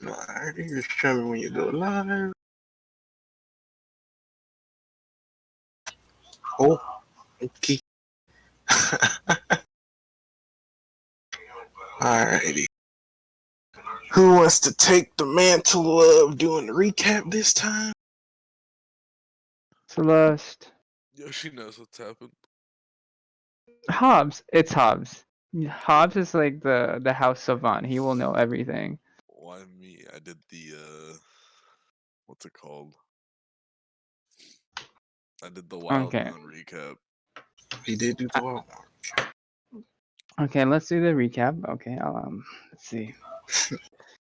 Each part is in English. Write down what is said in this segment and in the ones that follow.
Alrighty, just show me when you go live. Oh, okay. Alrighty. Who wants to take the mantle of doing the recap this time? Celeste. Yeah, she knows what's happened. Hobbs. It's Hobbs. Hobbs is like the house savant. He will know everything. Why me? I did the what's it called? I did the Wild Okay. Moon recap. He did do the wild one. Okay, let's do the recap. Okay, let's see.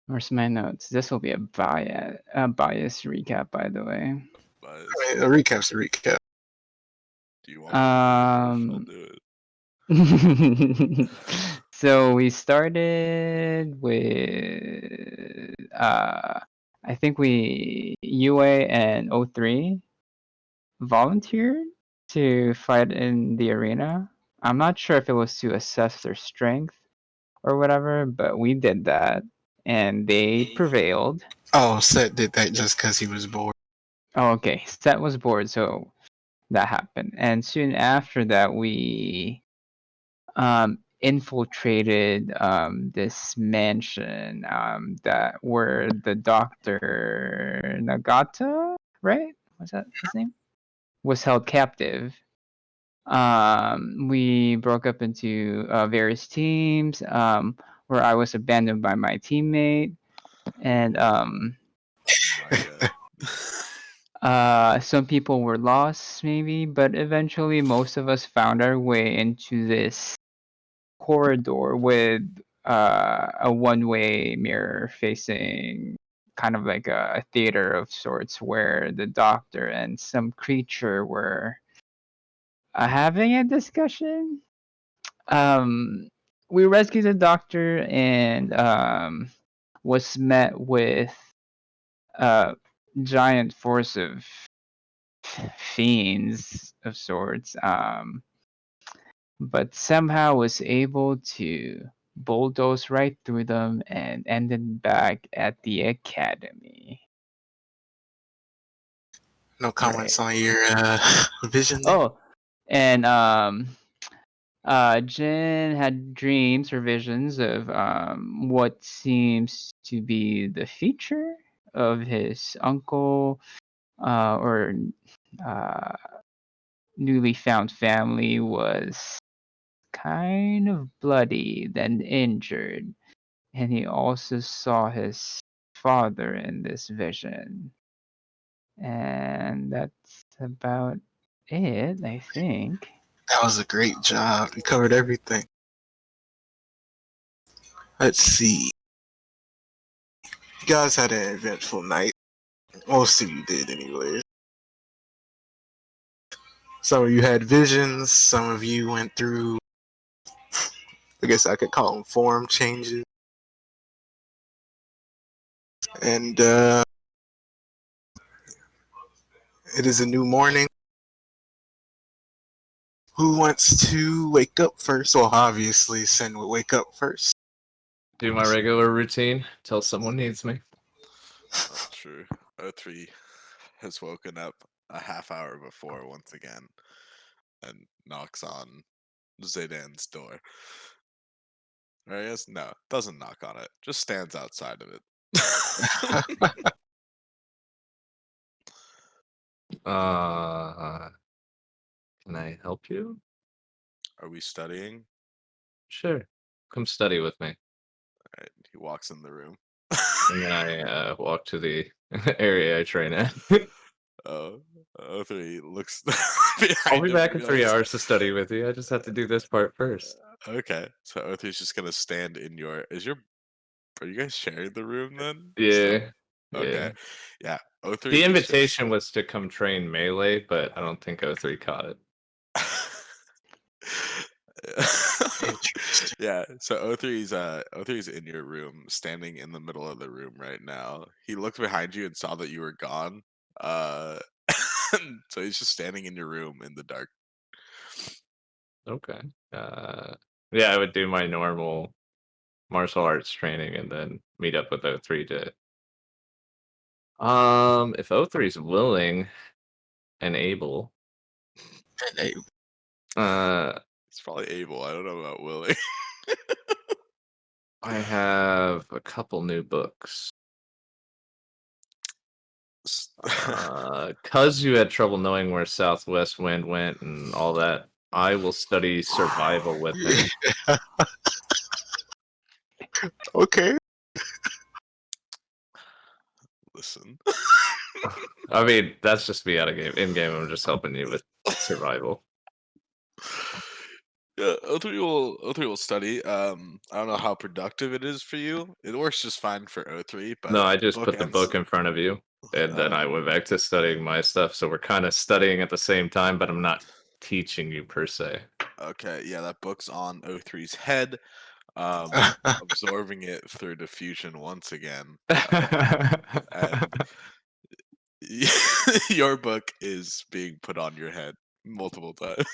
Where's my notes? This will be a bias recap, by the way. Bias. I mean, a recap's a recap. Do you want me to do it first? I'll do it. So we started with I think UA and O3 volunteered to fight in the arena. I'm not sure if it was to assess their strength or whatever, but we did that and they prevailed. Oh, Seth did that just because he was bored. Oh, okay. Set was bored, so that happened. And soon after that, we infiltrated this mansion that where the Doctor Nagata, right? Was that his name? Was held captive. We broke up into various teams where I was abandoned by my teammate, and Not yet. some people were lost, maybe, but eventually most of us found our way into this corridor with a one-way mirror facing kind of like a theater of sorts where the Doctor and some creature were having a discussion. Um, we rescued the Doctor and was met with a giant force of fiends of sorts, but somehow was able to bulldoze right through them and ended back at the academy. No Right. comments on your vision there? Oh, and Jin had dreams or visions of what seems to be the future of his uncle or uh, newly found family was kind of bloody and injured, and he also saw his father in this vision. And that's about it, I think. That was a great job. You covered everything. Let's see. You guys had an eventful night. Most of you did, anyways. Some of you had visions. Some of you went through, I guess I could call them form changes. And it is a new morning. Who wants to wake up first? Well, obviously, Sen would wake up first. Do my regular routine till someone needs me. That's true. O3 has woken up a half hour before once again and knocks on Zaydan's door. Or I guess no, doesn't knock on it. Just stands outside of it. Can I help you? Are we studying? Sure. Come study with me. Alright, he walks in the room. And then I walk to the area I train at. Oh, O3 looks I'll behind be him. back in 3 hours to study with you. I just have to do this part first. Okay, so O3's just gonna stand in your. Are you guys sharing the room then? Yeah. Okay, Yeah. yeah. O3 The is invitation was to come train melee, but I don't think O3 caught it. Interesting. Yeah, so O3's in your room, standing in the middle of the room right now. He looked behind you and saw that you were gone. Uh, so he's just standing in your room in the dark. Okay. Yeah, I would do my normal martial arts training and then meet up with O3 to. If O3 is willing and able, And they, uh, It's probably able. I don't know about willing. I have a couple new books. Cause you had trouble knowing where Southwest Wind went and all that, I will study survival with him. okay. Listen. I mean, that's just me out of game. In game, I'm just helping you with survival. Yeah, O3 will study. I don't know how productive it is for you. It works just fine for O3, No, but I just put the bookends. book in front of you, and then I Oh, went back to studying my stuff. So we're kind of studying at the same time, but I'm not teaching you per se. okay. Yeah, that book's on O3's head. Absorbing it through diffusion once again. And your book is being put on your head multiple times.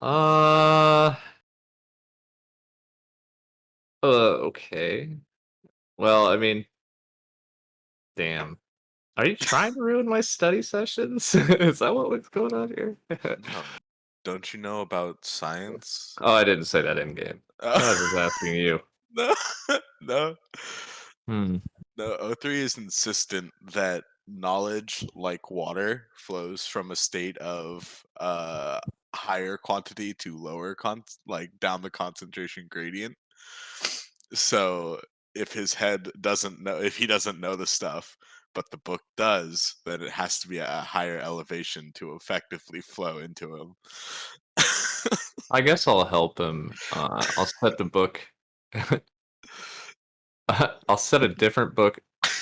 uh, okay. Well, I mean, damn. Are you trying to ruin my study sessions? Is that what's going on here? No, don't you know about science? Oh, I didn't say that in game. I was just asking you. No, no, Hmm. no. O3 is insistent that knowledge, like water, flows from a state of higher quantity to lower like down the concentration gradient. So if his head doesn't know, if he doesn't know the stuff, but the book does, then it has to be at a higher elevation to effectively flow into him. I guess I'll help him. I'll set the book. I'll set a different book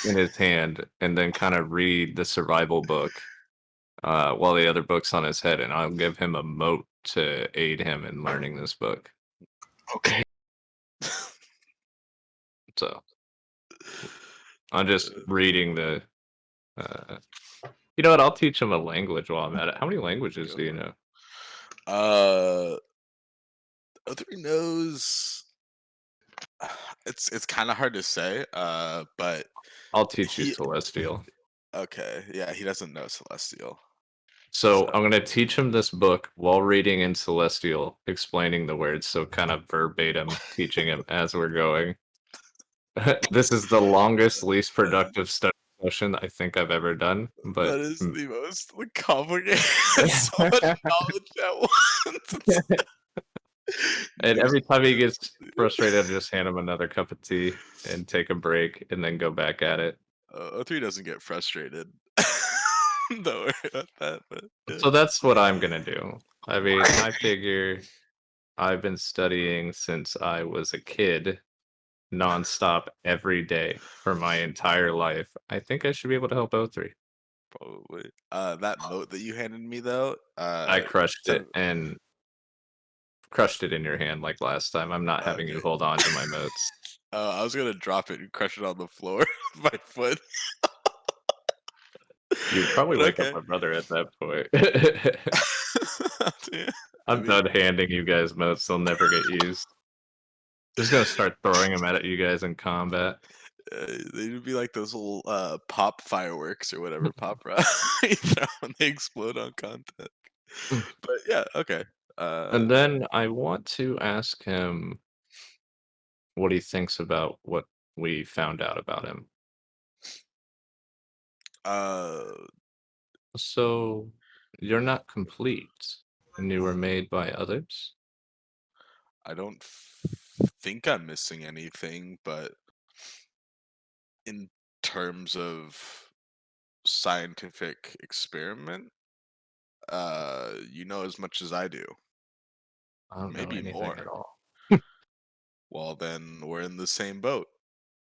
in his hand and then kind of read the survival book while the other book's on his head, and I'll give him a moat to aid him in learning this book. Okay. So I'm just reading the. Uh, you know what? I'll teach him a language while I'm at it. How many languages Go do you for it. know? O3 knows. It's kind of hard to say, but I'll teach you he Celestial. okay, yeah, he doesn't know Celestial. So So I'm going to teach him this book while reading in Celestial, explaining the words. So kind of verbatim, teaching him as we're going. This is the longest, least that, productive study session I think I've ever done. that But is the most like, complicated. So much knowledge at once. and There's every time he gets frustrated, I just hand him another cup of tea and take a break, and then go back at it. O3 doesn't get frustrated. Don't worry about that. But yeah. So that's what I'm gonna do. I mean, I figure I've been studying since I was a kid, nonstop every day for my entire life. I think I should be able to help O3. Probably. That moat that you handed me though, I crushed send it and crushed it in your hand like last time. I'm not having you okay. hold on to my moats. I was gonna drop it and crush it on the floor with my foot. You'd probably But wake up okay. my brother at that point. Yeah, I I'm mean, done handing you guys moats. They'll never get used. Just gonna start throwing them at you guys in combat. they'd be like those little pop fireworks or whatever pop rock you throw when they explode on contact. But yeah, okay. Uh, And then I want to ask him what he thinks about what we found out about him. uh, So, you're not complete, and you were made by others? I don't think I'm missing anything, but in terms of scientific experiment, you know as much as I do, I don't know maybe anything more. at all. Well, then we're in the same boat.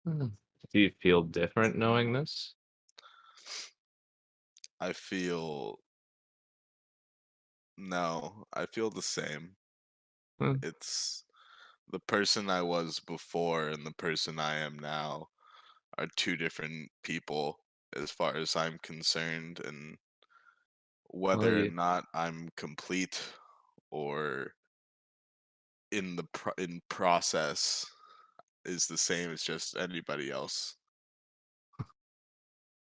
Hmm. Do you feel different knowing this? I feel no, I feel the same. Hmm. It's the person I was before and the person I am now are two different people as far as I'm concerned, and Well, whether or you not I'm complete or in process, is the same as just anybody else.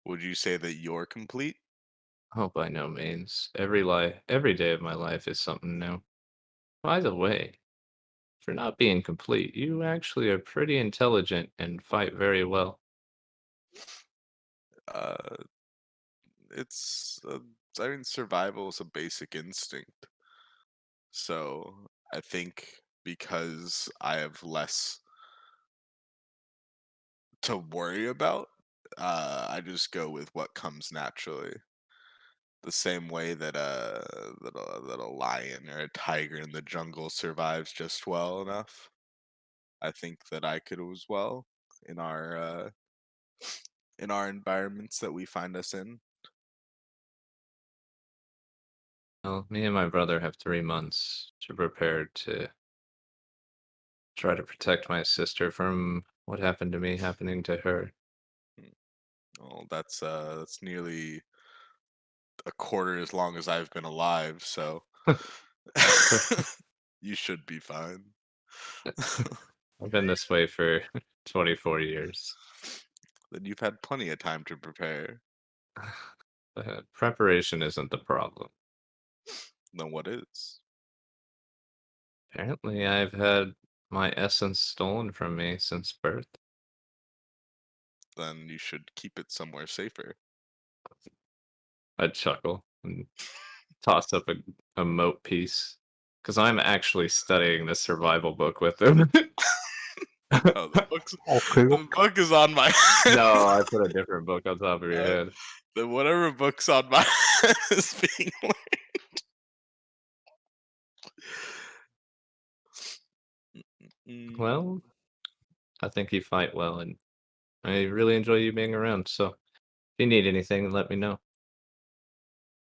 Would you say that you're complete? Oh, by no means. Every day of my life is something new. By the way, for not being complete, you actually are pretty intelligent and fight very well. Uh, it's I mean, survival is a basic instinct. So I think because I have less to worry about, I just go with what comes naturally. The same way that a lion or a tiger in the jungle survives just well enough. I think that I could as well in our environments that we find us in. Well, me and my brother have 3 months to prepare to try to protect my sister from what happened to me happening to her. Mm, Well, that's nearly a quarter as long as I've been alive, so you should be fine. I've been this way for 24 years. Then you've had plenty of time to prepare. Preparation isn't the problem. Then what is? Apparently, I've had my essence stolen from me since birth. Then you should keep it somewhere safer. I'd chuckle and toss up a moat piece because I'm actually studying the survival book with him. Oh, the book's Okay. the book is on my No, I put a different book on top of your uh, head. the whatever book's on my is being learned. Well, I think you fight well, and I really enjoy you being around. So if you need anything, let me know.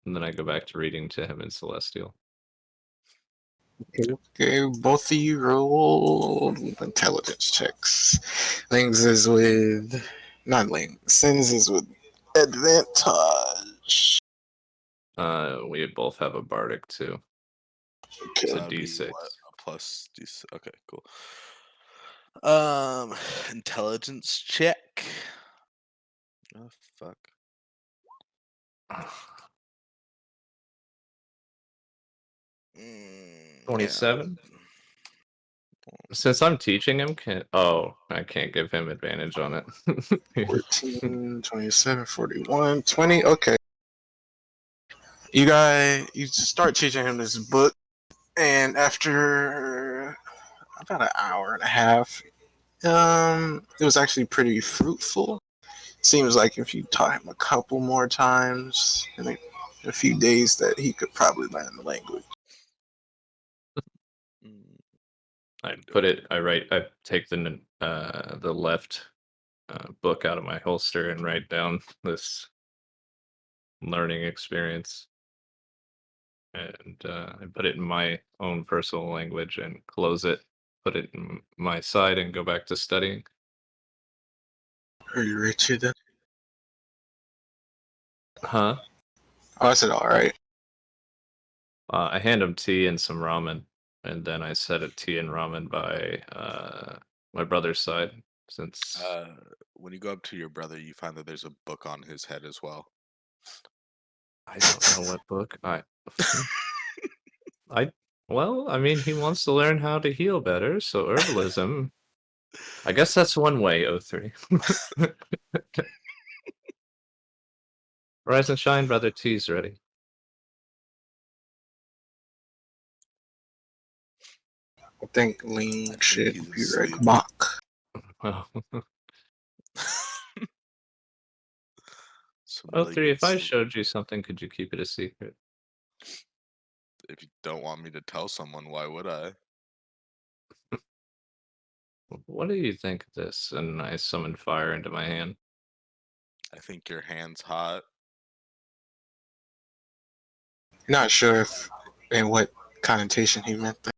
And then I go back to reading to him in Celestial. Okay, both of you roll intelligence checks. Lings is with not Ling. Sins is with advantage. We both have a bardic too. Okay. It's So a that'd be D6. what, a plus D6. Okay, cool. Intelligence check. Oh fuck. Yeah. 27. Since I'm teaching him, I can't give him advantage on it. 14, 27, 41, 20. Okay. You start teaching him this book, and after about an hour and a half, it was actually pretty fruitful. Seems like if you taught him a couple more times in a few days, that he could probably learn the language. Mm, I take the left book out of my holster and write down this learning experience, and I put it in my own personal language and close it, put it in my side, and go back to studying. Are you Richard? Then? Huh? Oh, I said all right. I hand him tea and some ramen, and then I set a tea and ramen by my brother's side, since when you go up to your brother, you find that there's a book on his head as well. I don't know what book I well, I mean, he wants to learn how to heal better, so herbalism. I guess that's one way, O3. Rise and shine, brother. Tea's ready. I think Ling I think should he's be right asleep. back. Well, So O3, if I sleep. showed you something, could you keep it a secret? If you don't want me to tell someone, why would I? What do you think of this? And I summon fire into my hand. I think your hand's hot. Not sure if in what connotation he meant that.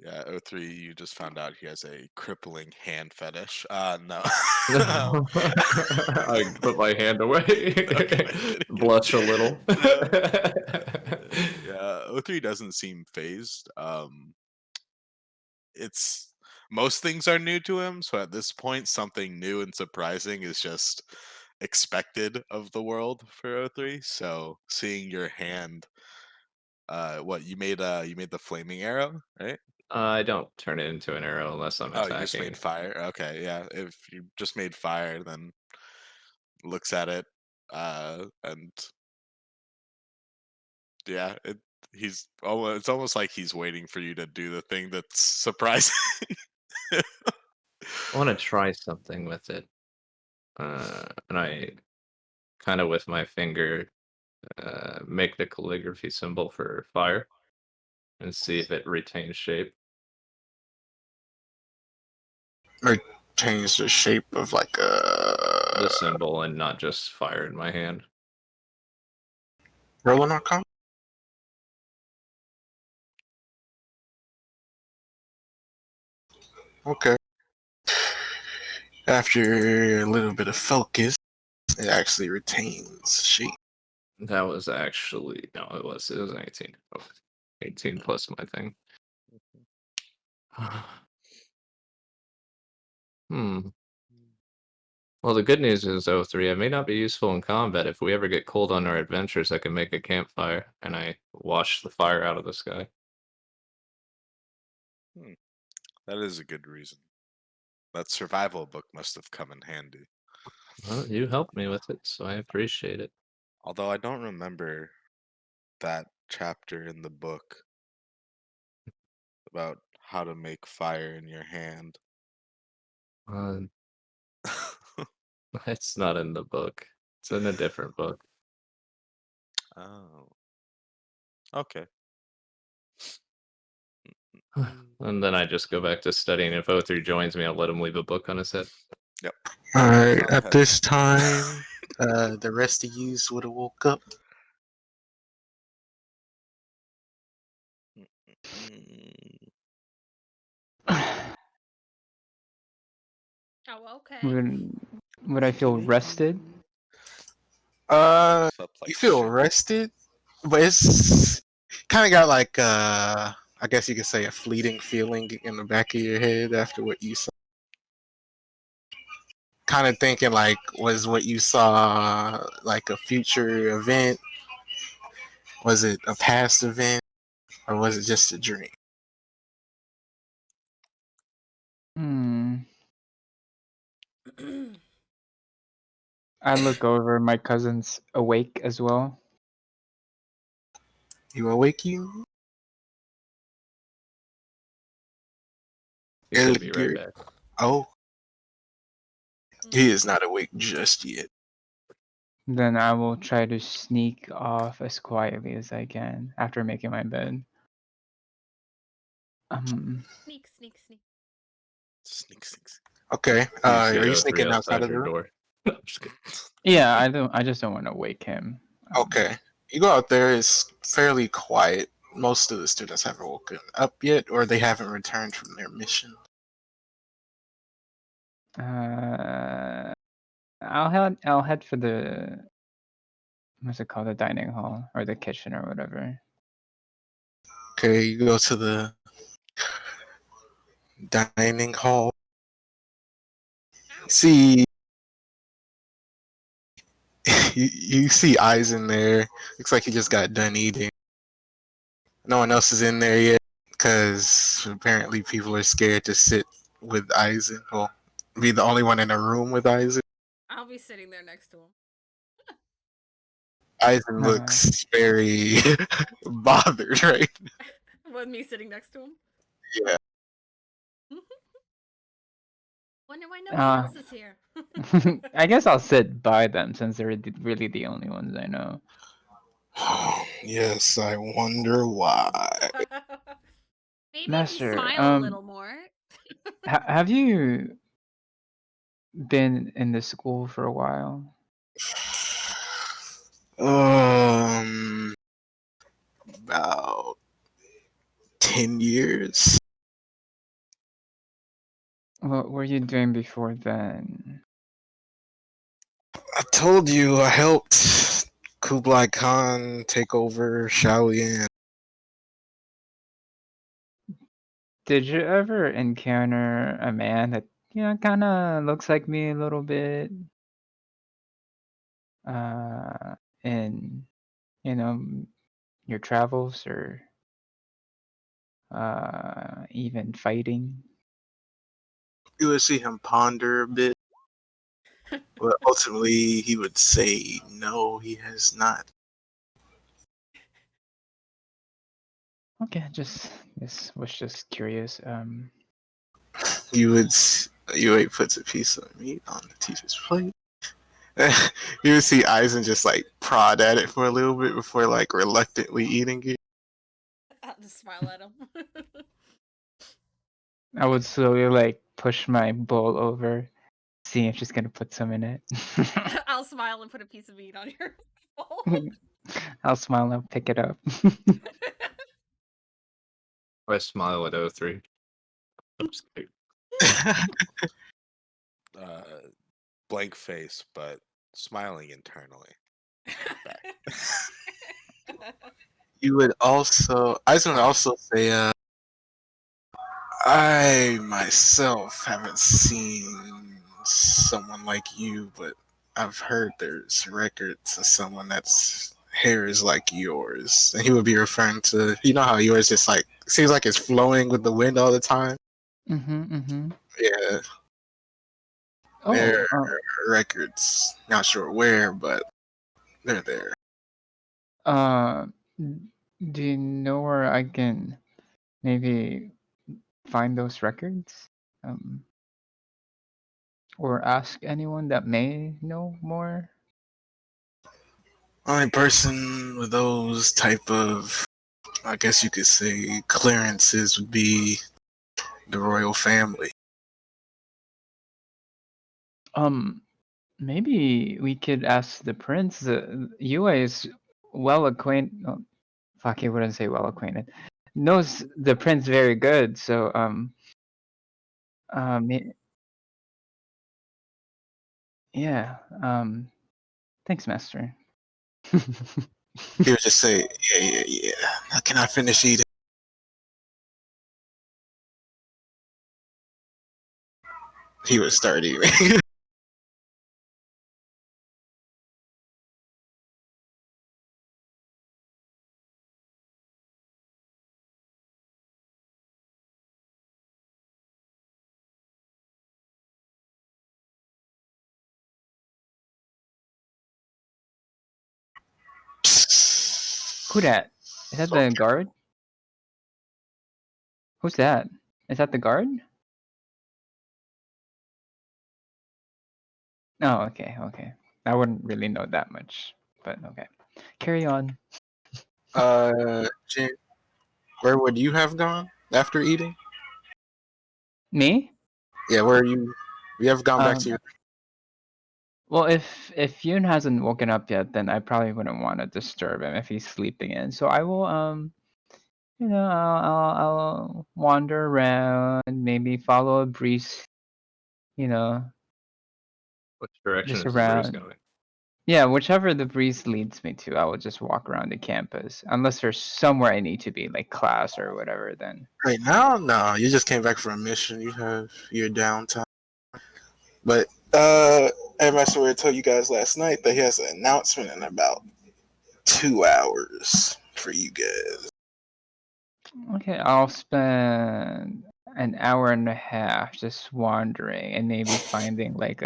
Yeah, O3, you just found out he has a crippling hand fetish. No. I put my hand away, Okay. blush a little. Yeah, O3 doesn't seem phased. it's most things are new to him, so at this point something new and surprising is just expected of the world for O3. So seeing your hand, what you made the flaming arrow, right? I don't turn it into an arrow unless I'm Oh, you just attacking. made fire. Okay, yeah. If you just made fire, then looks at it, and yeah, it's almost like he's waiting for you to do the thing that's surprising. I want to try something with it. And I kind of with my finger make the calligraphy symbol for fire and see if it retains shape. Or change the shape of like The a symbol and not just fire in my hand. rolling arcana. Okay. After a little bit of focus, it actually retains shape. That was actually no, it was 18. Oh, 18 plus my thing. Hmm. Well, the good news is, O3, I may not be useful in combat. If we ever get cold on our adventures, I can make a campfire, and I wash the fire out of the sky. Hmm, that is a good reason. That survival book must have come in handy. Well, you helped me with it, so I appreciate it. Although I don't remember that chapter in the book about how to make fire in your hand. Uh, it's not in the book. It's in a different book. Oh, okay. Mm, And then I just go back to studying. If O3 joins me, I'll let him leave a book on his head. yep. Alright, Sounds at good. this time, the rest of yous would have woke up. Mm, Oh, okay. Would I feel rested? slept You like feel shit. rested, but it's kind of got like I guess you could say a fleeting feeling in the back of your head after what you saw. Kind of thinking like, was what you saw like a future event? Was it a past event, or was it just a dream? Hmm. I look over. My cousin's awake as well. You awake, you? He should be right back. Oh, he is not awake just yet. Then I will try to sneak off as quietly as I can after making my bed. Sneak, sneak, sneak. Sneak, sneak, sneak. Okay. You see Are you O3 sneaking outside outside of the your room? door. No, I'm just kidding. Yeah, I don't. I just don't want to wake him. Okay. You go out there. It's fairly quiet. Most of the students haven't woken up yet, or they haven't returned from their mission. I'll head for the what's it called, the dining hall or the kitchen or whatever. Okay, you go to the dining hall. See, you see eyes in there. Looks like he just got done eating. No one else is in there yet because apparently people are scared to sit with Eisen. Well, be the only one in a room with Eisen. I'll be sitting there next to him. Eisen Uh, looks very bothered, right? With me sitting next to him. Yeah. Wonder why nobody uh, else is here. I guess I'll sit by them since they're really the only ones I know. Yes, I wonder why. Maybe if you Master, smile a little more. have you been in the school for a while? About 10 years. What were you doing before then? I told you I helped Kublai Khan take over Shaolin. Did you ever encounter a man that kind of looks like me a little bit? Uh, in you know your travels or even fighting? You would see him ponder a bit, but ultimately he would say, "No, he has not." Okay, just was just curious. You would. Yue puts a piece of meat on the teacher's plate. You would see Eisen just like prod at it for a little bit before like reluctantly eating it. I'll just smile at him. I would slowly like push my bowl over, seeing if she's gonna put some in it. I'll smile and put a piece of meat on your bowl. I'll smile and I'll pick it up. I smile at O3. I'm just kidding. Blank face, but smiling internally. You would also. Eisen would also say, I myself haven't seen someone like you, but I've heard there's records of someone that's hair is like yours. And he would be referring to, you know how yours just like seems like it's flowing with the wind all the time? Mm-hmm. Yeah, there Oh, are records. Not sure where, but they're there. uh, do you know where I can maybe find those records? Um, or ask anyone that may know more? Only person with those type of, I guess you could say, clearances would be the royal family. Maybe we could ask the prince. Yue is well acquainted. Oh, fuck, he wouldn't say well acquainted. Knows the prince very good. So y- yeah. Thanks, master. He would just say, yeah. Now can I finish eating? He would start eating. Who that? Is that the guard? Who's that? Is that the guard? Oh, okay. I wouldn't really know that much, but okay. Carry on. Jin, where would you have gone after eating? Me? Yeah, where you? You have gone back to Um, your. well, if Yoon hasn't woken up yet, then I probably wouldn't want to disturb him if he's sleeping in. So I will I'll wander around, maybe follow a breeze, you know, Which direction just is the breeze around. going? Yeah, whichever the breeze leads me to, I will just walk around the campus. Unless there's somewhere I need to be, like class or whatever, then. Right now, no, you just came back from a mission. You have your downtime. But Master Ware told you guys last night that he has an announcement in about 2 hours for you guys. Okay, I'll spend an hour and a half just wandering and maybe finding like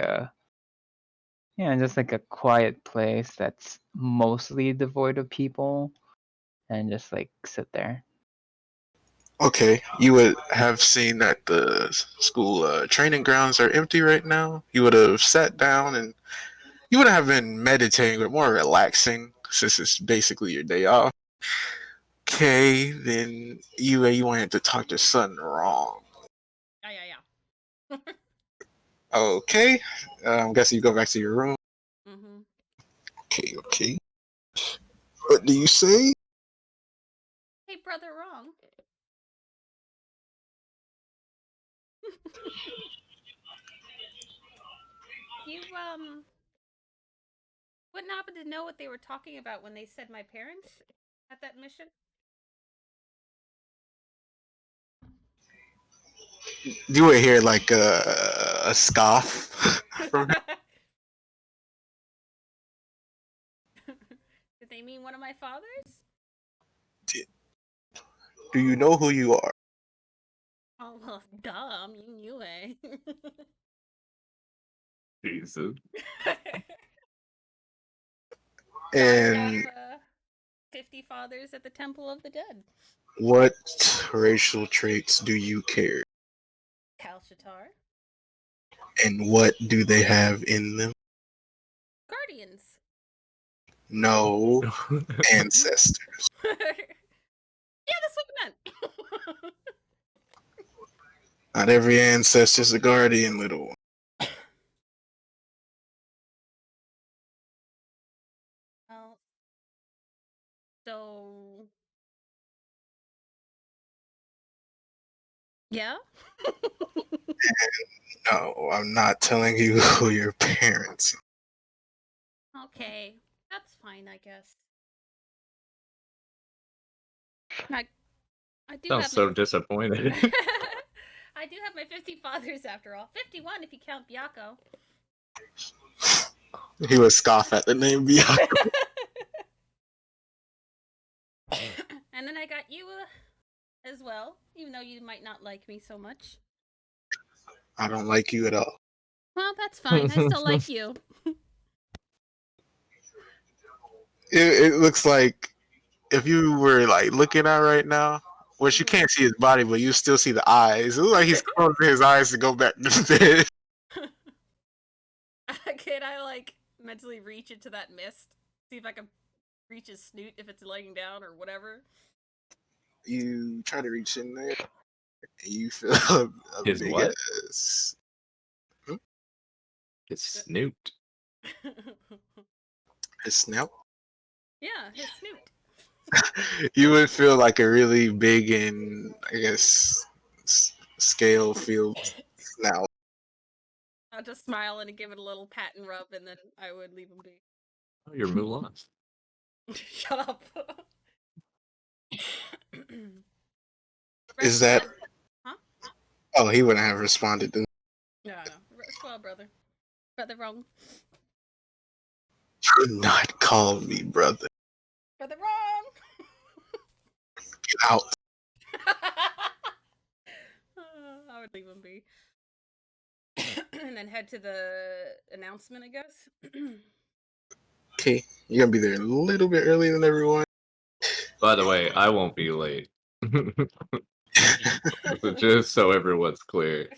just like a quiet place that's mostly devoid of people and just like sit there. Okay, you would have seen that the school training grounds are empty right now. You would have sat down and you wouldn't have been meditating, but more relaxing since it's basically your day off. Okay, then you wanted to talk to Sun wrong. Yeah. Okay, I'm guessing you go back to your room. Mm-hmm. Okay. What do you say? Hey, brother, wrong. You wouldn't happen to know what they were talking about when they said my parents at that mission? You would hear like a scoff from him. Did they mean one of my fathers? Do you know who you are? Oh well, dumb. You knew it. Jesus. I And have 50 fathers at the Temple of the Dead. what racial traits do you carry? Kalshatar. And what do they have in them? Guardians. No ancestors. Yeah, that's what I meant. Not every ancestor's a guardian, little one. Well, so yeah. No, I'm not telling you who your parents are. Okay, that's fine, I guess. I do Sounds have so my disappointed. I do have my 50 fathers after all. 51 if you count Byako. He would scoff at the name Bianca. And then I got you as well, even though you might not like me so much. I don't like you at all. Well, that's fine. I still like you. It looks like if you were like looking at right now, which you Mhm. can't see his body, but you still see the eyes. It looks like he's closing his eyes to go back to bed. Can I like mentally reach into that mist? See if I can reach his snoot if it's laying down or whatever. You try to reach in there, and you feel a His big what? ass. His snoot. His snout. Yeah, his snoot. You would feel like a really big and I guess scale field snout. I'll just smile and give it a little pat and rub, and then I would leave him be. Oh, you're Mulan. Shut up. Is that? Huh? Oh, he wouldn't have responded. To No. Well, brother. Brother wrong. Do not call me brother. Brother wrong. Get out. I would leave him be. And then head to the announcement, I guess. Okay, you're gonna be there a little bit earlier than everyone. By the way, I won't be late. Just so everyone's clear.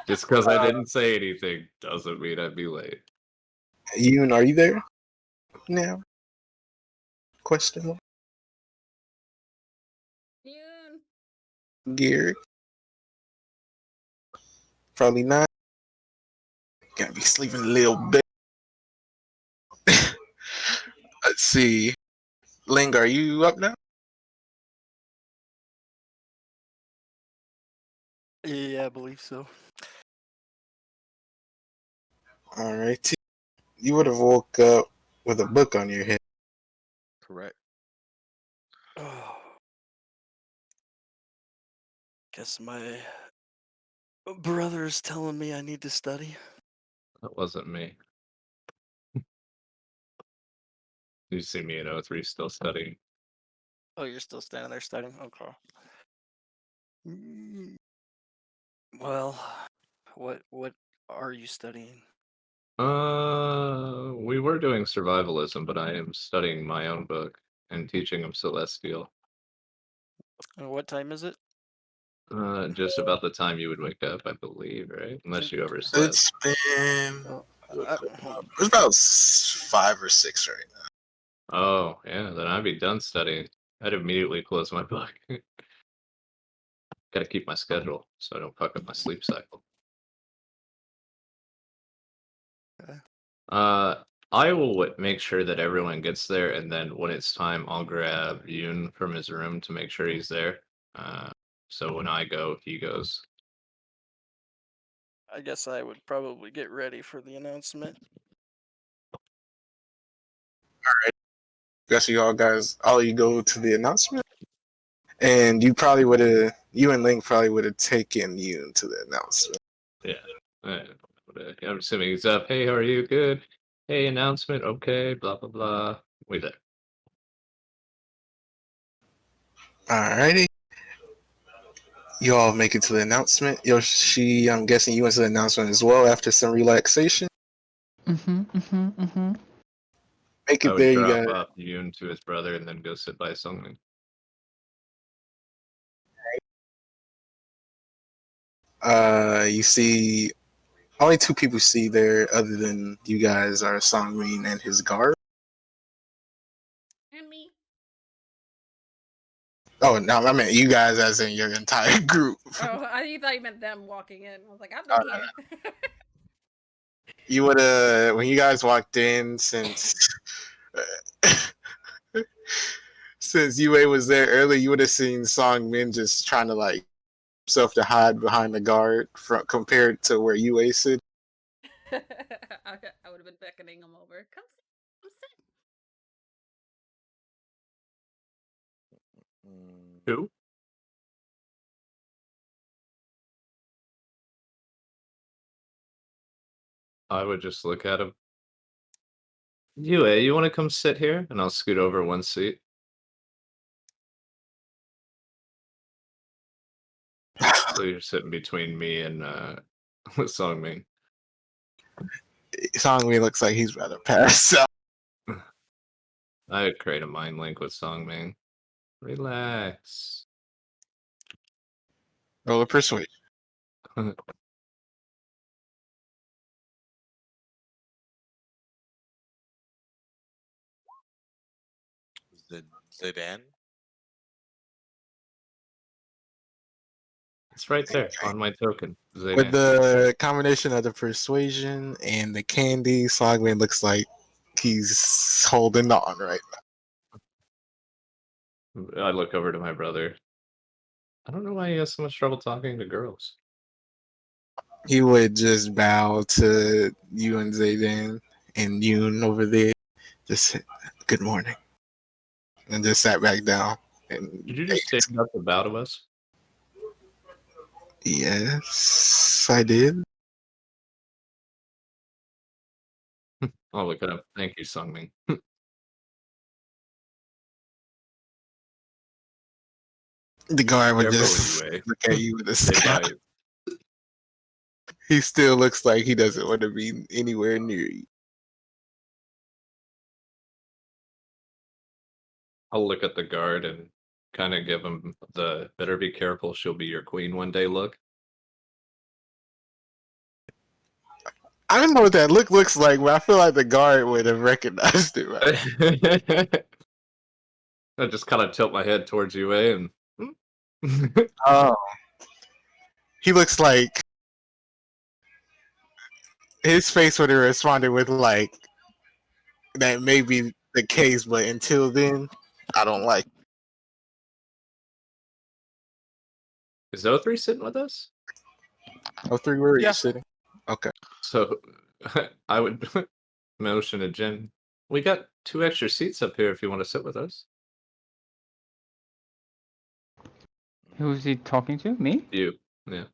Just because I didn't say anything doesn't mean I'd be late. Yoon, are you there now? Question mark. Yoon. Gary. Probably not. Gotta be sleeping a little bit. Let's see. Ling, are you up now? Yeah, I believe so. Alright. You would have woke up with a book on your head. Correct. Oh, guess my brother's telling me I need to study. That wasn't me. You see me in O3 still studying. Oh, you're still standing there studying? Okay. Mm, well, what are you studying? We were doing survivalism, but I am studying my own book and teaching him Celestial. What time is it? Just about the time you would wake up, I believe, right? Unless you overslept. It's been. Oh, It's about 5 or 6 right now. Oh, yeah, then I'd be done studying. I'd immediately close my book. Gotta keep my schedule so I don't fuck up my sleep cycle. Okay. I will make sure that everyone gets there, and then when it's time, I'll grab Yoon from his room to make sure he's there. So when I go, he goes. I guess I would probably get ready for the announcement. Guess you all guys, all you go to the announcement. And you and Link probably would have taken you to the announcement. Yeah. Alright. I'm assuming he's up. Hey, how are you? Good. Hey, announcement. Okay. Blah blah blah. We there. Alrighty. You all make it to the announcement. Yoshi, I'm guessing you went to the announcement as well after some relaxation. Make I it would there, you drop guys. off Yoon to his brother and then go sit by Sungmin. You see only two people see there other than you guys are Songmin and his guard. And me. Oh no, I meant you guys as in your entire group. Oh, you thought you meant them walking in. I was like, I've Oh, been no, here. You would have when you guys walked in since UA was there early, you would have seen Songmin just trying to like himself to hide behind the guard compared to where UA sit. I would have been beckoning him over. Come sit. Who? I would just look at him. You want to come sit here? And I'll scoot over one seat. So you're sitting between me and Songmin. Songmin looks like he's about to pass out. I would create a mind link with Songmin. Relax. Roll a persuasion. Zidane? It's right there Okay. on my token. With Zaydan. the combination of the persuasion and the candy, Songmin looks like he's holding on right now. I look over to my brother. I don't know why he has so much trouble talking to girls. He would just bow to you and Zaydan and Yoon over there. Just said, good morning. And just sat back down. And Did you just stand up to bow to us? yes, I did. I'll look it up. Thank you, Sungmin. The guard would Careful just with you, look at you with a They scowl. bite. He still looks like he doesn't want to be anywhere near you. I'll look at the guard and kind of give him the better be careful, she'll be your queen one day look. I don't know what that look looks like, but I feel like the guard would have recognized it, right? I just kind of tilt my head towards UA and. Oh. He looks like his face would have responded with like that may be the case, but until then, I don't like. Is O3 sitting with us? Oh, three where are Yeah. you sitting? Okay. So I would motion to Jen. We got 2 extra seats up here if you want to sit with us. Who's he talking to? Me? You. Yeah.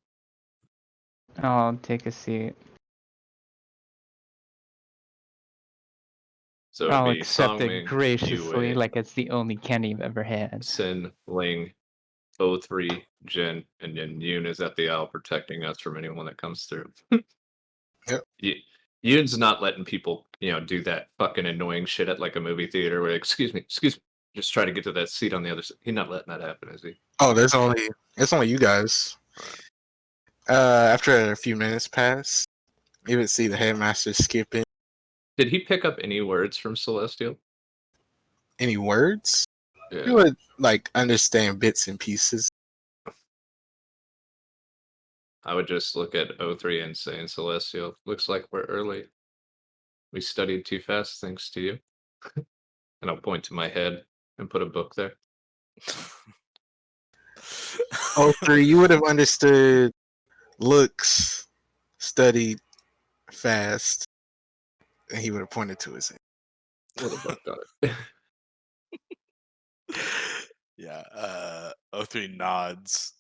I'll take a seat. So it'd I'll be accept it Songming, graciously, Yue, like it's the only candy I've ever had. Sin, Ling, O3, Jin, and then Yoon is at the aisle protecting us from anyone that comes through. Yep. Yoon's not letting people, do that fucking annoying shit at like a movie theater where, excuse me, just try to get to that seat on the other side. He's not letting that happen, is he? Oh, it's only you guys. After a few minutes pass, you would see the headmaster skipping. Did he pick up any words from Celestial? Any words? Yeah. You would like understand bits and pieces. I would just look at O3 and say, Celestial, looks like we're early. We studied too fast thanks to you. And I'll point to my head and put a book there. Oh, three, you would have understood looks, studied fast, and he would have pointed to his head. What a book got it. Yeah. O3 nods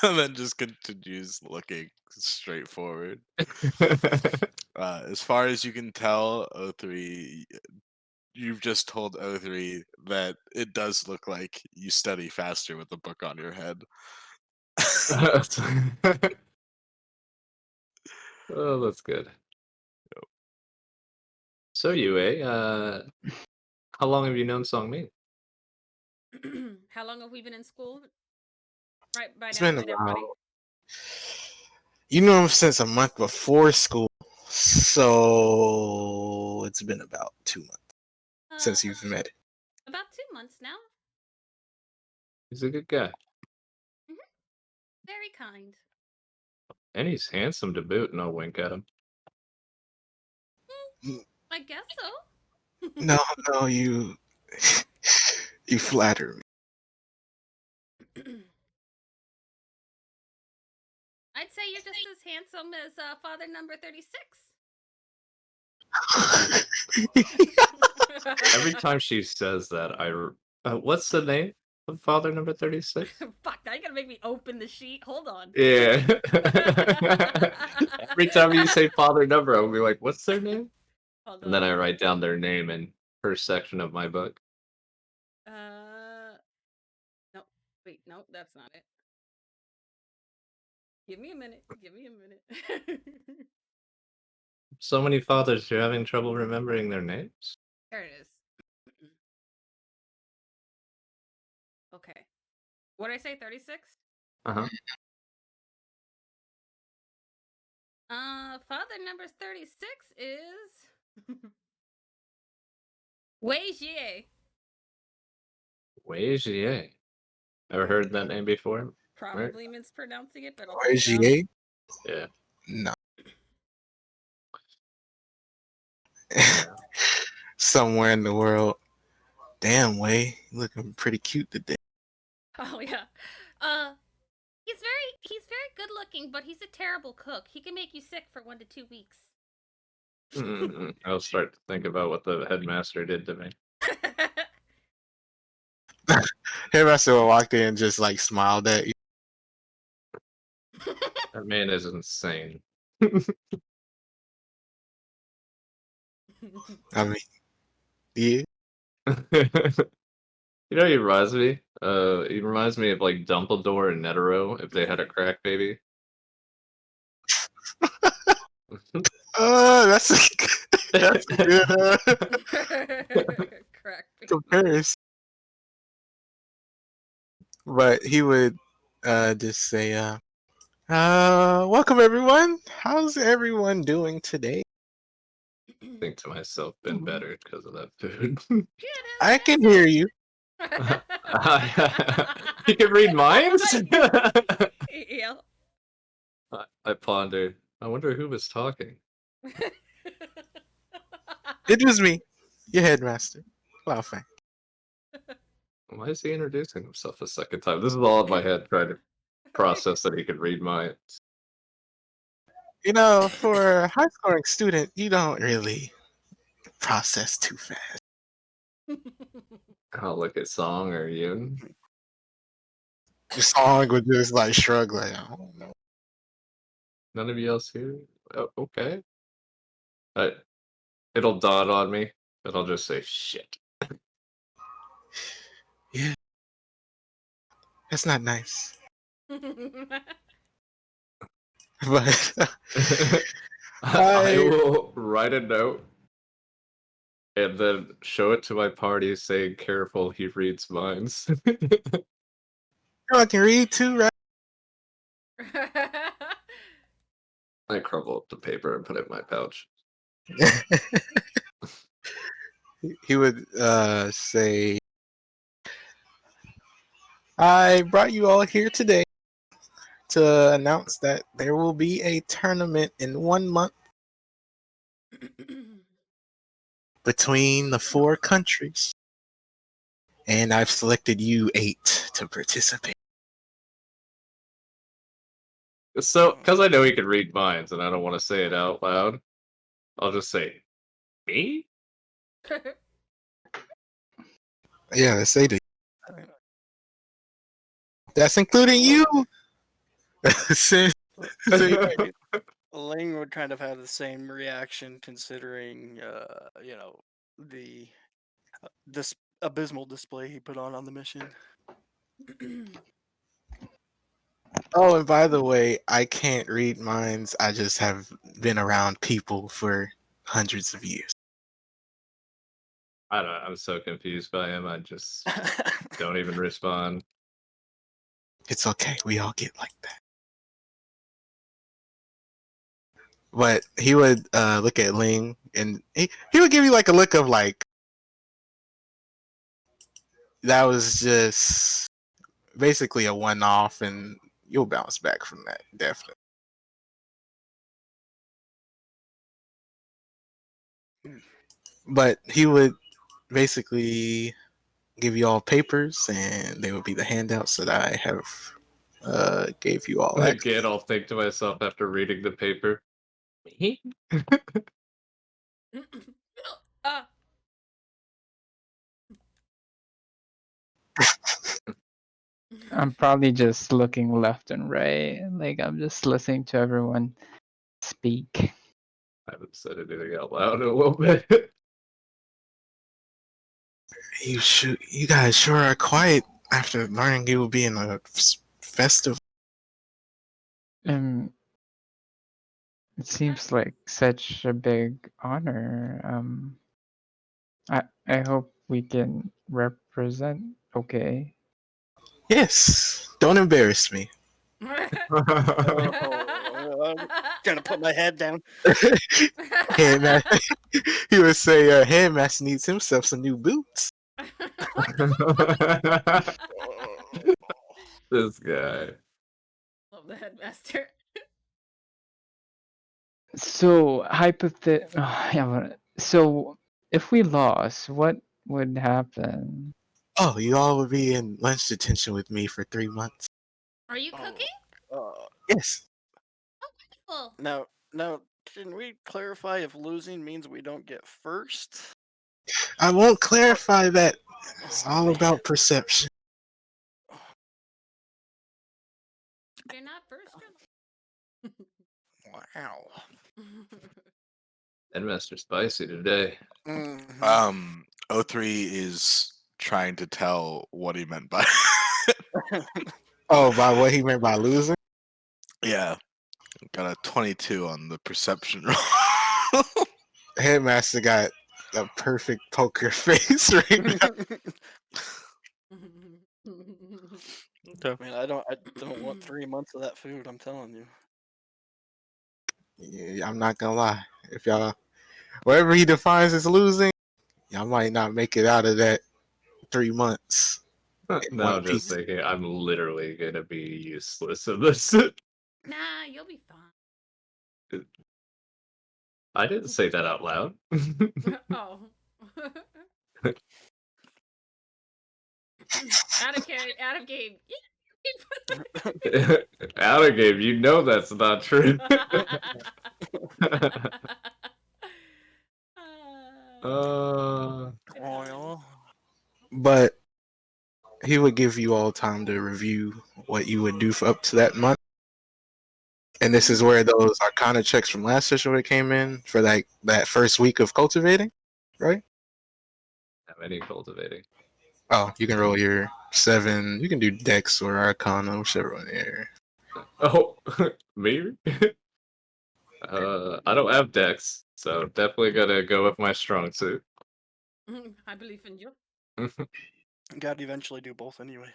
and then just continues looking straight forward. As far as you can tell, O3, you've just told O3 that it does look like you study faster with the book on your head. Oh, that's good. So Yue, how long have you known Songmin? How long have we been in school? Right by It's now, been right, everybody? about, you know him since a month before school, so it's been about 2 months since you've met. About 2 months now. He's a good guy. Very kind. And he's handsome to boot, and I'll wink at him. I guess so. No, no, you you flatter me. I'd say you're just as handsome as father number 36. Every time she says that, what's the name of father number 36? Fuck, now you gotta make me open the sheet. Hold on. Yeah. Every time you say father number, I'll be like, what's their name? Hold And then I on. write down their name in her section of my book. No, wait, no, that's not it. Give me a minute. Give me a minute. So many fathers, you're having trouble remembering their names? There it is. Okay. What did I say? 36? Uh-huh. Father number 36 is Wei Jie. Wei Jie. Ever heard that name before? Right? Probably mispronouncing it, but I'll take it out. RGA? Yeah. No. Yeah. Somewhere in the world. Damn, Way, you looking pretty cute today. Oh yeah. He's very good looking, but he's a terrible cook. He can make you sick for 1 to 2 weeks. I'll start to think about what the headmaster did to me. Headmaster walked in and just like smiled at you. That man is insane. I mean, yeah. You know, he reminds me. He reminds me of like Dumbledore and Netero if they had a crack baby. That's that's a good Crack me. comparison. But he would just say, welcome everyone. How's everyone doing today? Think to myself, been better because of that food. I can hear you. You can read minds? Yeah. I pondered. I wonder who was talking. It was me, your headmaster. Wow, fang. Why is he introducing himself a second time? This is all in my head trying to process that he could read minds. You know, for a high scoring student, you don't really process too fast. I'll look at Song or Yoon. The song would just like shrug, like, I don't know. None of you else here? Oh, okay. It'll dawn on me, and I'll just say shit. Yeah, that's not nice. But I will write a note and then show it to my party saying, careful, he reads minds. I can read too, right? I crumble up the paper and put it in my pouch. He would say, I brought you all here today to announce that there will be a tournament in 1 month between the 4 countries. And I've selected you 8 to participate. So, because I know he can read minds and I don't want to say it out loud, I'll just say, me? Yeah, say to That's including you. Since, Maybe Ling would kind of have the same reaction, considering, the this abysmal display he put on the mission. oh, and by the way, I can't read minds. I just have been around people for hundreds of years. I don't know. I'm so confused by him. I just don't even respond. It's okay. We all get like that. But he would look at Ling, and he would give you like a look of like that was just basically a one-off, and you'll bounce back from that definitely. But he would basically give you all papers, and they would be the handouts that I have gave you all. Again, I'll think to myself after reading the paper. Me? uh, I'm probably just looking left and right. Like I'm just listening to everyone speak. I haven't said anything out loud in a little bit. You guys sure are quiet after learning you will be in a festival. Um, it seems like such a big honor. I hope we can represent. Okay. Yes, don't embarrass me. I'm gonna put my head down. Headmaster, he would say, Headmaster needs himself some new boots. This guy. Love the headmaster. So so if we lost, what would happen? Oh, you all will be in lunch detention with me for 3 months. Are you cooking? Yes. Well, Now, can we clarify if losing means we don't get first? I won't clarify that. It's all about perception. you're not first. Wow. Headmaster spicy today. Mhm. 03 is trying to tell what he meant by Oh, by what he meant by losing? yeah. Got a 22 on the perception roll. Headmaster got a perfect poker face right now. Man, I don't want 3 months of that food. I'm telling you. Yeah, I'm not gonna lie. If y'all, whatever he defines as losing, y'all might not make it out of that 3 months in Now one I'm just piece. thinking I'm literally gonna be useless in this. Nah, you'll be fine. I didn't say that out loud. Oh. Adam game. Out of game, you know that's not true. uh, Oil. But he would give you all time to review what you would do for up to that month. And this is where those Arcana checks from last session would came in for like that first week of cultivating, right? how many cultivating? Oh, you can roll your 7. You can do Dex or Arcana, whichever one here. Oh, me? I don't have decks, so definitely gotta go with my strong suit. I believe in you. Gotta eventually do both anyway.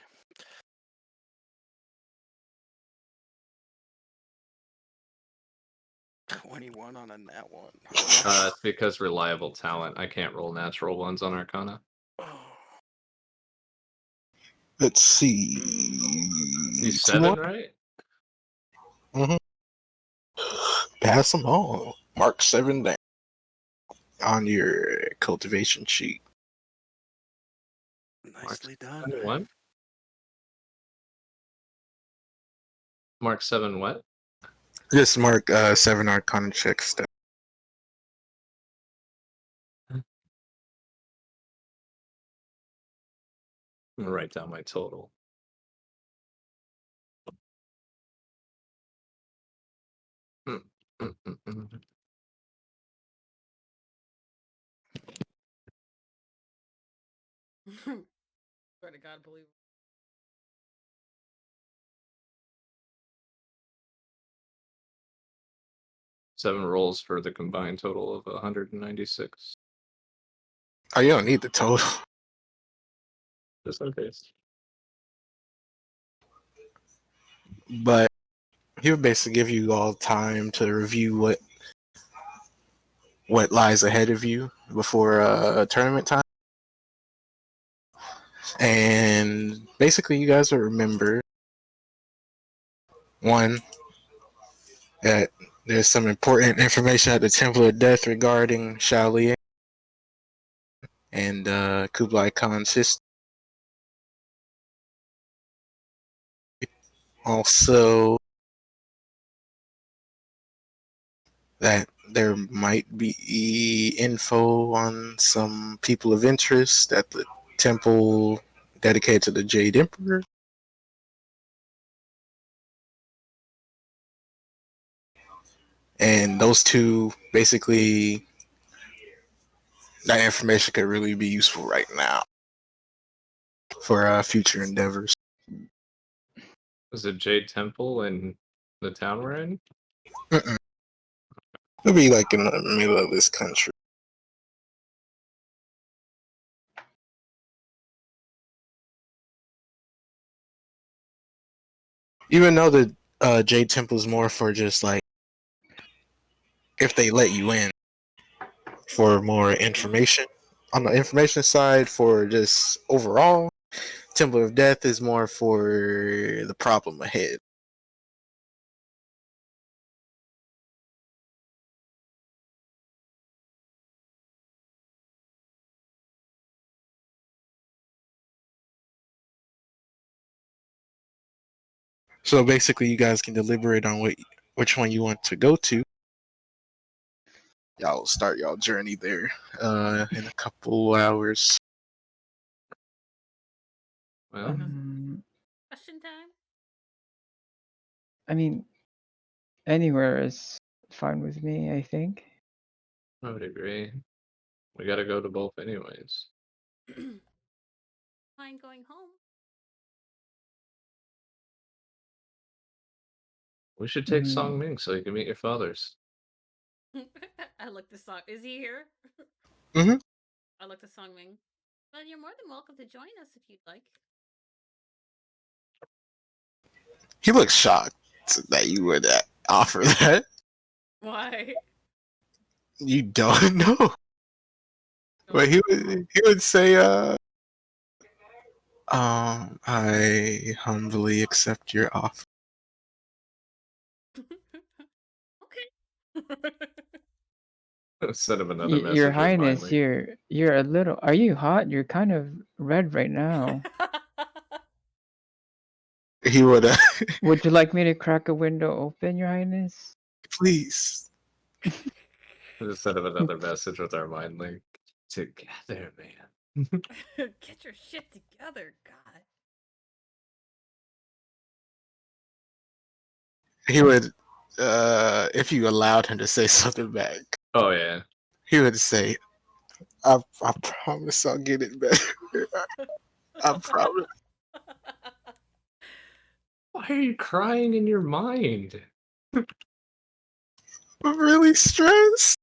$21 on a nat one. It's because reliable talent. I can't roll natural ones on Arcana. Let's see. You 7, right? Mm-hmm. Pass them on. Mark 7 down on your cultivation sheet. Nicely done. 1? Mark 7 what? Just mark 7 Arcana checks. I'm gonna write down my total. Swear to God, believe. 7 rolls for the combined total of 196. Oh, you don't need the total. Just in case. But he would basically give you all time to review what lies ahead of you before tournament time. And basically, you guys will remember one, that there's some important information at the Temple of Death regarding Shaolin and Kublai Khan's history. Also, that there might be info on some people of interest at the temple dedicated to the Jade Emperor. And those two, basically, that information could really be useful right now for future endeavors. Is it Jade Temple in the town we're in? Mm-mm. It'll be like in the middle of this country. Even though the Jade Temple is more for just like if they let you in for more information. On the information side, for just overall, Temple of Death is more for the problem ahead. So basically, you guys can deliberate on which one you want to go to. Y'all start y'all journey there in a couple hours. Well, Question time? I mean, anywhere is fine with me, I think. I would agree. We gotta go to both anyways. Mind going home? We should take Song Mm, Ming so you can meet your fathers. I like the song. Is he here? Mm-hmm. I like the song Ming. Well, you're more than welcome to join us if you'd like. He looks shocked that you would offer that. Why? You don't know. But No. he would say, I humbly accept your offer. Okay. Send him another Your message with Highness, Mindlink. you're a little. Are you hot? You're kind of red right now. He would, Would you like me to crack a window open, Your Highness? please. Just send him another message with our Mindlink. Together, man. Get your shit together, God. He would, if you allowed him to say something back, Oh yeah. he would say, I promise I'll get it better. I promise. Why are you crying in your mind? I'm really stressed.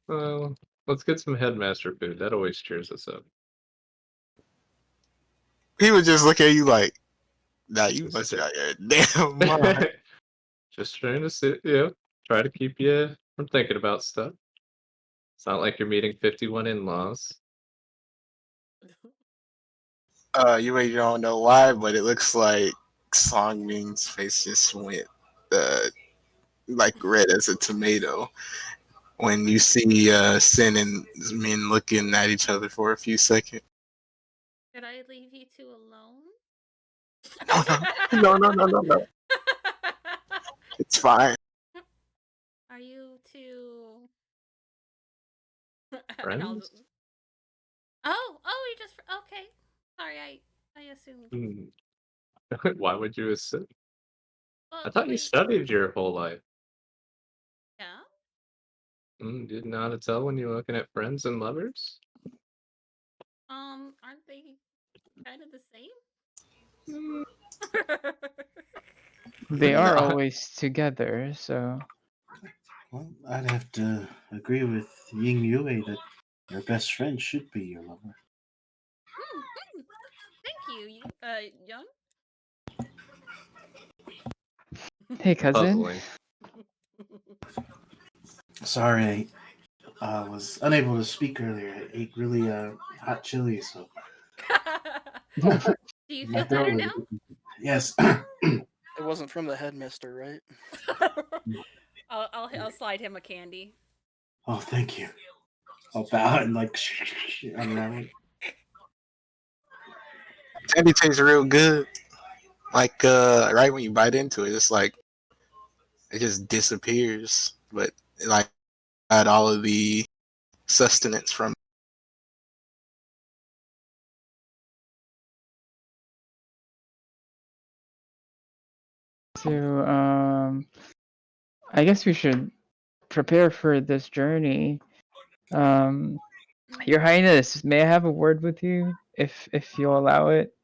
Well, let's get some headmaster food. That always cheers us up. He would just look at you like, nah, you must be out your damn mind. Just trying to try to keep you from thinking about stuff. It's not like you're meeting 51 in-laws. You don't know why, but it looks like Song Ming's face just went like red as a tomato when you see Sin and Min looking at each other for a few seconds. Did I leave you two alone? No. It's fine. Are you two? And I'll Friends? just... Oh, you just okay. Sorry, I assumed. Why would you assume? Well, I thought you wait. studied your whole life. Yeah. Didn't know how to tell when you're looking at friends and lovers? Aren't they kind of the same? Mm, They are No. always together, so Well, I'd have to agree with Ying Yue that your best friend should be your lover. Thank you, Young. hey cousin. puzzling. Sorry, I was unable to speak earlier. I ate really hot chili, so Do you my feel better throat was. now? Yes. It wasn't from the headmister, right? I'll slide him a candy. Oh, thank you. I'll bow and like unravel. Candy tastes real good. Like right when you bite into it, it's like it just disappears. But like had all of the sustenance from. So I guess we should prepare for this journey. Um, Your Highness, may I have a word with you, if you'll allow it?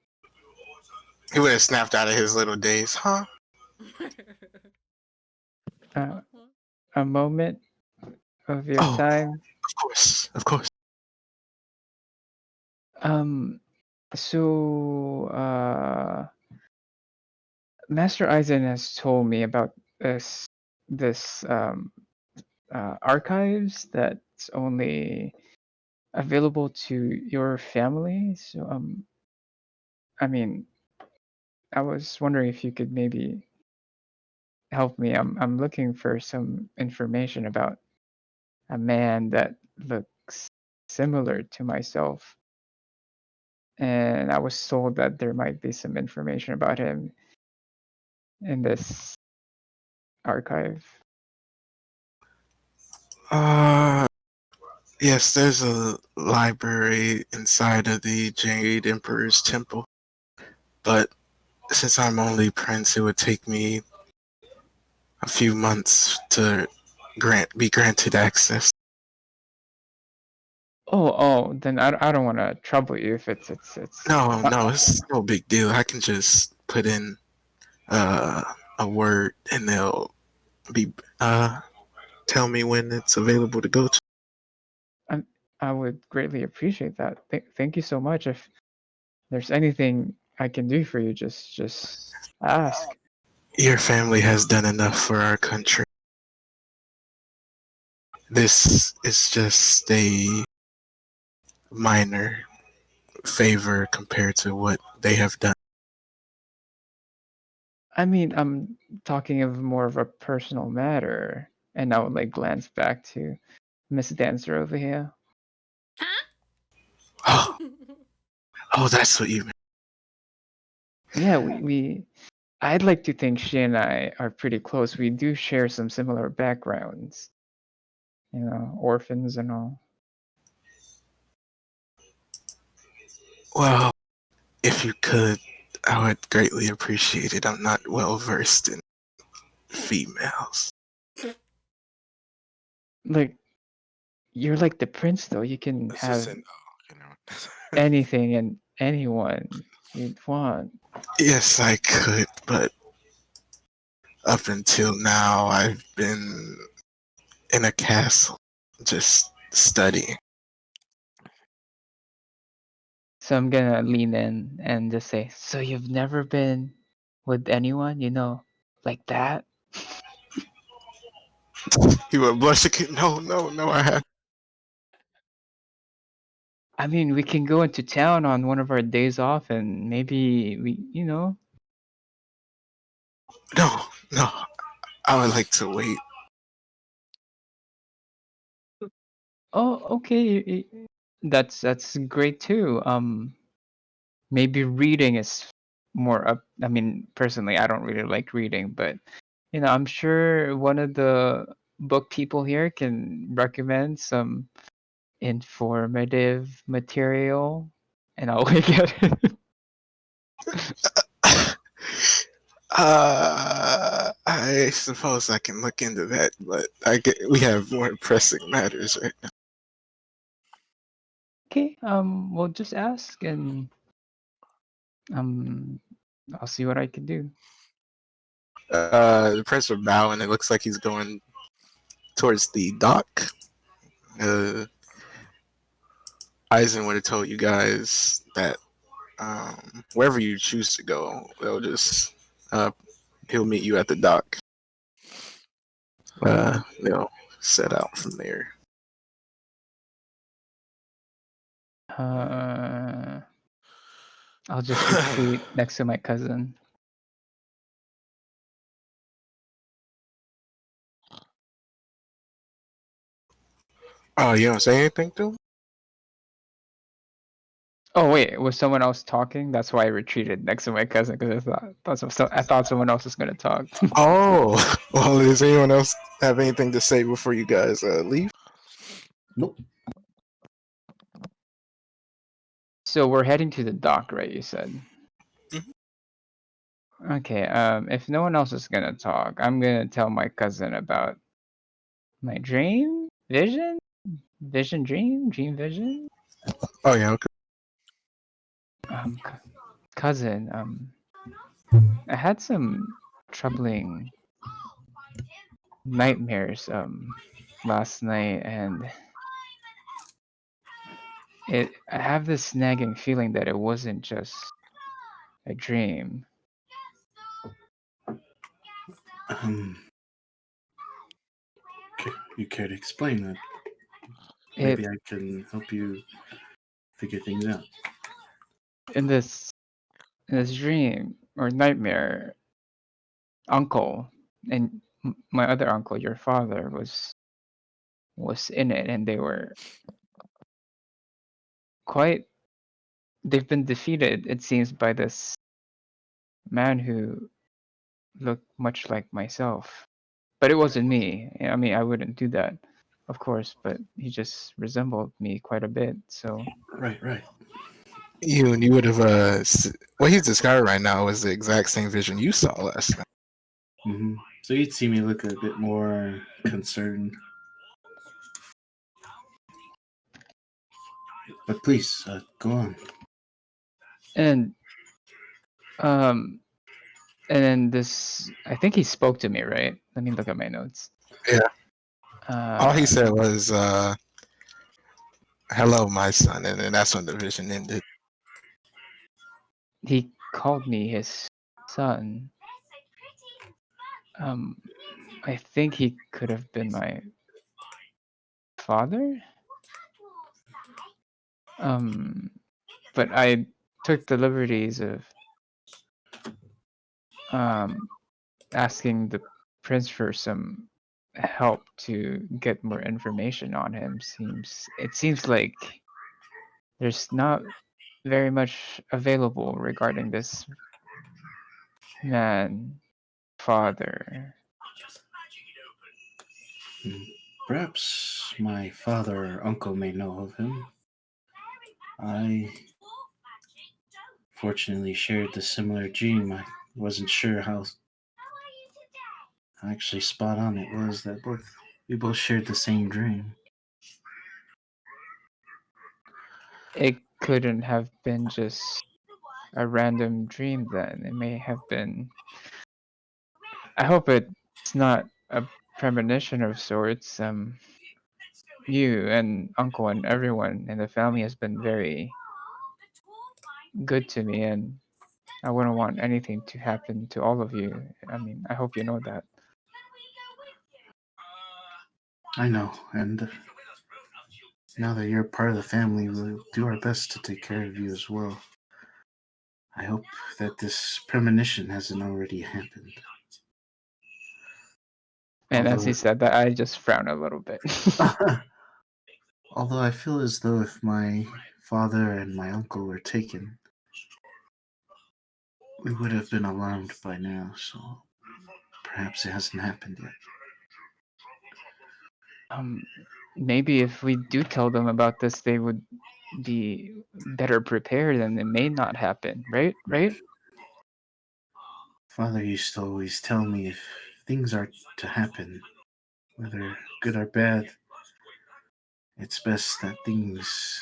He would have snapped out of his little days, huh? Uh, a moment of your Oh, time. of course. Um, so Master Eisen has told me about this archives that's only available to your family. So I mean, I was wondering if you could maybe help me. I'm looking for some information about a man that looks similar to myself. And I was told that there might be some information about him in this archive. Uh, yes, there's a library inside of the Jade Emperor's Temple, but since I'm only prince, it would take me a few months to be granted access. Then I don't want to trouble you if it's. No, it's no big deal. I can just put in uh, a word, and they'll be tell me when it's available to go to. I would greatly appreciate that. Thank you so much. If there's anything I can do for you, just ask. Your family has done enough for our country. This is just a minor favor compared to what they have done. I mean, I'm talking of more of a personal matter, and I would like glance back to Miss Dancer over here. Oh, that's what you meant. Yeah, we I'd like to think she and I are pretty close. We do share some similar backgrounds, orphans and all. Well, if you could, I would greatly appreciate it. I'm not well versed in females. Like, you're like the prince, though. You can It's just have saying, oh, okay, never mind. anything and anyone you'd want. Yes, I could, but up until now, I've been in a castle, just studying. So I'm gonna lean in and just say, so you've never been with anyone, like that? You were blushing. No, I have. I mean, we can go into town on one of our days off and maybe No, I would like to wait. Oh, okay. That's great too. Maybe reading is more up. I mean, personally, I don't really like reading, but I'm sure one of the book people here can recommend some informative material, and I'll look at it. I suppose I can look into that, but we have more pressing matters right now. Okay, we'll just ask and um, I'll see what I can do. The prince will bow, and it looks like he's going towards the dock. Uh, Eisen would have told you guys that wherever you choose to go, they'll just he'll meet you at the dock. They'll set out from there. I'll just retreat next to my cousin. Oh, you don't say anything to him? Oh wait, was someone else talking? That's why I retreated next to my cousin because I thought someone else was gonna talk. Oh, well, does anyone else have anything to say before you guys leave? Nope. So we're heading to the dock, right? You said. Mhm. Okay. If no one else is gonna talk, I'm gonna tell my cousin about my dream, dream, vision. Oh yeah, okay. Cousin. I had some troubling nightmares last night, and I have this nagging feeling that it wasn't just a dream. You care to explain that? It Maybe I can help you figure things out. in this dream or nightmare, uncle and my other uncle, your father, was in it, and they were quite. They've been defeated, it seems, by this man who looked much like myself. But it wasn't me. I mean, I wouldn't do that, of course, but he just resembled me quite a bit. So Right. You would have what he's describing right now is the exact same vision you saw last night. Mm-hmm. So you'd see me look a bit more concerned. But please, go on. and um and then this, I think he spoke to me, right? Let me look at my notes. Yeah. All he Uh, said was, "Hello, my son," and then that's when the vision ended. he called me his son. Um, I think he could have been my father. But I took the liberties of um asking the prince for some help to get more information on him. It seems like there's not very much available regarding this man father. Perhaps my father or uncle may know of him. I fortunately shared the similar dream. I wasn't sure how actually spot on it was that we both shared the same dream. It couldn't have been just a random dream then. It may have been. I hope it's not a premonition of sorts. You and uncle and everyone in the family has been very good to me, and I wouldn't want anything to happen to all of you. I mean, I hope you know that. I know, and now that you're part of the family, we'll do our best to take care of you as well. I hope that this premonition hasn't already happened. And as he Although, said that, I just frowned a little bit. although I feel as though if my father and my uncle were taken, we would have been alarmed by now, so perhaps it hasn't happened yet. um, Maybe if we do tell them about this, they would be better prepared, and it may not happen. Right? Right? Father used to always tell me if things are to happen, whether good or bad, it's best that things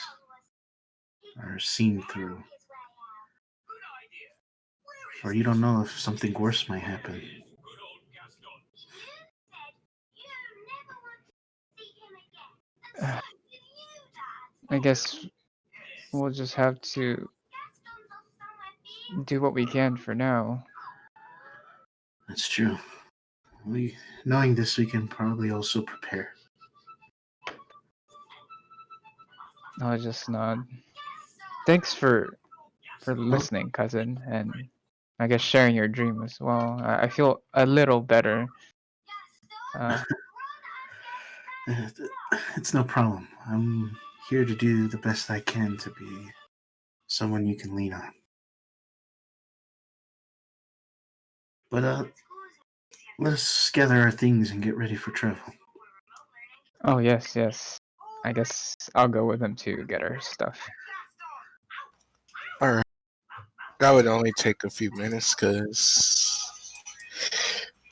are seen through. For you don't know if something worse might happen. I guess we'll just have to do what we can for now. That's true. Knowing this, we can probably also prepare. I'll just nod. Thanks for listening, cousin, and I guess sharing your dream as well. I feel a little better. It's no problem. I'm here to do the best I can to be someone you can lean on. But let us gather our things and get ready for travel. Oh yes. I guess I'll go with him to get our stuff. All right. That would only take a few minutes because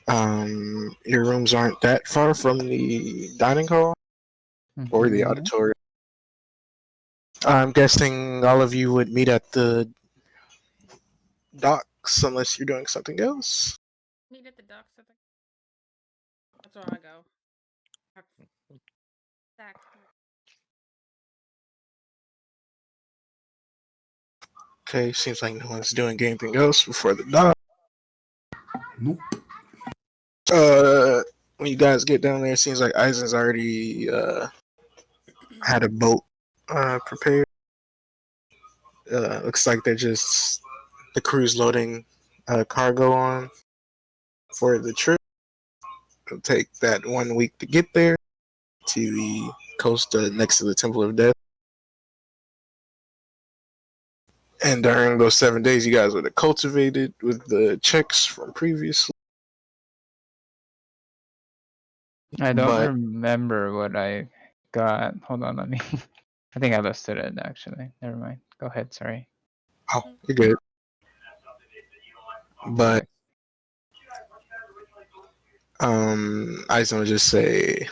your rooms aren't that far from the dining hall or the Mhm. auditorium. I'm guessing all of you would meet at the docks unless you're doing something else. Meet at the docks, I think. That's where I go. Sack. Okay, seems like no one's doing anything else before the dock. Nope. When you guys get down there, it seems like Eisen's already had a boat prepared. Looks like they're just the crew's loading cargo on for the trip. It'll take that 1 week to get there to the coast next to the Temple of Death. And during those 7 days, you guys would have cultivated with the checks from previously. I don't But remember what I got. Hold on, let me. I think I listed it actually. Never mind. Go ahead. Sorry. oh, you're good. But Okay. Eisen would just say,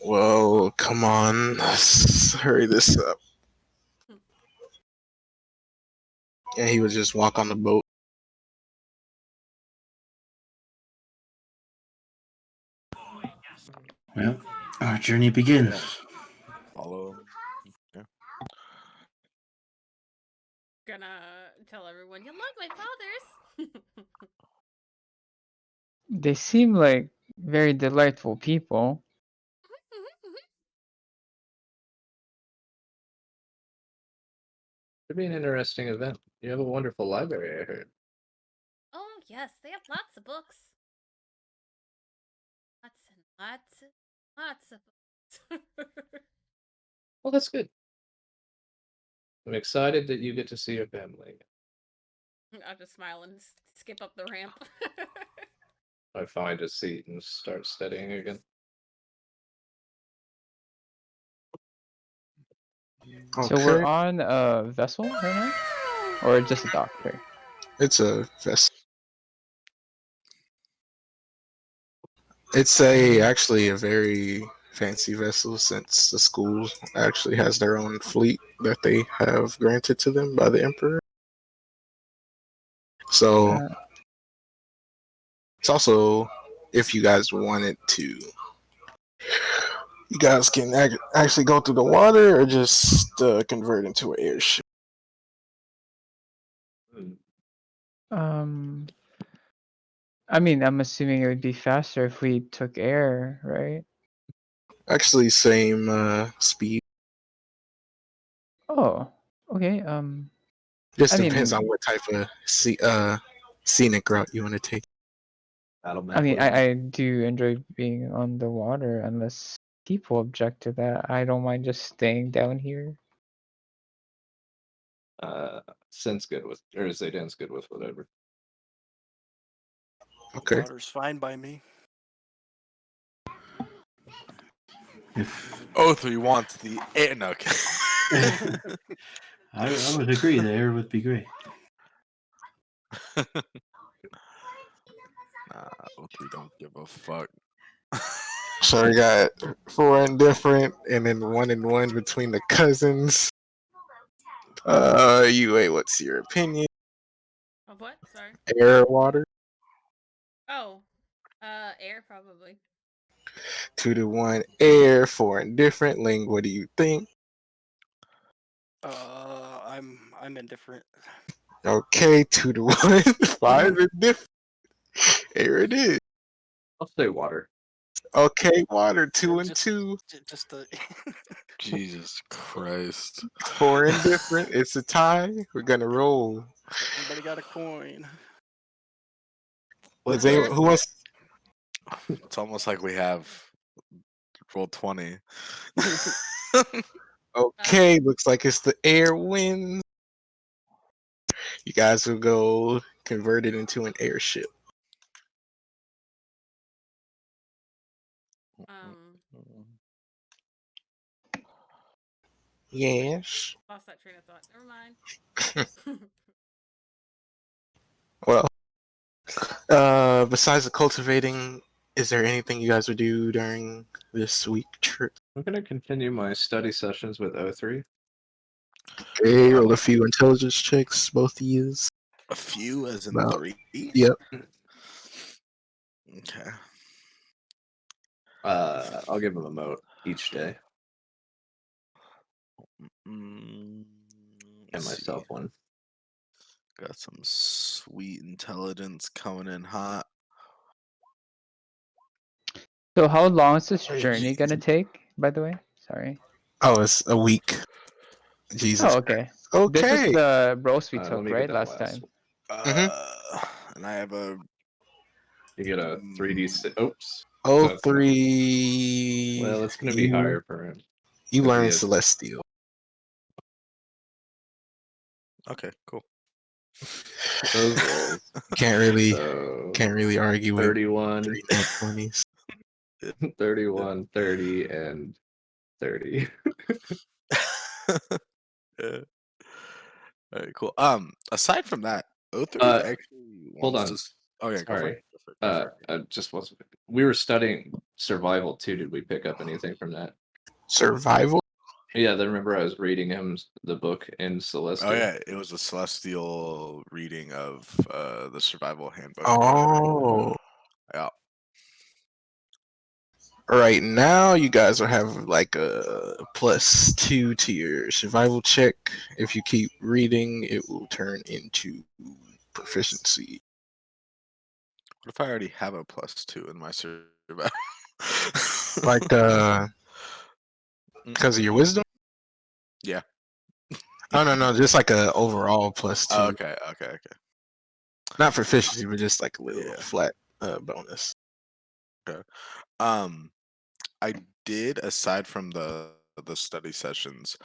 "Well, come on, let's hurry this up." And he would just walk on the boat. Well, our journey begins. Follow. Yeah. Gonna tell everyone, you like my father's. They seem like very delightful people. Should be an interesting event. You have a wonderful library, I heard. Oh, yes, they have lots of books. Lots and lots of books. Well, that's good. I'm excited that you get to see your family. I'll just smile and skip up the ramp. I find a seat and start studying again. So we're Okay, on a vessel right now, or just a dock here? it's a vessel. It's actually a very fancy vessel since the school actually has their own fleet that they have granted to them by the emperor. So Uh, it's also, if you guys wanted to, you guys can actually go through the water or just convert into an airship. um, I mean, I'm assuming it would be faster if we took air, right? Actually, same speed. Oh, okay. Just I depends on mean, what type of scenic route you want to take. Battle I map mean, wizard. I do enjoy being on the water unless people object to that. I don't mind just staying down here. Sin's good with, or Zaydan's good with whatever. Okay. Water's fine by me. If O3 wants the air. No, okay. I would agree, the air would be great. Nah, O3 don't give a fuck. So we got 4 indifferent, and then 1 and 1 between the cousins. What's your opinion? Of what? Sorry. Air or water? Oh, air probably. 2 to 1 air, 4 indifferent. Ling, what do you think? I'm indifferent. Okay, 2 to 1, 5 indifferent. Air it is. I'll say water. Okay, water, 2 Yeah, and 2. Just the. Jesus Christ. 4 indifferent. It's a tie. We're gonna roll. Anybody got a coin? What Does anyone, the? who wants? It's almost like we have roll 20. Okay, looks like it's the air wins. You guys will go convert it into an airship. Um, Yes. lost that train of thought. Never mind. Well, besides the cultivating, is there anything you guys would do during this week trip? I'm gonna continue my study sessions with O3. Okay, roll a few intelligence checks, both of yous. A few as in Well, 3? Yep. Okay. I'll give him a mote each day, Mm, and let's myself see. one. Got some sweet intelligence coming in hot. So how long is this Oh, journey gonna take, by the way? Sorry. Oh, it's a week. Jesus. Oh, okay. This is Okay. the roast we Let took, me get right? that Last last time. Uh, And I have a. You get a 3d6. Oops. Oh, That's not. 3. Well, it's gonna be higher for him. You 'cause he learn has- Celestial. Okay, cool. Those rolls. Can't really So argue with 31, 3 nat 20s. 31, 30, and 30. Yeah. All right, cool. Aside from that, O3 actually Hold wants on. to. Oh yeah, go for Sorry. it. Go for it. Just wasn't. We were studying survival too. Did we pick up anything from that? Survival? Yeah, then remember I was reading him the book in Celestial. Oh yeah, it was a celestial reading of the survival handbook. Oh. Yeah. Right now, you guys will have like a +2 to your survival check. If you keep reading, it will turn into proficiency. What if I already have a +2 in my survival? Like, because of your wisdom? Yeah. Oh, no, just like a overall +2. Oh, okay. Not proficiency, but just like a little Yeah. flat bonus. I did, aside from the study sessions,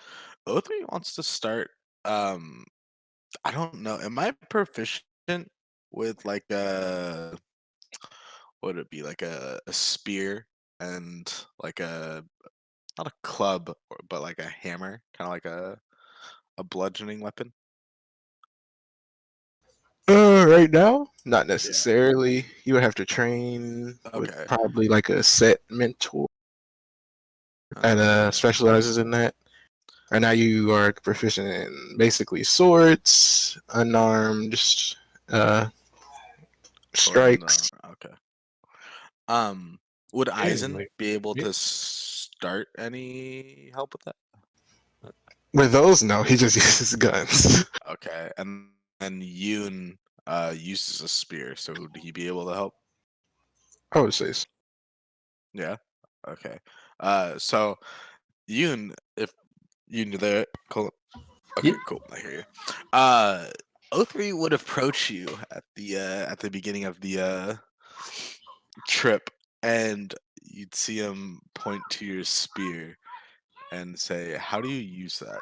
O3 wants to start. I don't know. Am I proficient with like what would it be, like a spear and like a, not a club, but like a hammer, kind of like a bludgeoning weapon? Right now, not necessarily. You would have to train with Okay. probably like a set mentor that Okay. specializes in that. Right now, you are proficient in basically swords, unarmed uh, strikes. Okay. Would Eisen like, be able yeah. to start any help with that? With those, no, he just uses guns. Okay, and Yoon uses a spear, so would he be able to help? I would say so. Yeah. Okay. So Yoon, if Yoon, you there? Cool. Okay, Yep. cool. I hear you. O3 would approach you at the beginning of the trip, and you'd see him point to your spear and say, "How do you use that?"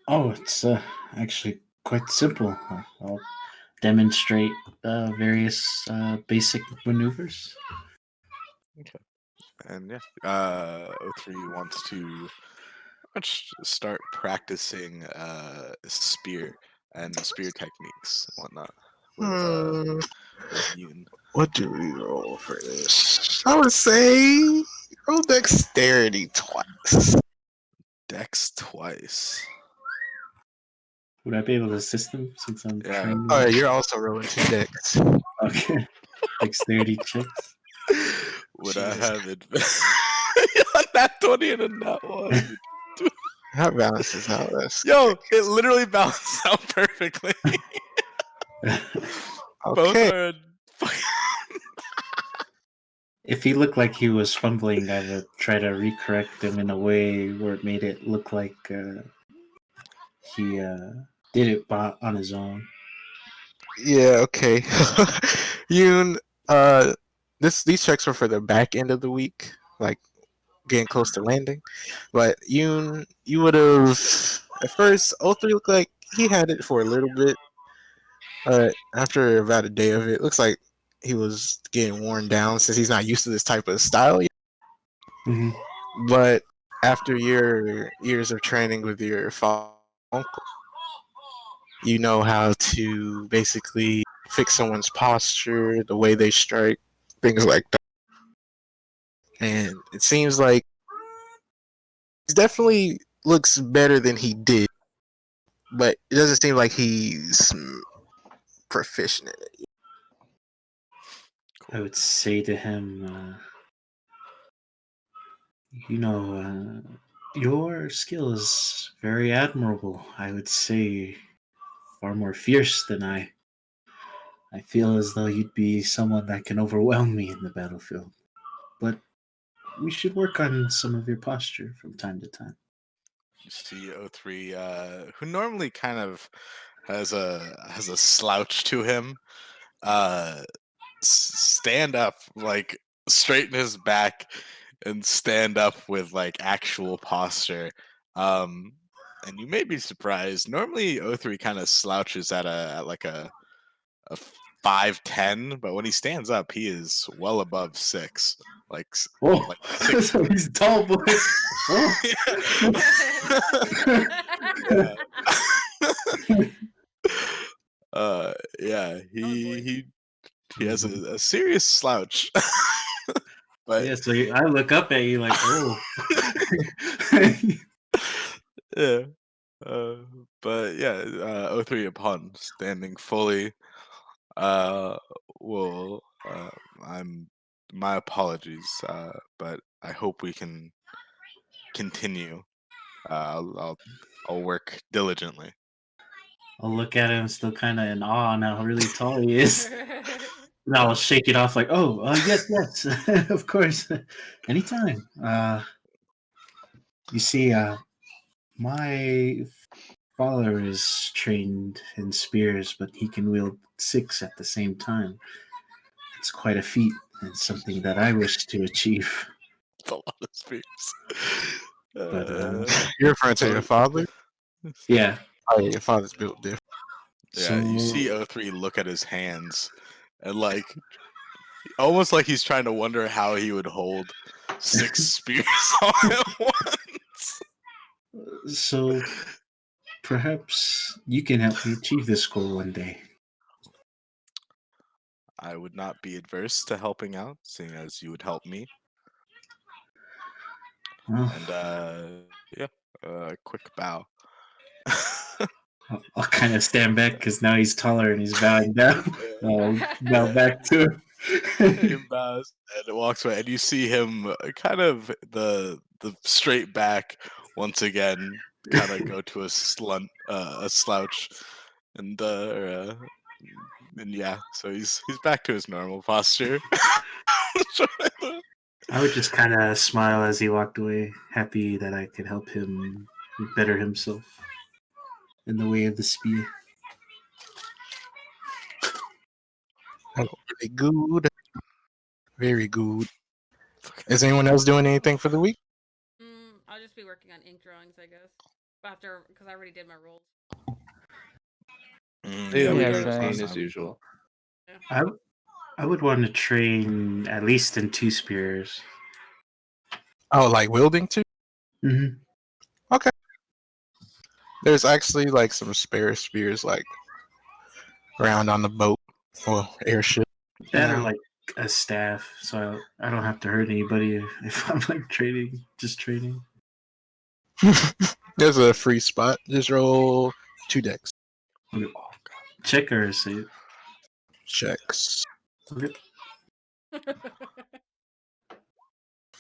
Oh, it's actually quite simple. I'll demonstrate various basic maneuvers. Okay. And yeah, O3 wants to much start practicing spear and spear techniques and whatnot. with Yoon. What do we roll for this? I would say roll dexterity twice. Dex twice. Would I be able to assist him since I'm Yeah. trained? Oh, you're also rolling 2 dex. Okay. Dexterity checks. Would I Jesus. have advantage on that 20 and a nat 1? That balances out. That's Yo, it literally balanced out perfectly. Both okay. are. If he looked like he was fumbling, I would try to recorrect him in a way where it made it look like he did it on his own. Yeah, okay. Yoon, these checks were for the back end of the week, like getting close to landing. But Yoon, you would have at first O3 looked like he had it for a little bit. After about a day of it, looks like he was getting worn down since he's not used to this type of style yet. Mm-hmm. But after your years of training with your uncle, you know how to basically fix someone's posture, the way they strike, things like that. And it seems like he definitely looks better than he did, but it doesn't seem like he's proficient in it. I would say to him, your skill is very admirable. I would say far more fierce than I. I feel as though you'd be someone that can overwhelm me in the battlefield. But we should work on some of your posture from time to time. You see O3, who normally kind of has a slouch to him, stand up, like straighten his back and stand up with like actual posture. And you may be surprised. Normally O3 kind of slouches at like a 5'10", but when he stands up, he is well above 6. Oh, Like 6. so he's tall, boy. Oh. Yeah. Yeah, he has a serious slouch. But Yeah, so I look up at you like, oh. yeah. But yeah, O3 upon standing fully, uh, will I'm my apologies, but I hope we can continue. I'll work diligently. I'll look at him still kind of in awe on how really tall he is. And I'll shake it off like, oh, yes, of course. Anytime. You see, my father is trained in spears, but he can wield 6 at the same time. It's quite a feat and something that I wish to achieve. It's a lot of spears. But You're referring to your father? yeah, Oh, yeah, your father's built different. Yeah, you see so O3 look at his hands and like almost like he's trying to wonder how he would hold 6 spears all at once. so perhaps you can help me achieve this goal one day. I would not be adverse to helping out, seeing as you would help me. Well, And yeah, quick bow. I'll kind of stand back because now he's taller and he's bowing down. I'll bow back to He him. bows and walks away, and you see him kind of the straight back once again, kind of go to a slouch, and yeah, so he's back to his normal posture. I would just kind of smile as he walked away, happy that I could help him better himself in the way of the spear. Really good. Very good. Is anyone else doing anything for the week? I'll just be working on ink drawings, I guess. After, because I already did my rolls. Yeah, we Yeah, did this same. last as time. usual. I would want to train at least in 2 spears. Oh, like wielding too? Mm-hmm. There's actually like some spare spears like around on the boat. Well, airship. That or Yeah. like a staff, so I don't have to hurt anybody if I'm like training, just training. There's a free spot. Just roll 2 decks. Okay. Check or save. Checks. Okay.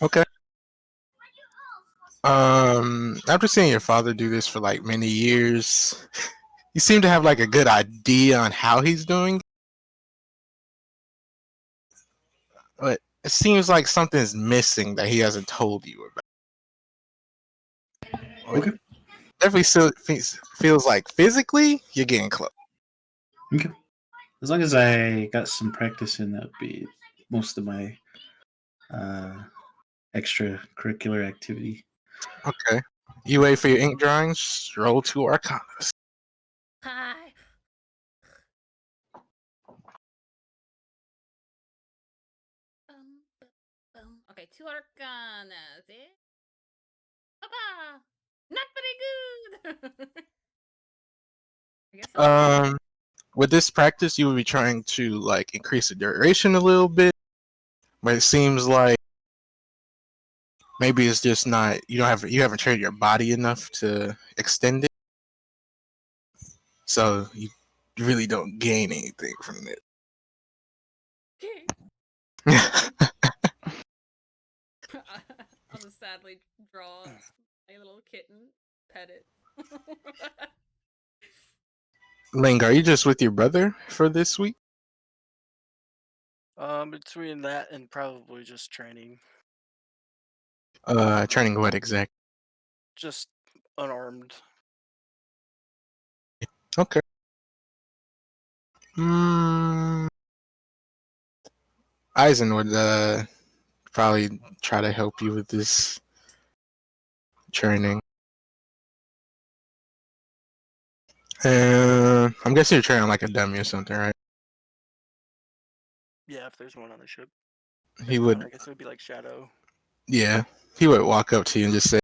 Okay. After seeing your father do this for like many years, you seem to have like a good idea on how he's doing. But it seems like something's missing that he hasn't told you about. Okay. Definitely still feels like physically you're getting close. Okay. As long as I got some practice in, that would be most of my extracurricular activity. Okay. You wait for your ink drawings, roll 2 arcanas. Hi. Okay, 2 arcanas. Eh? Papa! Not very good! I guess so. With this practice, you would be trying to like increase the duration a little bit, but it seems like maybe it's just not you haven't trained your body enough to extend it, so you really don't gain anything from it. I'll just sadly draw a little kitten, pet it. Ling, are you just with your brother for this week? Between that and probably just training, Training what exactly? just unarmed. Okay. Eisen would probably try to help you with this training. I'm guessing you're training like a dummy or something, right? Yeah, if there's one on the ship. He If would, not, I guess it would be like Shadow. yeah. He would walk up to you and just say,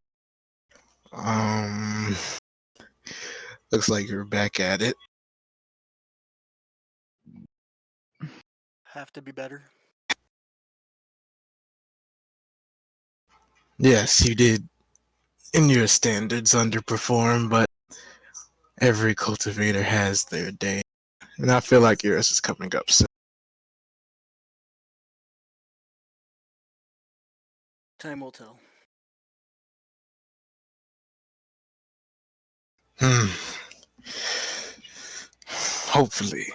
Um, looks like you're back at it. Have to be better. Yes, you did, in your standards, underperform, but every cultivator has their day. And I feel like yours is coming up soon. Time will tell. Hopefully.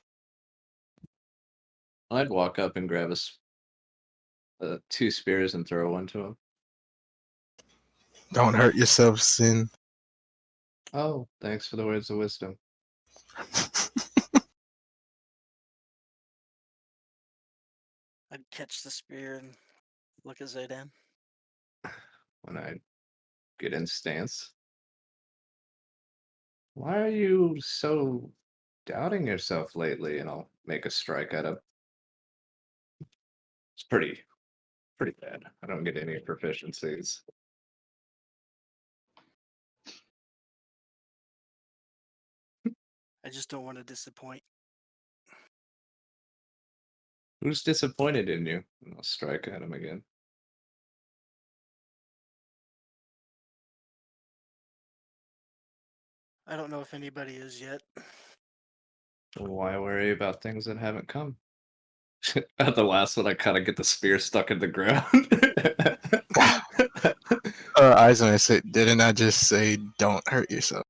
I'd walk up and grab 2 spears and throw one to him. Don't hurt yourself, Sin. Oh, thanks for the words of wisdom. I'd catch the spear and look at Zaydan. When I get in stance. Why are you so doubting yourself lately? And I'll make a strike at him. It's pretty bad. I don't get any proficiencies. I just don't want to disappoint. Who's disappointed in you? And I'll strike at him again. I don't know if anybody is yet. Why worry about things that haven't come? At the last one, I kind of get the spear stuck in the ground. Eisen, I said, didn't I just say don't hurt yourself?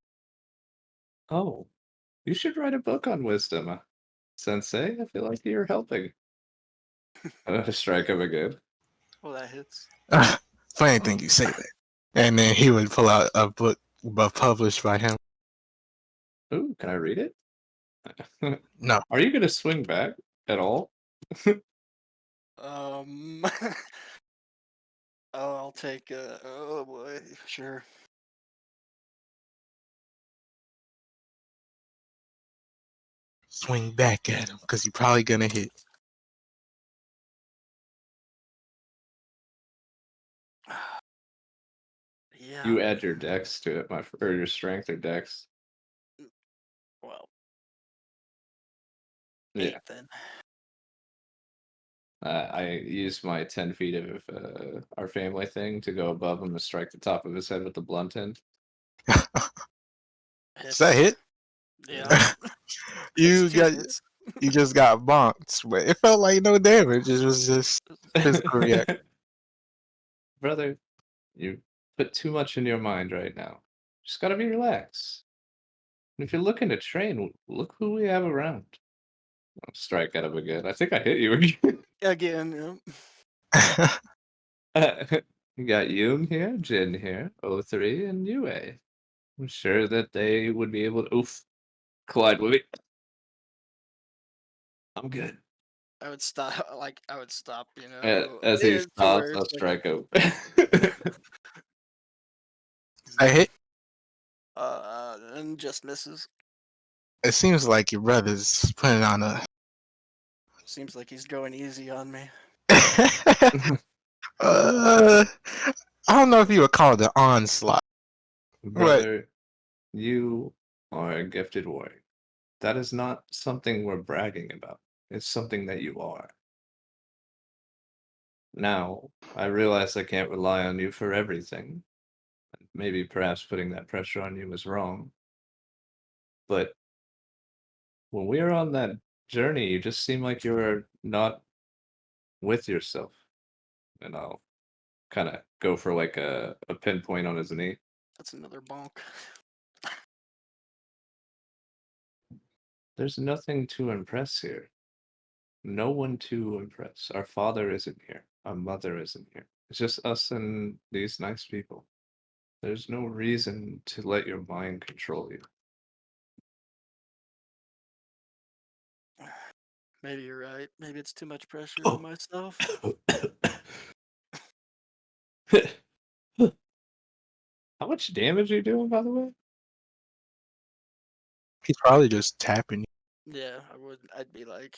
Oh, you should write a book on wisdom, Sensei. I feel like you're helping. Strike him again. Well, that hits. Funny thing you say that. And then he would pull out a book published by him. Ooh, can I read it? No. Are you going to swing back at all? Oh, I'll take. Oh boy, sure. Swing back at him, because you're probably going to hit. Yeah. You add your dex to it, or your strength or dex. Well, Yeah. 8 then. I used my 10 feet of our family thing to go above him and strike the top of his head with the blunt end. Does that It's hit? yeah. It's you two got hits. you just got bonked, but it felt like no damage. It was just physical reaction. Brother, you put too much in your mind right now. Just gotta be relaxed. And if you're looking to train, look who we have around. I'll strike at him again. I think I hit you again. Again, You got Ying here, Jin here, O3, and Yue. I'm sure that they would be able to collide with me. I'm good. I would stop. Like I would stop. As he To stops, where I'll it's like, strike him. I hit. and just misses. It seems like your brother's putting on a. Seems like he's going easy on me. I don't know if you would call it an onslaught, but Brother, you are a gifted warrior. That is not something we're bragging about. It's something that you are. Now, I realize I can't rely on you for everything. Maybe perhaps putting that pressure on you was wrong. But when we were on that journey, you just seem like you were not with yourself. And I'll kind of go for like a pinpoint on his knee. That's another bonk. There's nothing to impress here. No one to impress. Our father isn't here. Our mother isn't here. It's just us and these nice people. There's no reason to let your mind control you. Maybe you're right. Maybe it's too much pressure on Oh. myself. How much damage are you doing, by the way? he's probably just tapping. Yeah, I would. I'd be like,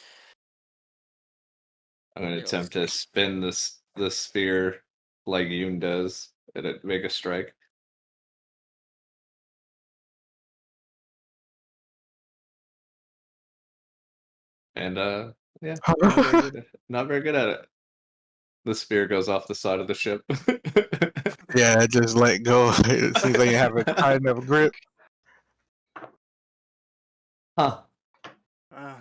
I'm gonna you know, attempt to spin the sphere like Yoon does and it make a strike. And yeah, not very good. Not very good at it. The spear goes off the side of the ship. Yeah, just let go. It seems like you have a tight enough grip. Huh. uh,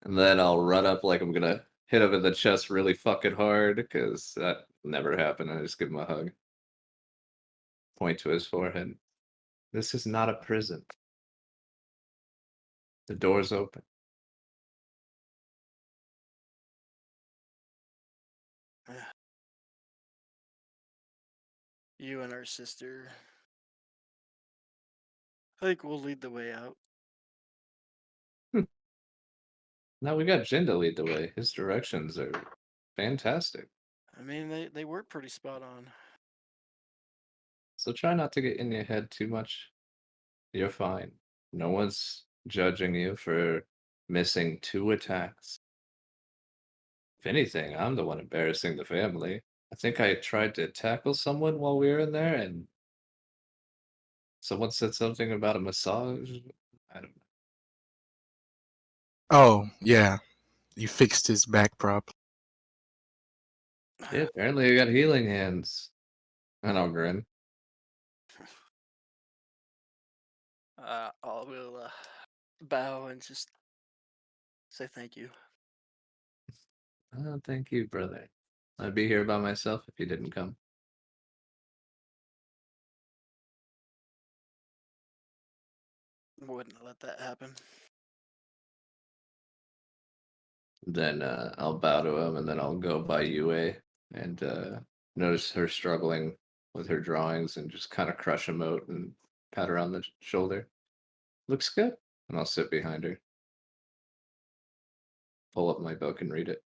And then I'll run up like I'm gonna hit him in the chest really fucking hard because that never happened. I just give him a hug. Point to his forehead. This is not a prison. The door's open. you and our sister. I think we'll lead the way out. Now we got Jin to lead the way. His directions are fantastic. I mean, they were pretty spot on. So try not to get in your head too much. You're fine. No one's judging you for missing 2 attacks. If anything, I'm the one embarrassing the family. I think I tried to tackle someone while we were in there, and someone said something about a massage. I don't know. Oh yeah, you fixed his back prop. Yeah, apparently I got healing hands. And I'll grin. I will bow and just say thank you. Oh, thank you, brother. I'd be here by myself if you didn't come. Wouldn't let that happen. Then I'll bow to him, and then I'll go by Yue and notice her struggling with her drawings, and just kind of crush him out and pat her on the shoulder. Looks good. And I'll sit behind her, pull up my book, and read it.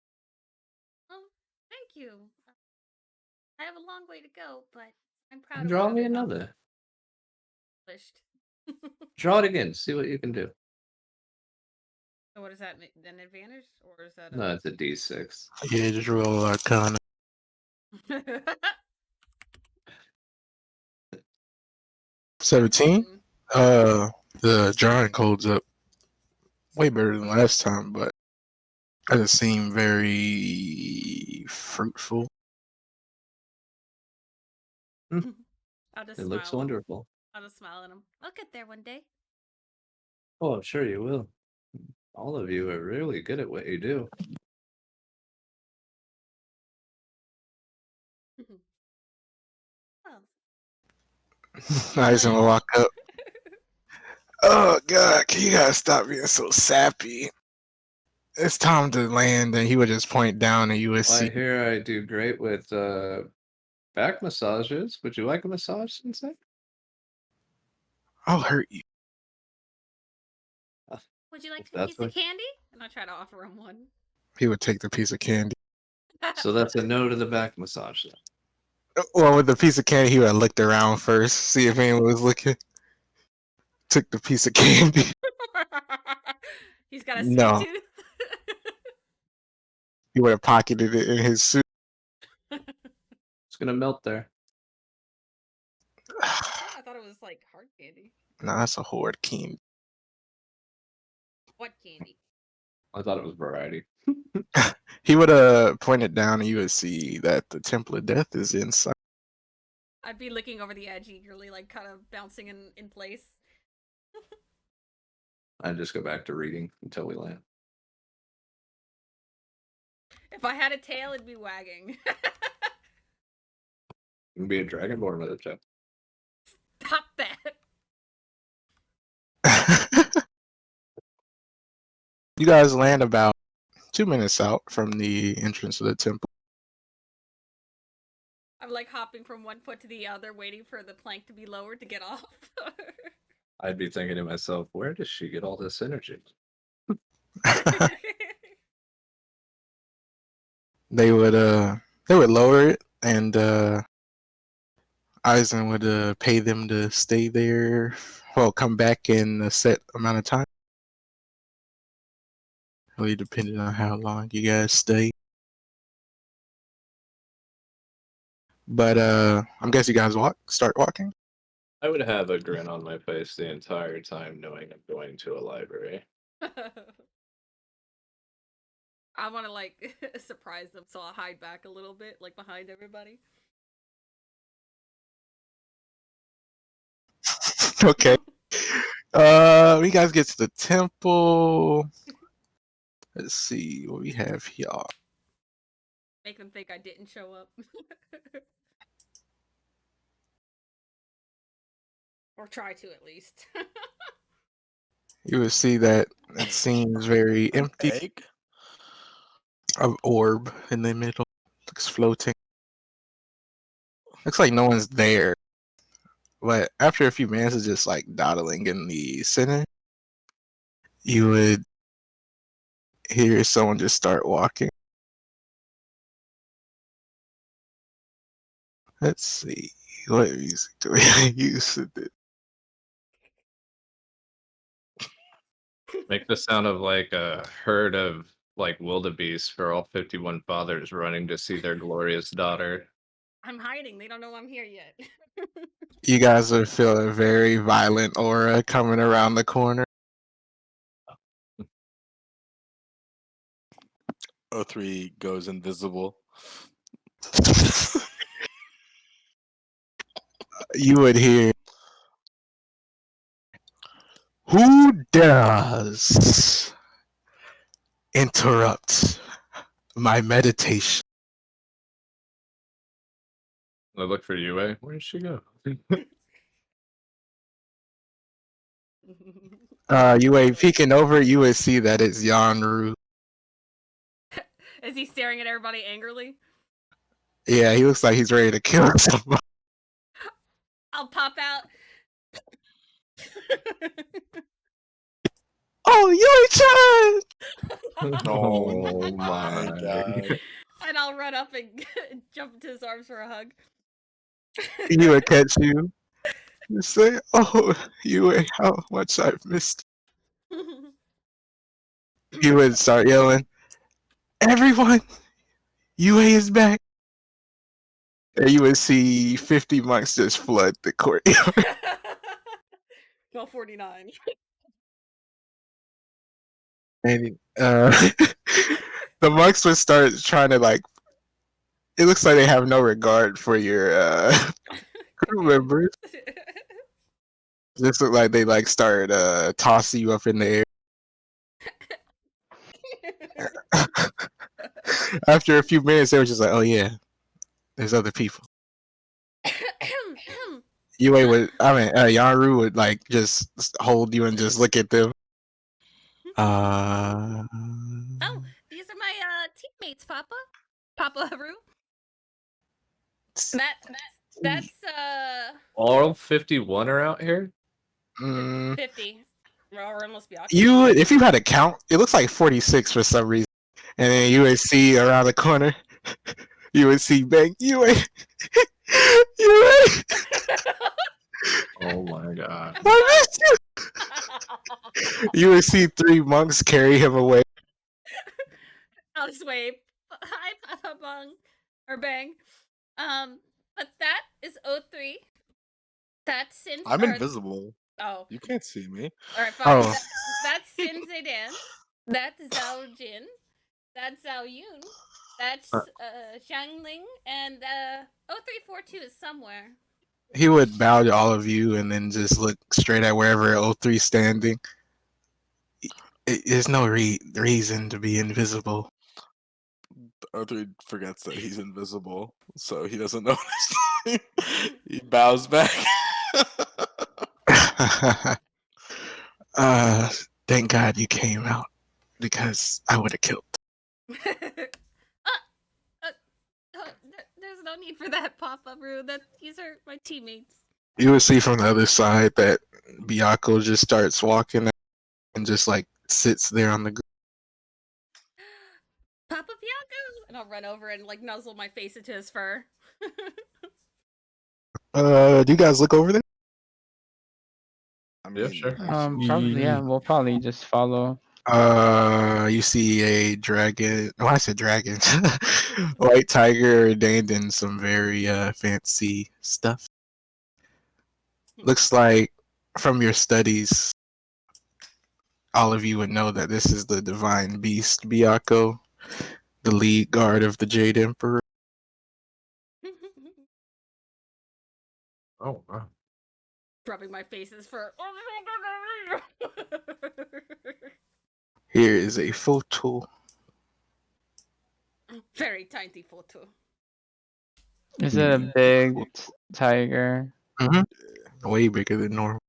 Oh, thank you. I have a long way to go, but I'm proud And of what draw I've me another. accomplished. Draw it again. See what you can do. So what is that? An advantage, or is that No, it's a D6. Yeah, just roll Arcana. a? 17. 17. The drawing holds up way better than last time, but Doesn't seem very fruitful. I'll just It looks smile. wonderful. I'll just smile at him. I'll get there one day. Oh, I'm sure you will. All of you are really good at what you do. Oh. I just gonna walk up. Oh God, you gotta stop being so sappy. It's time to land, and he would just point down, and you would Well, I see. hear I do great with back massages. Would you like a massage, Sensei? I'll hurt you. Would you like If a that's piece of what. candy? And I'll try to offer him one. He would take the piece of candy. So that's a no to the back massage. Then. Well, with the piece of candy, he would have looked around first, see if anyone was looking. Took the piece of candy. He's got a sweet No, tooth. he would have pocketed it in his suit. It's gonna melt there. I thought it was like hard candy. No, that's a horde candy. What candy? I thought it was variety. He would have pointed down, and you would see that the Temple of Death is inside. I'd be looking over the edge eagerly, like kind of bouncing in place. I'd just go back to reading until we land. If I had a tail, it'd be wagging. You can be a dragonborn with it, Jeff. Stop that. You guys land about 2 minutes out from the entrance of the temple. I'm like hopping from one foot to the other, waiting for the plank to be lowered to get off. I'd be thinking to myself, where does she get all this energy? They would lower it, and Eisen would pay them to stay there. Well, come back in a set amount of time. Really depending on how long you guys stay. But I'm guessing you guys start walking. I would have a grin on my face the entire time knowing I'm going to a library. I want to like surprise them, so I'll hide back a little bit, like behind everybody. Okay. We guys get to the temple. Let's see what we have here. Make them think I didn't show up. Or try to, at least. You will see that it seems very empty. Egg? An orb in the middle. Looks floating. Looks like no one's there. But after a few minutes of just like dawdling in the center, you would hear someone just start walking. Let's see. What music do we use to do? Make the sound of like a herd of like wildebeest for all 51 fathers running to see their glorious daughter. I'm hiding. They don't know I'm here yet. You guys would feel a very violent aura coming around the corner. O3 goes invisible. You would hear, "Who dares interrupt my meditation?" I look for Yue. Where did she go? You peeking over, you would see that it's Yanru. Is he staring at everybody angrily? Yeah, he looks like he's ready to kill someone. I'll pop out. Oh, Yui-chan! Oh my God. And I'll run up and jump into his arms for a hug. He would catch you. You say, "Oh, Yui, how much I've missed." He would start yelling, "Everyone, Yui is back." And you would see 50 monks just flood the courtyard. 1249. And the monks would start trying to like. It looks like they have no regard for your crew members. Just look like they like start tossing you up in the air. After a few minutes, they were just like, "Oh yeah, there's other people." Yue would, Yaru would like just hold you and just look at them. Oh, these are my teammates, Papa. Papa Haru. That's All 51 are out here? 50. Or almost Byakuya. You would, if you had a count, it looks like 46 for some reason. And then you would see around the corner, you would see Bang Yue. Yue. Oh my god. I missed you. You would see 3 monks carry him away. I'll just wave. Hi, Papa Bang. Or Bang. But that is 03. That's Sin. I'm invisible. Oh. You can't see me. Alright, fine. Oh. That's Sin Zaydan. That's Zhao Jin. That's Zhao Yun. That's Xiangling. And 0342 is somewhere. He would bow to all of you and then just look straight at wherever 03 is standing. There's no reason to be invisible. Arthur forgets that he's invisible, so he doesn't notice. He bows back. Thank God you came out, because I would have killed. There's no need for that, Papa Roo. These are my teammates. You would see from the other side that Byakuya just starts walking and just like sits there on the ground. Papa Byakuya! And I'll run over and like nuzzle my face into his fur. Do you guys look over there? I Yeah, sure. Probably, yeah. We'll probably just follow. You see a dragon. Oh, I said dragon. White tiger ordained in some very fancy stuff. Looks like from your studies, all of you would know that this is the divine beast, Byakuya, the lead guard of the Jade Emperor. Oh, wow. Rubbing my face's fur. Here is a photo. Very tiny photo. Is it a big tiger? Mm-hmm. Way bigger than normal.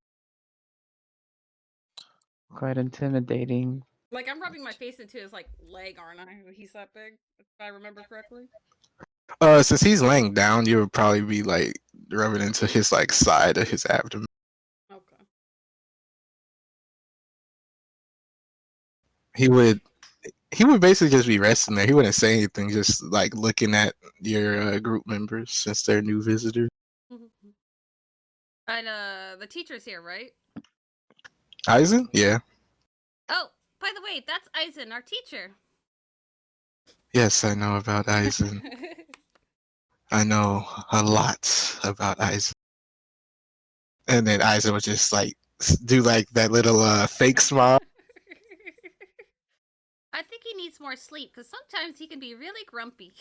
Quite intimidating. Like I'm rubbing my face into his like leg, aren't I? He's that big, if I remember correctly. Since he's laying down, you would probably be like rubbing into his like side of his abdomen. Okay. He would basically just be resting there. He wouldn't say anything, just like looking at your group members since they're new visitors. And the teacher's here, right? Aizen? Yeah. Oh, by the way, that's Aizen, our teacher. Yes, I know about Aizen. I know a lot about Aizen. And then Aizen would just like do like that little fake smile. I think he needs more sleep because sometimes he can be really grumpy.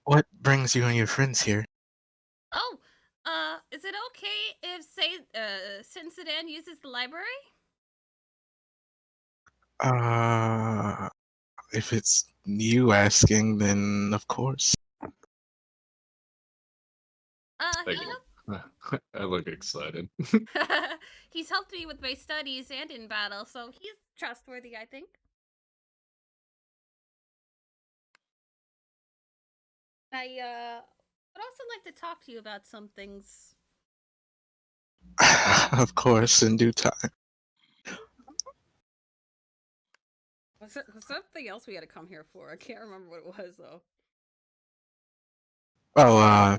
What brings you and your friends here? Oh, is it okay if Sin Sedan uses the library? If it's you asking, then of course. He I look excited. he's helped me with my studies and in battle, so he's trustworthy, I think. I would also like to talk to you about some things. Of course, in due time. Was there something else we had to come here for? I can't remember what it was though. Oh,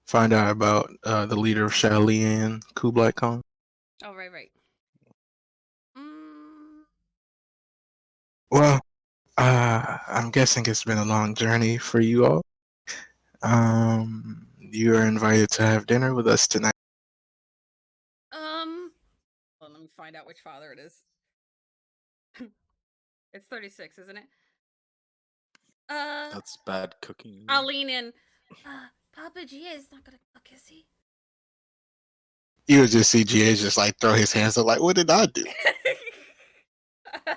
find out about the leader of Shalian, Kublai Khan. Oh, right. Well, I'm guessing it's been a long journey for you all. You are invited to have dinner with us tonight. Well, let me find out which father it is. It's 36, isn't it? That's bad cooking. I'll lean in. Papa G is not gonna cook, is he? You would just see GA just like throw his hands up, like, what did I do?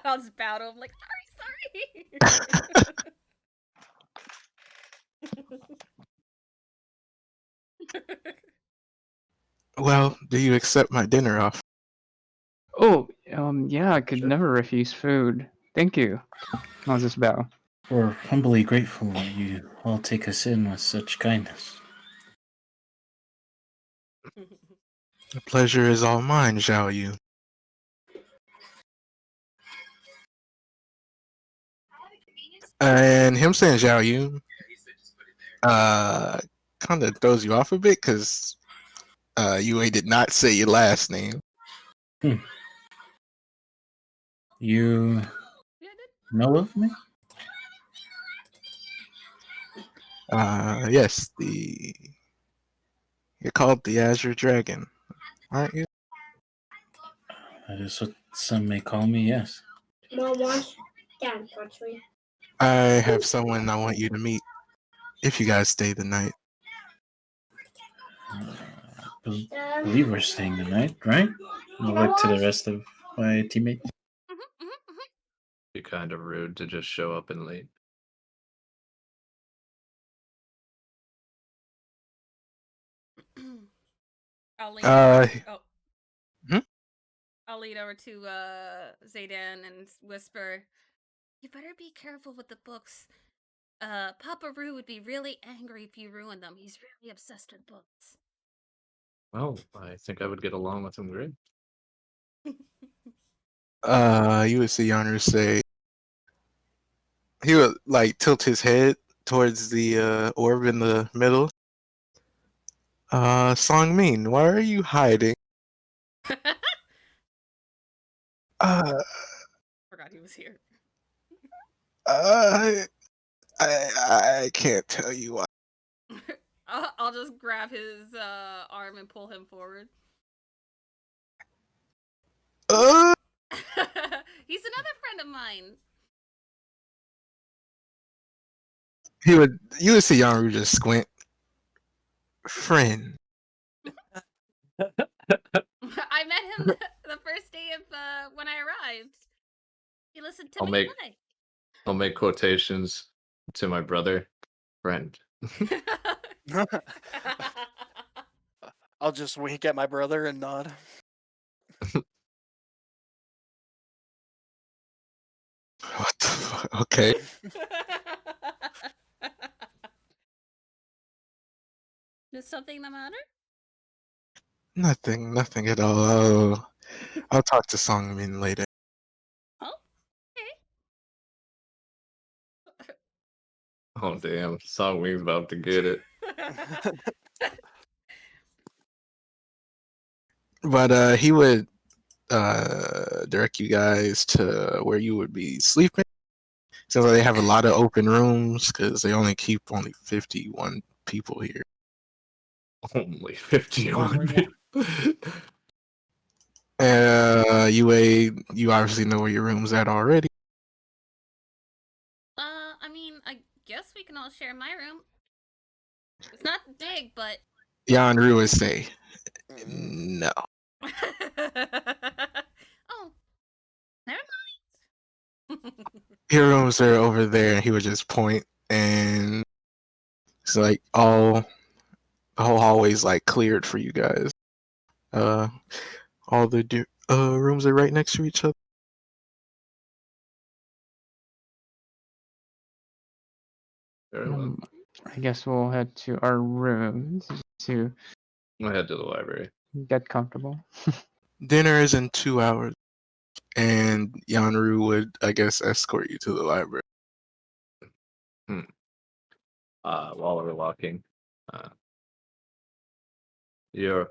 I'll just bow to him, like, sorry. Well, do you accept my dinner offer? Oh, yeah, I could Sure. never refuse food. Thank you. I'll just bow. We're humbly grateful that you all take us in with such kindness. The pleasure is all mine, Zhao Yu. And him saying Zhao Yu kind of throws you off a bit because Yue did not say your last name. You Yeah, know of me? Yes, you're called the Azure Dragon, aren't you? That is what some may call me, yes. Mom, watch Dad touch me. I have someone I want you to meet if you guys stay the night. Believe we're staying the night, right? I'll look to the rest of my teammates. Be kind of rude to just show up and late. I'll lean over. Hmm? I'll lean over to Zaydan and whisper, "You better be careful with the books. Papa Roo would be really angry if you ruined them. He's really obsessed with books." Well, I think I would get along with him great. You would see Yonru say, he would like tilt his head towards the orb in the middle. Songmin, why are you hiding? Forgot he was here. I can't tell you why. I'll just grab his arm and pull him forward. He's another friend of mine. You would see Yonru just squint. Friend. I met him the first day of when I arrived. He listened to me play. I'll make quotations to my brother, friend. I'll just wink at my brother and nod. What the fuck? Okay. Is something the matter? Nothing at all. I'll talk to Songmin later. Oh, Oh damn, Songwing's about to get it. But he would direct you guys to where you would be sleeping. So they have a lot of open rooms because they only keep 51 people here. Only 51 people. You obviously know where your room's at already. I mean, I guess we can all share my room. It's not big, but Yanru would say, no. Oh, never mind. Your rooms are over there, and he would just point, and it's like the whole hallway's like cleared for you guys. All the rooms are right next to each other. Very well. I guess we'll head to our rooms to I'll head to the library. get comfortable. Dinner is in 2 hours, and Yanru would, I guess, escort you to the library. While we're walking, your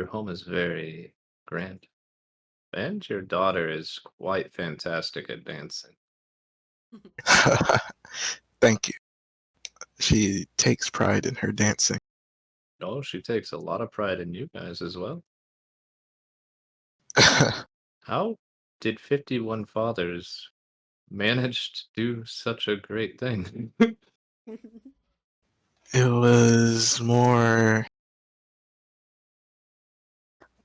home is very grand, and your daughter is quite fantastic at dancing. Thank you. She takes pride in her dancing. Oh, she takes a lot of pride in you guys as well. How did 51 fathers managed to do such a great thing? It was more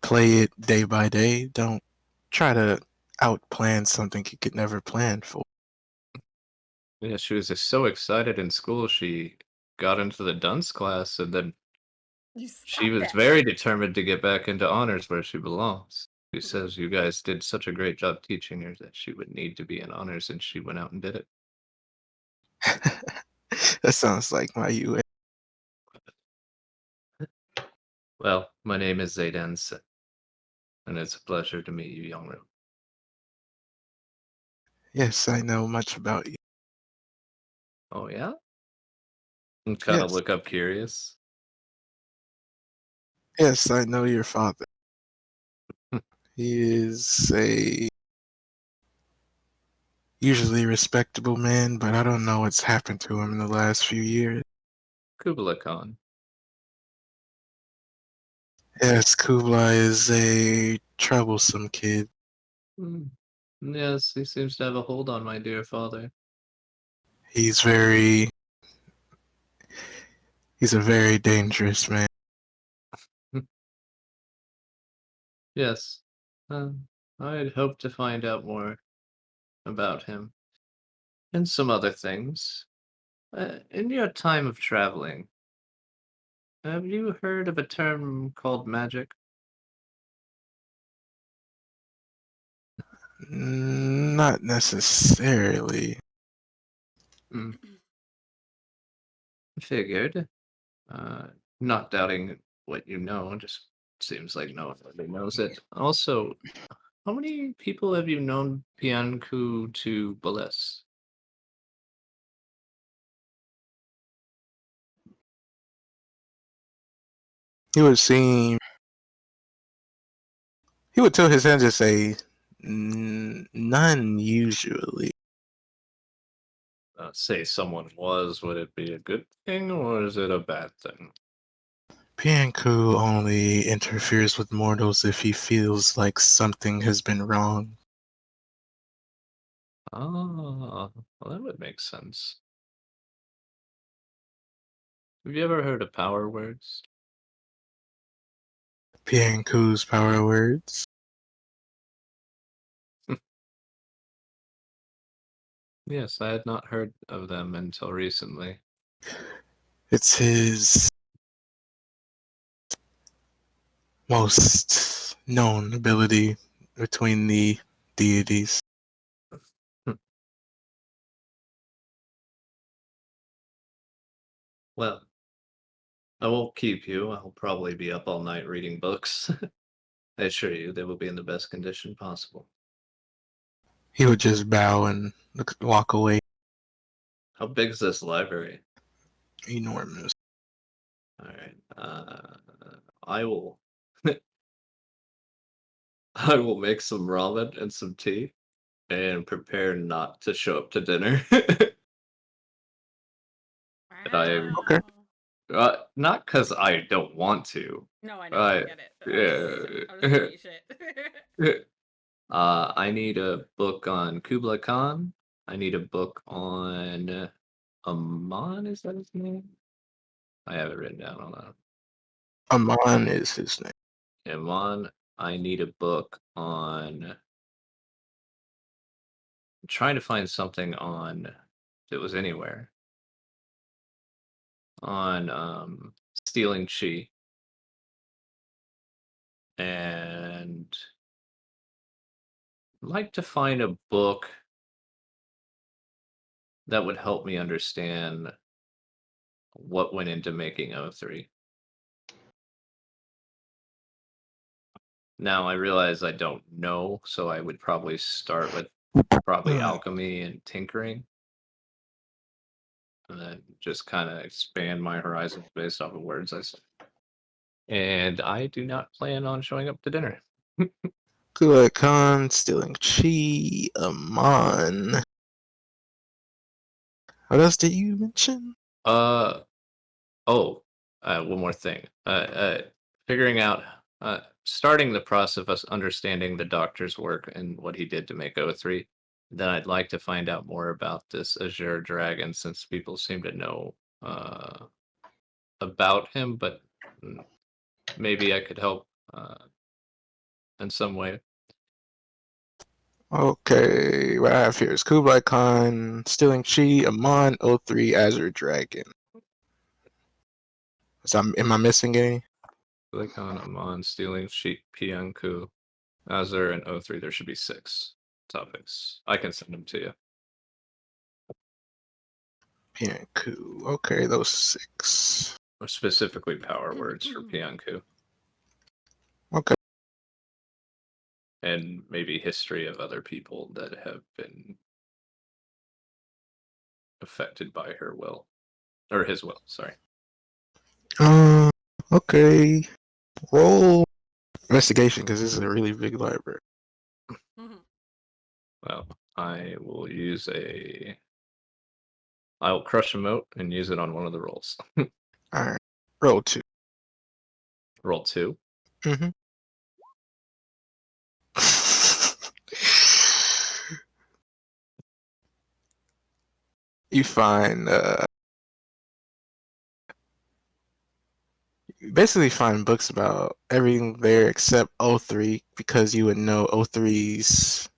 play it day by day. Don't try to outplan something you could never plan for. Yeah, she was just so excited in school. She got into the dunce class, and then You she stop was it. very determined to get back into honors where she belongs. She says you guys did such a great job teaching her that she would need to be in honors, and she went out and did it. That sounds like my UA. Well, my name is Zayden, and it's a pleasure to meet you, Youngru. Yes, I know much about you. Oh yeah? And kind of Yes, look up curious. yes, I know your father. Hmm. He is a usually respectable man, but I don't know what's happened to him in the last few years. Kubla Khan. Yes, Kublai is a troublesome kid. Hmm. Yes, he seems to have a hold on my dear father. He's very, he's a very dangerous man. Hmm. Yes. I'd hope to find out more about him and some other things. In your time of traveling, have you heard of a term called magic? Not necessarily. Hmm. Figured. Not doubting what you know, just seems like no one really knows it. Also, how many people have you known Pianku to bless? He would seem, he would tilt his head and say, none usually. Say someone was, would it be a good thing or is it a bad thing? Pianku only interferes with mortals if he feels like something has been wrong. Ah, well, that would make sense. Have you ever heard of power words? Pianku's power words. Yes, I had not heard of them until recently. It's his most known ability between the deities. Hmm. Well, I won't keep you. I'll probably be up all night reading books. I assure you, they will be in the best condition possible. He would just bow and walk away. How big is this library? Enormous. All right. I will. I will make some ramen and some tea, and prepare not to show up to dinner. And I Okay. Wow. not because I don't want to. No, I know, I I get it. I'm just giving yeah. you shit. I need a book on Kubla Khan. I need a book on Aman. Is that his name? I have it written down. Hold on. Aman is his name. Aman. I need a book on. I'm trying to find something on. If it was anywhere on stealing chi and I'd like to find a book that would help me understand what went into making O3. Now I realize I don't know, so I would probably start with probably Hmm. alchemy and tinkering, and then just kind of expand my horizons based off of words I say. And I do not plan on showing up to dinner. Kublai Khan, stealing chi, Aman. What else did you mention? Uh oh, one more thing. Figuring out, starting the process of us understanding the doctor's work and what he did to make O3. then I'd like to find out more about this Azure Dragon, since people seem to know about him, but maybe I could help in some way. Okay, what I have here is Kublai Khan, Stealing Chi, Amon, O3, Azure Dragon. Am I missing any? Click on Amon, Stealing Sheep, Pianku, Azure, and O3. There should be 6 topics. I can send them to you. Pianku. Okay, those 6. Or specifically power words for Pianku. Okay. And maybe history of other people that have been affected by her will. Or his will, sorry. Okay. Roll investigation, because this is a really big library. Well, I will use I'll crush a moat and use it on one of the rolls. Alright. Roll 2. Roll 2. Mm-hmm. You find you basically find books about everything there except O3, because you would know O3's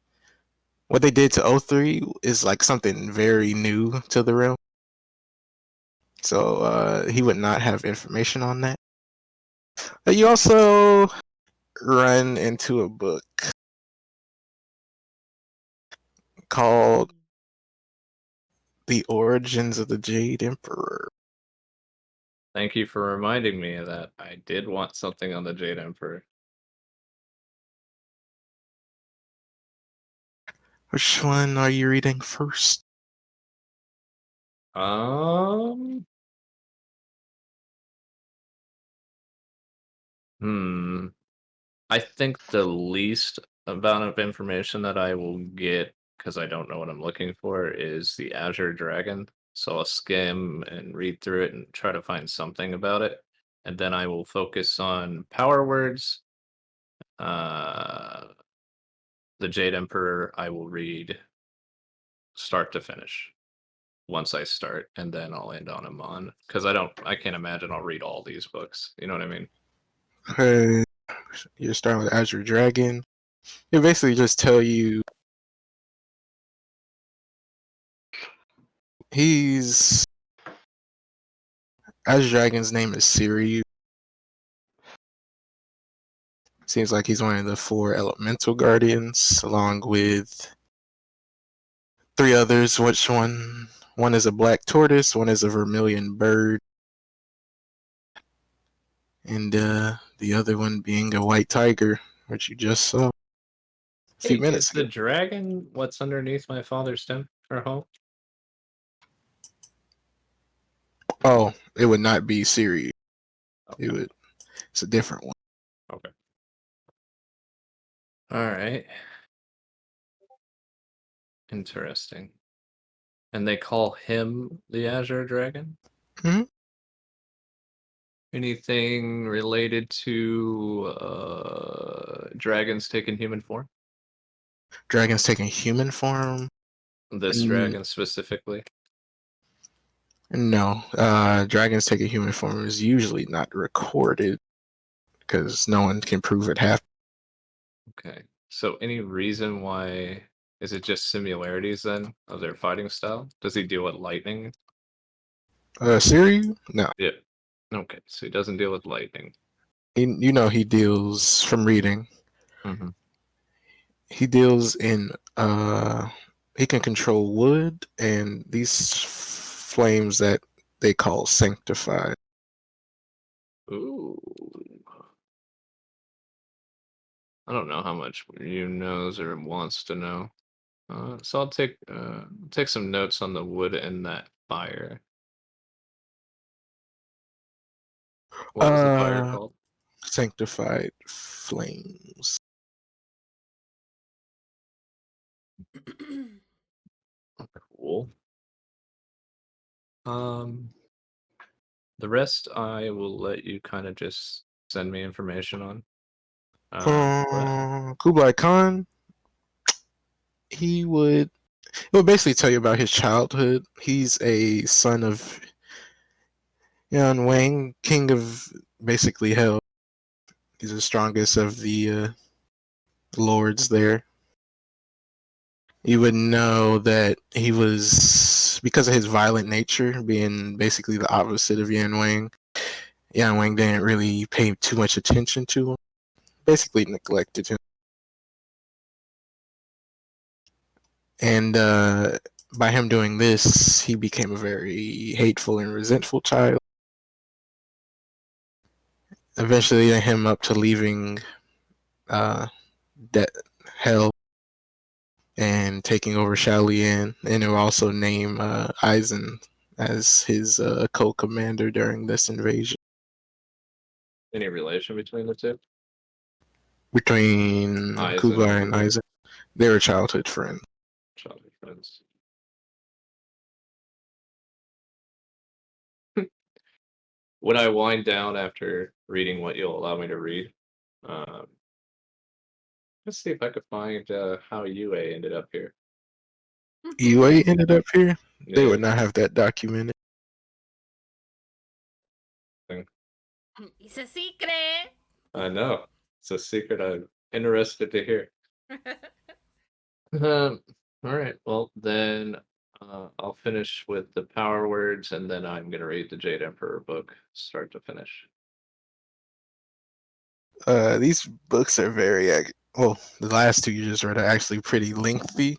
what they did to O3 is like something very new to the realm. So he would not have information on that. But you also run into a book called The Origins of the Jade Emperor. Thank you for reminding me of that. I did want something on the Jade Emperor. Which one are you reading first? I think the least amount of information that I will get, because I don't know what I'm looking for, is the Azure Dragon. So I'll skim and read through it and try to find something about it. And then I will focus on power words. The Jade Emperor, I will read start to finish once I start, and then I'll end on Amon. Because I can't imagine I'll read all these books. You know what I mean? Okay, you're starting with Azure Dragon. It basically just tell you he's Azure Dragon's name is Siri. Seems like he's one of the 4 elemental guardians, along with 3 others. Which one? One is a black tortoise, one is a vermilion bird, and the other one being a white tiger, which you just saw a few Hey, minutes is the ago. dragon what's underneath my father's tent or home? Oh, it would not be Siri. It's a different one. Okay. All right. Interesting. And they call him the Azure Dragon? Mhm. Anything related to dragons taking human form? Dragons taking human form? This dragon specifically? No. Dragons taking human form is usually not recorded because no one can prove it happened. Okay. So any reason why is it just similarities then of their fighting style? Does he deal with lightning? Siri? No. Yeah. Okay, so he doesn't deal with lightning. He deals from reading. Mm-hmm. He deals in he can control wood and these flames that they call sanctified. Ooh. I don't know how much you knows or wants to know. So I'll take some notes on the wood and that fire. What was the fire called? Sanctified flames. Cool. The rest I will let you kind of just send me information on. But Kublai Khan, he would It will basically tell you about his childhood. He's a son of Yan Wang, king of basically hell. He's the strongest of the lords there. You would know that he was, because of his violent nature, being basically the opposite of Yan Wang. Yan Wang didn't really pay too much attention to him, basically neglected him. And by him doing this, he became a very hateful and resentful child. Eventually, led him up to leaving uh, that hell and taking over Shaolin, and it will also name Aizen as his co-commander during this invasion. Any relation between the two? Between Aizen Kublai and and Kublai? Aizen, they were childhood friends. Childhood friends. When I wind down after reading what you'll allow me to read, um, let's see if I could find how UA ended up here. UA ended up here. They Yeah, would not have that documented. It's a secret. I know. It's a secret I'm interested to hear. Um, all right. Well, then I'll finish with the power words, and then I'm gonna read the Jade Emperor book, start to finish. These books are very well. The last two you just read are actually pretty lengthy.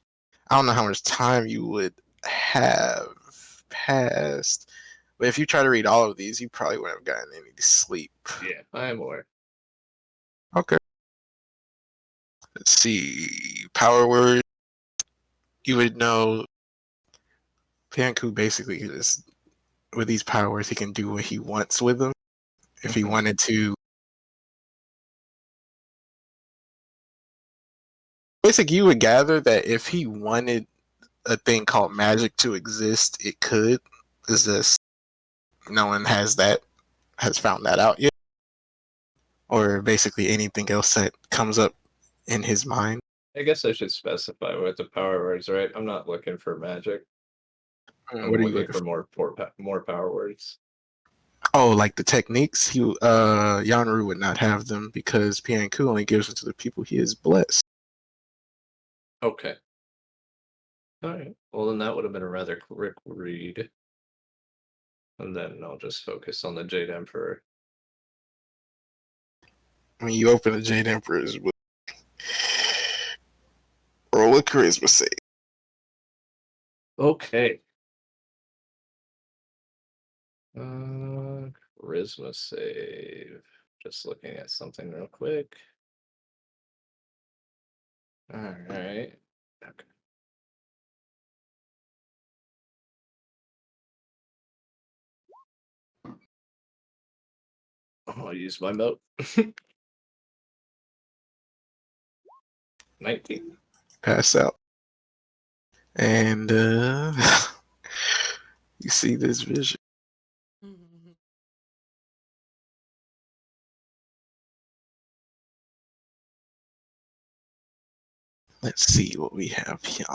I don't know how much time you would have passed, but if you try to read all of these, you probably wouldn't have gotten any sleep. Yeah, I am aware. Okay. Let's see. Power word. You would know Panku basically is with these power words, he can do what he wants with them. If he wanted to, basically, you would gather that if he wanted a thing called magic to exist, it could. Is this no one has found that out yet, or basically anything else that comes up in his mind? I guess I should specify what the power words, right? I'm not looking for magic. I'm What are you looking looking for for? more power words. Oh, like the techniques. Yanru would not have them because Pianku only gives them to the people he has blessed. Okay. All right. Well, then that would have been a rather quick read. And then I'll just focus on the Jade Emperor. When you open the Jade Emperor's book, roll a charisma save. Okay. Charisma save. Just looking at something real quick. All right. Okay. I'll use my moat. 19. Pass out. And you see this vision. Let's see what we have here.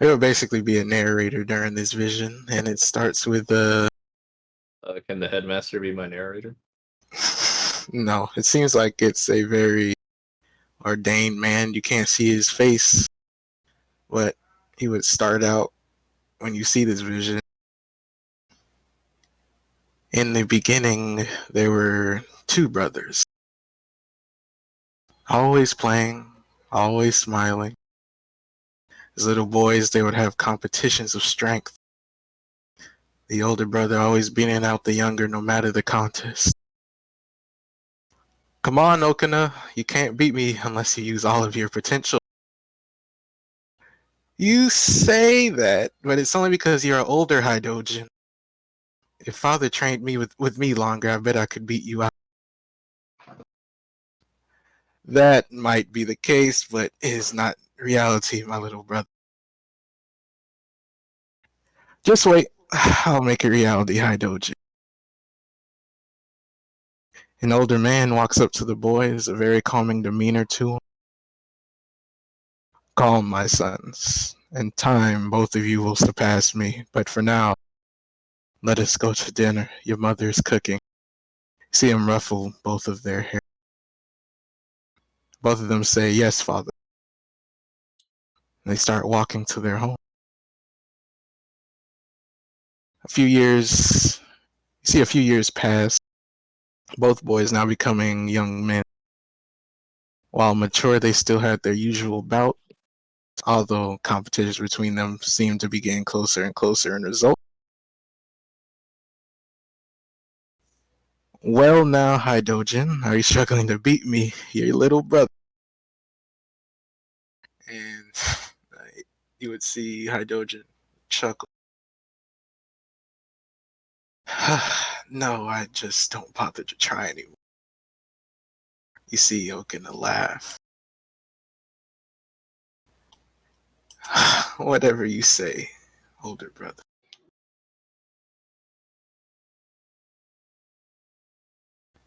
It will basically be a narrator during this vision, and it starts with Can the headmaster be my narrator? no, it seems like it's a very ordained man. You can't see his face, but he would start out when you see this vision. In the beginning, there were two brothers, always playing, always smiling. As little boys, they would have competitions of strength. The older brother always beating out the younger no matter the contest. Come on, Okina, you can't beat me unless you use all of your potential. You say that, but it's only because you're an older Haidojin. If father trained me with me longer, I bet I could beat you out. That might be the case, but it is not reality, my little brother. Just wait. I'll make it reality, Haidoji. An older man walks up to the boys, a very calming demeanor to him. Calm, my sons. In time, both of you will surpass me, but for now, let us go to dinner. Your mother is cooking. See him ruffle both of their hair. Both of them say, yes, father. They start walking to their home. You see a few years pass, both boys now becoming young men. While mature, they still had their usual bout, although competitions between them seemed to be getting closer and closer in result. Well now, Haidojin, are you struggling to beat me, your little brother? And you would see Haidojin chuckle. No, I just don't bother to try anymore. You see Okina laugh. Whatever you say, older brother.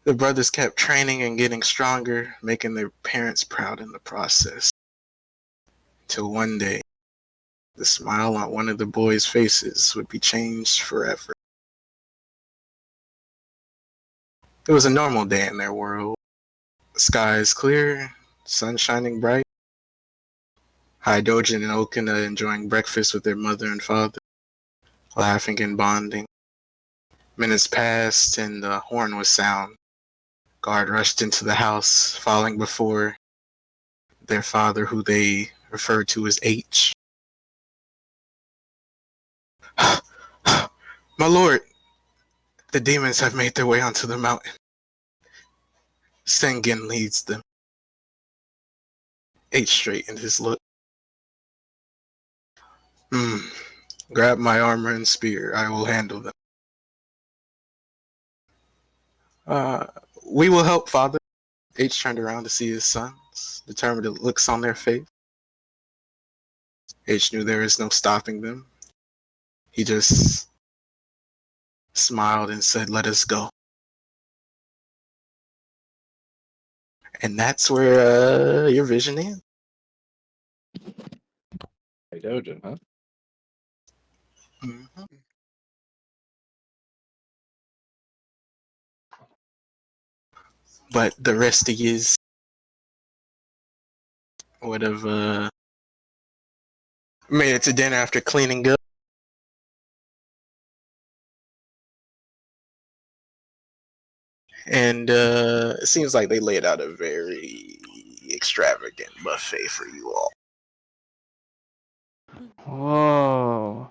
The brothers kept training and getting stronger, making their parents proud in the process. Till one day, the smile on one of the boys' faces would be changed forever. It was a normal day in their world. The sky is clear, sun shining bright. Haidojin and Okina enjoying breakfast with their mother and father, laughing and bonding. Minutes passed and the horn was sound. Guard rushed into the house, falling before their father, who they referred to as H. My lord, the demons have made their way onto the mountain. Sengen leads them. H straightened his look. Grab my armor and spear. I will handle them. We will help, father. H turned around to see his sons, determined looks on their face. H knew there was no stopping them. He just smiled and said, let us go. And that's where your vision ends. Hey, Dojin, huh? Mm-hmm. But the rest of yous would have made it to dinner after cleaning up. And it seems like they laid out a very extravagant buffet for you all. Whoa.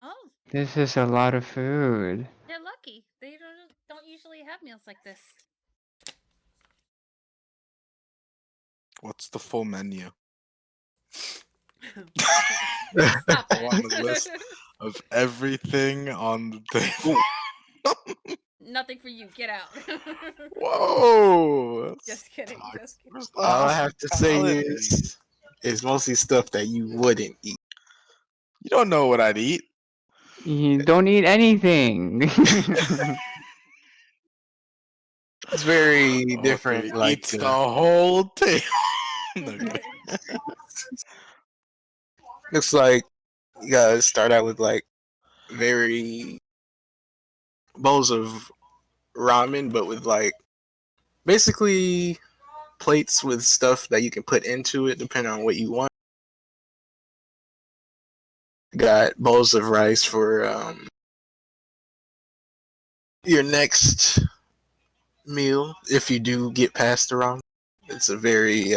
Oh, This is a lot of food. they're lucky. They don't usually have meals like this. What's the full menu? Stop I want a that. list of everything on the table. Nothing for you. Get out. Whoa! Just kidding. Just kidding. Where's the All I have to say hospitality? is mostly stuff that you wouldn't eat. You don't know what I'd eat. You don't eat anything. It's very Oh, different. three eats the whole table. No, kidding. Looks like you guys start out with like very bowls of ramen, but with like basically plates with stuff that you can put into it depending on what you want. Got bowls of rice for your next meal if you do get past the ramen. It's a very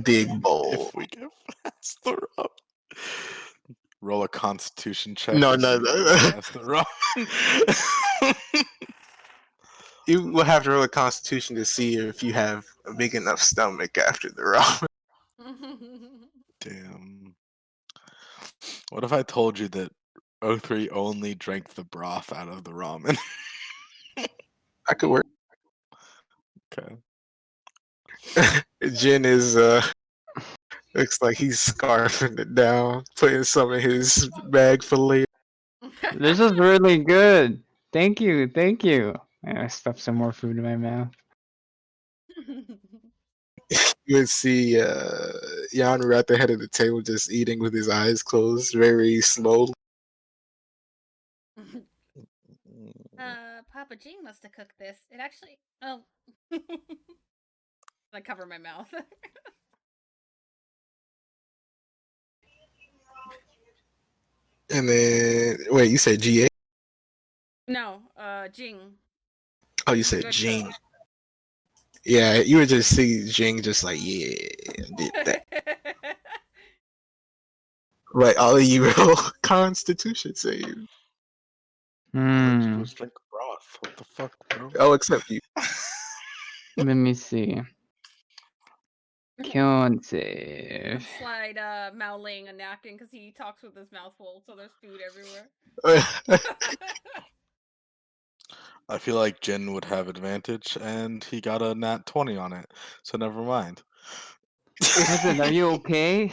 big bowl. If we get past the rub. Roll a constitution check No, and see no, if we no. get past the rub. You will have to roll a constitution to see if you have a big enough stomach after the ramen. Damn. What if I told you that O3 only drank the broth out of the ramen? I could work. Okay. Jin is Looks like he's scarfing it down, putting some in his bag for later. This is really good. Thank you, thank you. And I stuffed some more food in my mouth. You would see Yanru at the head of the table just eating with his eyes closed, very slowly. Papa Jean must have cooked this. It actually. Oh. I cover my mouth. And then, wait, you said GA? No, Jing. Oh, you He's a said good Jing. cook. Yeah, you would just see Jing just like, yeah, did that. Right, all of you roll Constitution save. Hmm. Just like broth. What the fuck, bro? Oh, except you. Let me see. Con save. Slide Mao Ling a napkin because he talks with his mouth full, so there's food everywhere. I feel like Jin would have advantage, and he got a nat 20 on it, so never mind. Cousin, are you okay?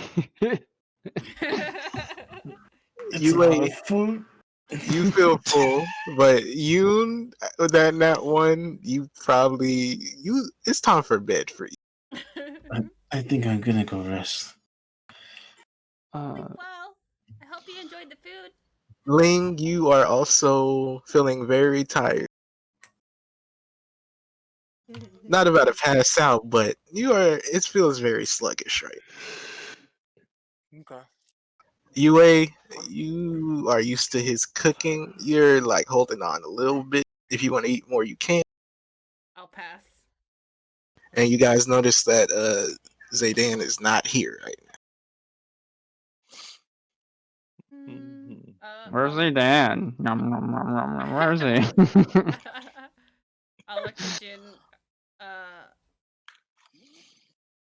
It's a You lot ain't. of food. You feel full, but you that one, you probably you. It's time for bed for you. I think I'm gonna go rest. Well, I hope you enjoyed the food. Ling, you are also feeling very tired. Not about to pass out, but you are. It feels very sluggish, right? Okay. UA, you are used to his cooking. You're like holding on a little bit. If you want to eat more, you can. I'll pass. And you guys notice that Zaydan is not here right Where's he, I'll Dan? Where's he? I'll look to Jin. Uh,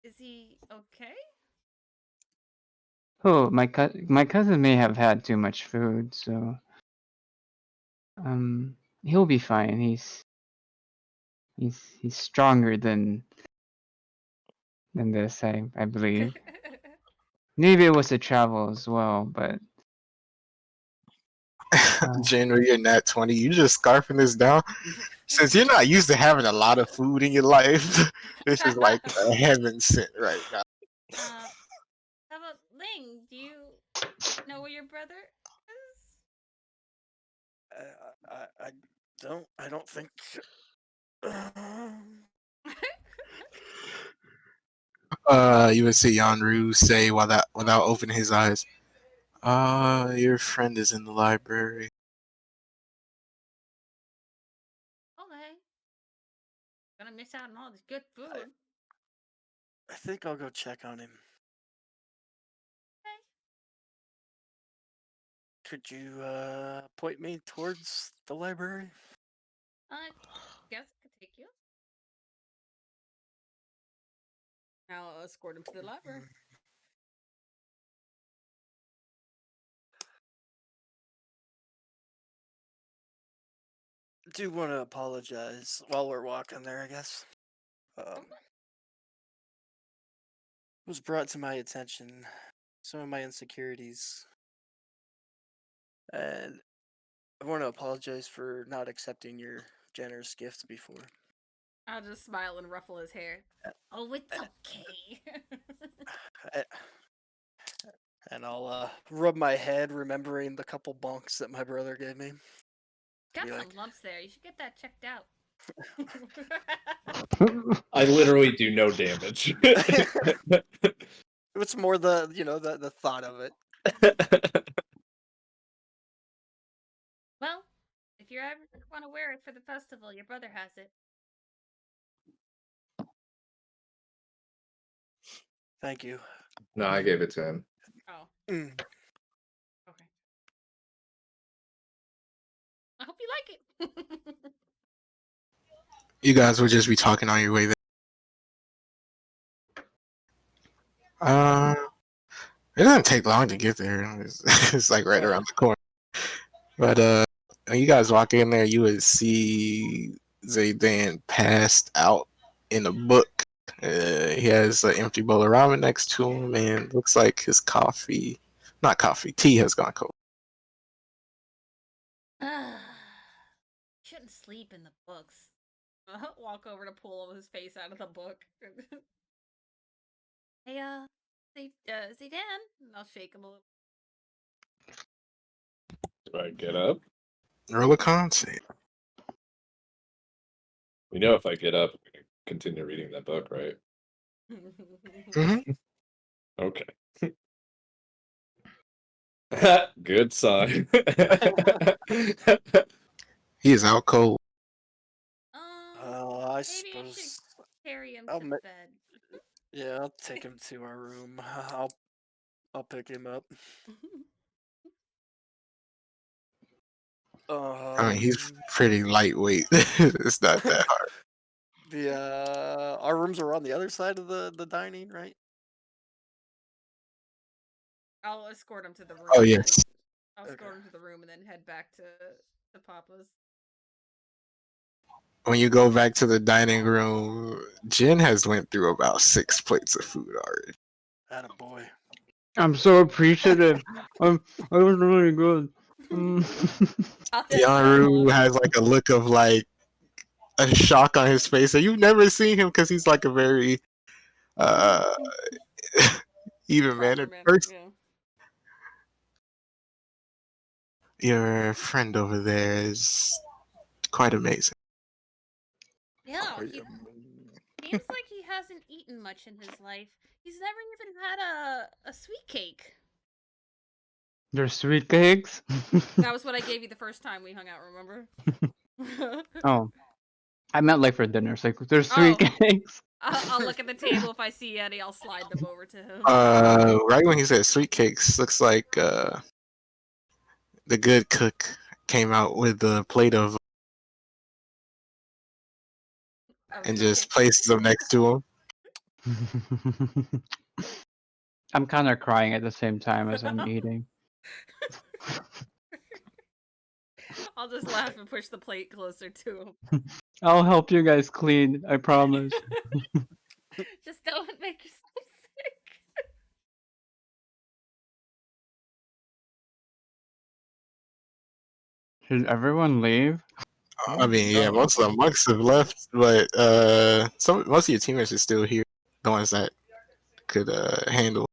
is he okay? Oh, my cousin may have had too much food, so he'll be fine. He's stronger than this, I believe. Maybe it was the travel as well, but now. January, you're nat 20. You just scarfing this down. Since you're not used to having a lot of food in your life, this is like a heaven sent right now. How about Ling? Do you know where your brother is? I don't. I don't think. You would see Yanru say without opening his eyes. Your friend is in the library. Okay. Gonna miss out on all this good food. I think I'll go check on him. Okay. Could you point me towards the library? I guess I could take you. I'll escort him to the library. Do want to apologize while we're walking there, I guess. It was brought to my attention some of my insecurities, and I want to apologize for not accepting your generous gift before. I'll just smile and ruffle his hair. Oh, it's okay. And I'll rub my head, remembering the couple bunks that my brother gave me. Got Be some like- lumps there. You should get that checked out. I literally do no damage. It's more the the thought of it. Well, if you ever want to wear it for the festival, your brother has it. Thank you. No, I gave it to him. Oh, Mm. okay. I hope you like it. You guys will just be talking on your way there. It doesn't take long to get there. It's like right around the corner. But when you guys walk in there, you would see Zaydan passed out in a book He has an empty bowl of ramen next to him, and looks like his not coffee, tea has gone cold. Shouldn't sleep in the books. Walk over to pull his face out of the book. Hey, Zidane. I'll shake him a little. Do I get up? Roll a con save. We know if I get up, I'm going to continue reading that book, right? Mhm. Okay. Good sign. He is out cold. I Maybe you should suppose. carry him I'll to ma- bed. Yeah, I'll take him to our room. I'll pick him up. I mean, he's pretty lightweight. It's not that hard. Our rooms are on the other side of the dining, right? I'll escort him to the room. Oh yes. I'll Okay. escort him to the room and then head back to Papa's. When you go back to the dining room, Jen has went through about 6 plates of food already. Attaboy. I'm so appreciative. It was really good. Yanru has like a look of like a shock on his face, and you've never seen him because he's like a very even mannered person. Yeah. Your friend over there is quite amazing. Yeah, he seems like he hasn't eaten much in his life. He's never even had a sweet cake. There's sweet cakes? That was what I gave you the first time we hung out, remember? Oh. I meant like for dinners. Like, there's sweet cakes. I'll look at the table. If I see any, I'll slide them over to him. Right when he said sweet cakes, looks like the good cook came out with a plate of and just places them next to him. I'm kind of crying at the same time as I'm eating. I'll just laugh and push the plate closer to him. I'll help you guys clean, I promise. Just don't make yourself sick. Should everyone leave? I mean, yeah, most of the monks have left, but most of your teammates are still here. The ones that could handle.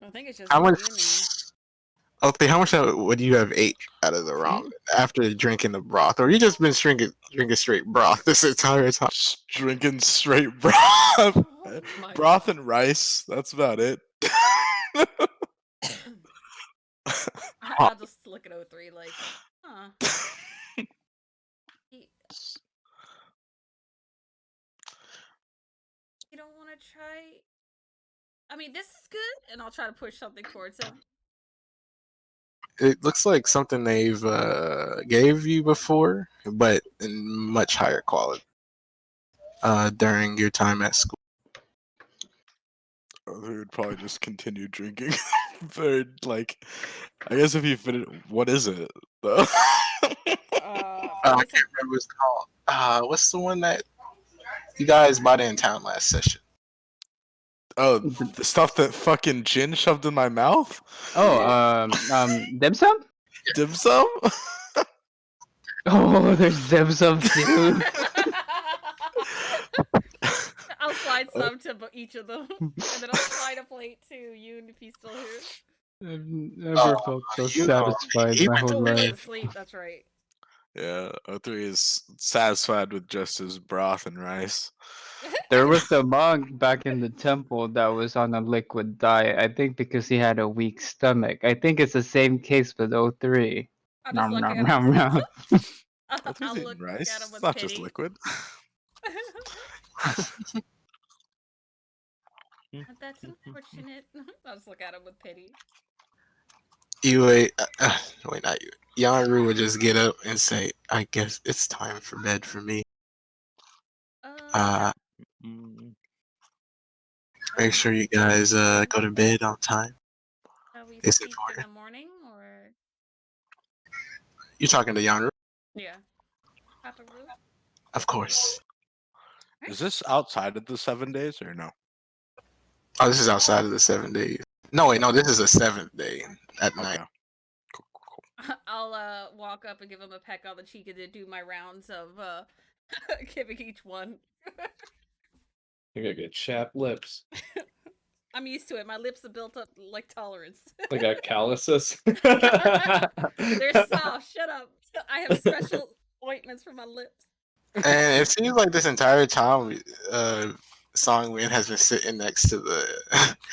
I think it's just How much? Uni. Okay, how much would you have ate out of the ramen after drinking the broth, or you just been drinking straight broth this entire time? Just drinking straight broth, broth and rice. That's about it. I'll just look at O3 like, huh. You don't want to try? I mean, this is good, and I'll try to push something towards him. It looks like something they've gave you before, but in much higher quality. During your time at school. They would probably just continue drinking. Very like, I guess if you finish, what is it though? I can't remember what it's called. What's the one that you guys bought in town last session? Oh, the stuff that fucking Jin shoved in my mouth? Oh, dim sum? Dim sum? Oh, there's dim sum too. I'll slide some to each of them, and then I'll slide a plate to you if he's still here. I've never felt so satisfied my whole He went life. to sleep. That's right. Yeah, O3 is satisfied with just his broth and rice. There was a monk back in the temple that was on a liquid diet. I think because he had a weak stomach. I think it's the same case with O3. I'll just look at him. O3's I'll eating look rice. at him It's with not pity. just liquid. That's unfortunate. I'll just look at him with pity. Wait, not you. Yanru would just get up and say, "I guess it's time for bed for me." Make sure you guys go to bed on time. Shall we It's speak important. in the morning, or? You're talking to Yanru? Yeah. Papa Roo? Of course. Is this outside of the 7 days or no? Oh, this is outside of the 7 days. No, wait, no, this is the seventh day at night. Okay. Cool. I'll walk up and give him a peck on the cheek and then do my rounds of giving each one. You gotta get chapped lips. I'm used to it. My lips have built up like tolerance. Like got calluses. They're soft. Shut up. I have special ointments for my lips. And it seems like this entire time, Songwin has been sitting next to the.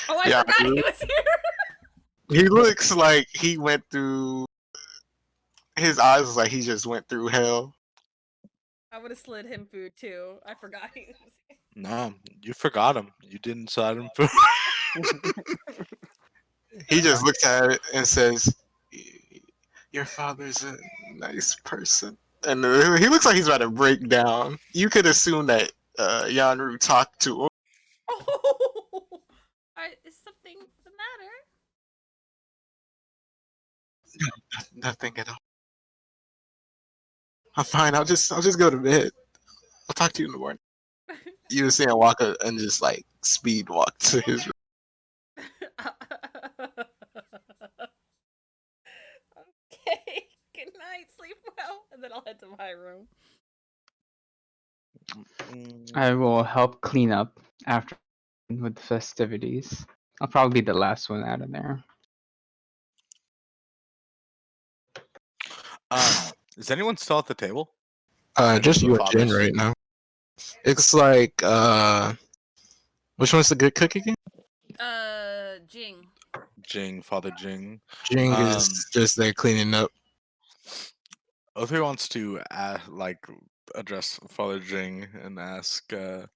Oh, I Yeah, forgot he was here. he looks like he went through. His eyes was like he just went through hell. I would have slid him food too. I forgot he was here. No, you forgot him. You didn't slide him food. He just looks at it and says, "Your father's a nice person." And he looks like he's about to break down. You could assume that Yanru talked to him. Oh, is something the matter? Nothing at all. I'm fine. I'll just go to bed. I'll talk to you in the morning. You just see him walk and just like speed walk to his room. Okay. Good night. Sleep well, and then I'll head to my room. I will help clean up after with the festivities. I'll probably be the last one out of there. Is anyone still at the table? Any Just of the you and Jen fathers? right now. It's like which one's the good cook again? Jing. Jing, Father Jing. Jing is just there cleaning up. Other wants to address Father Jing and ask. Tai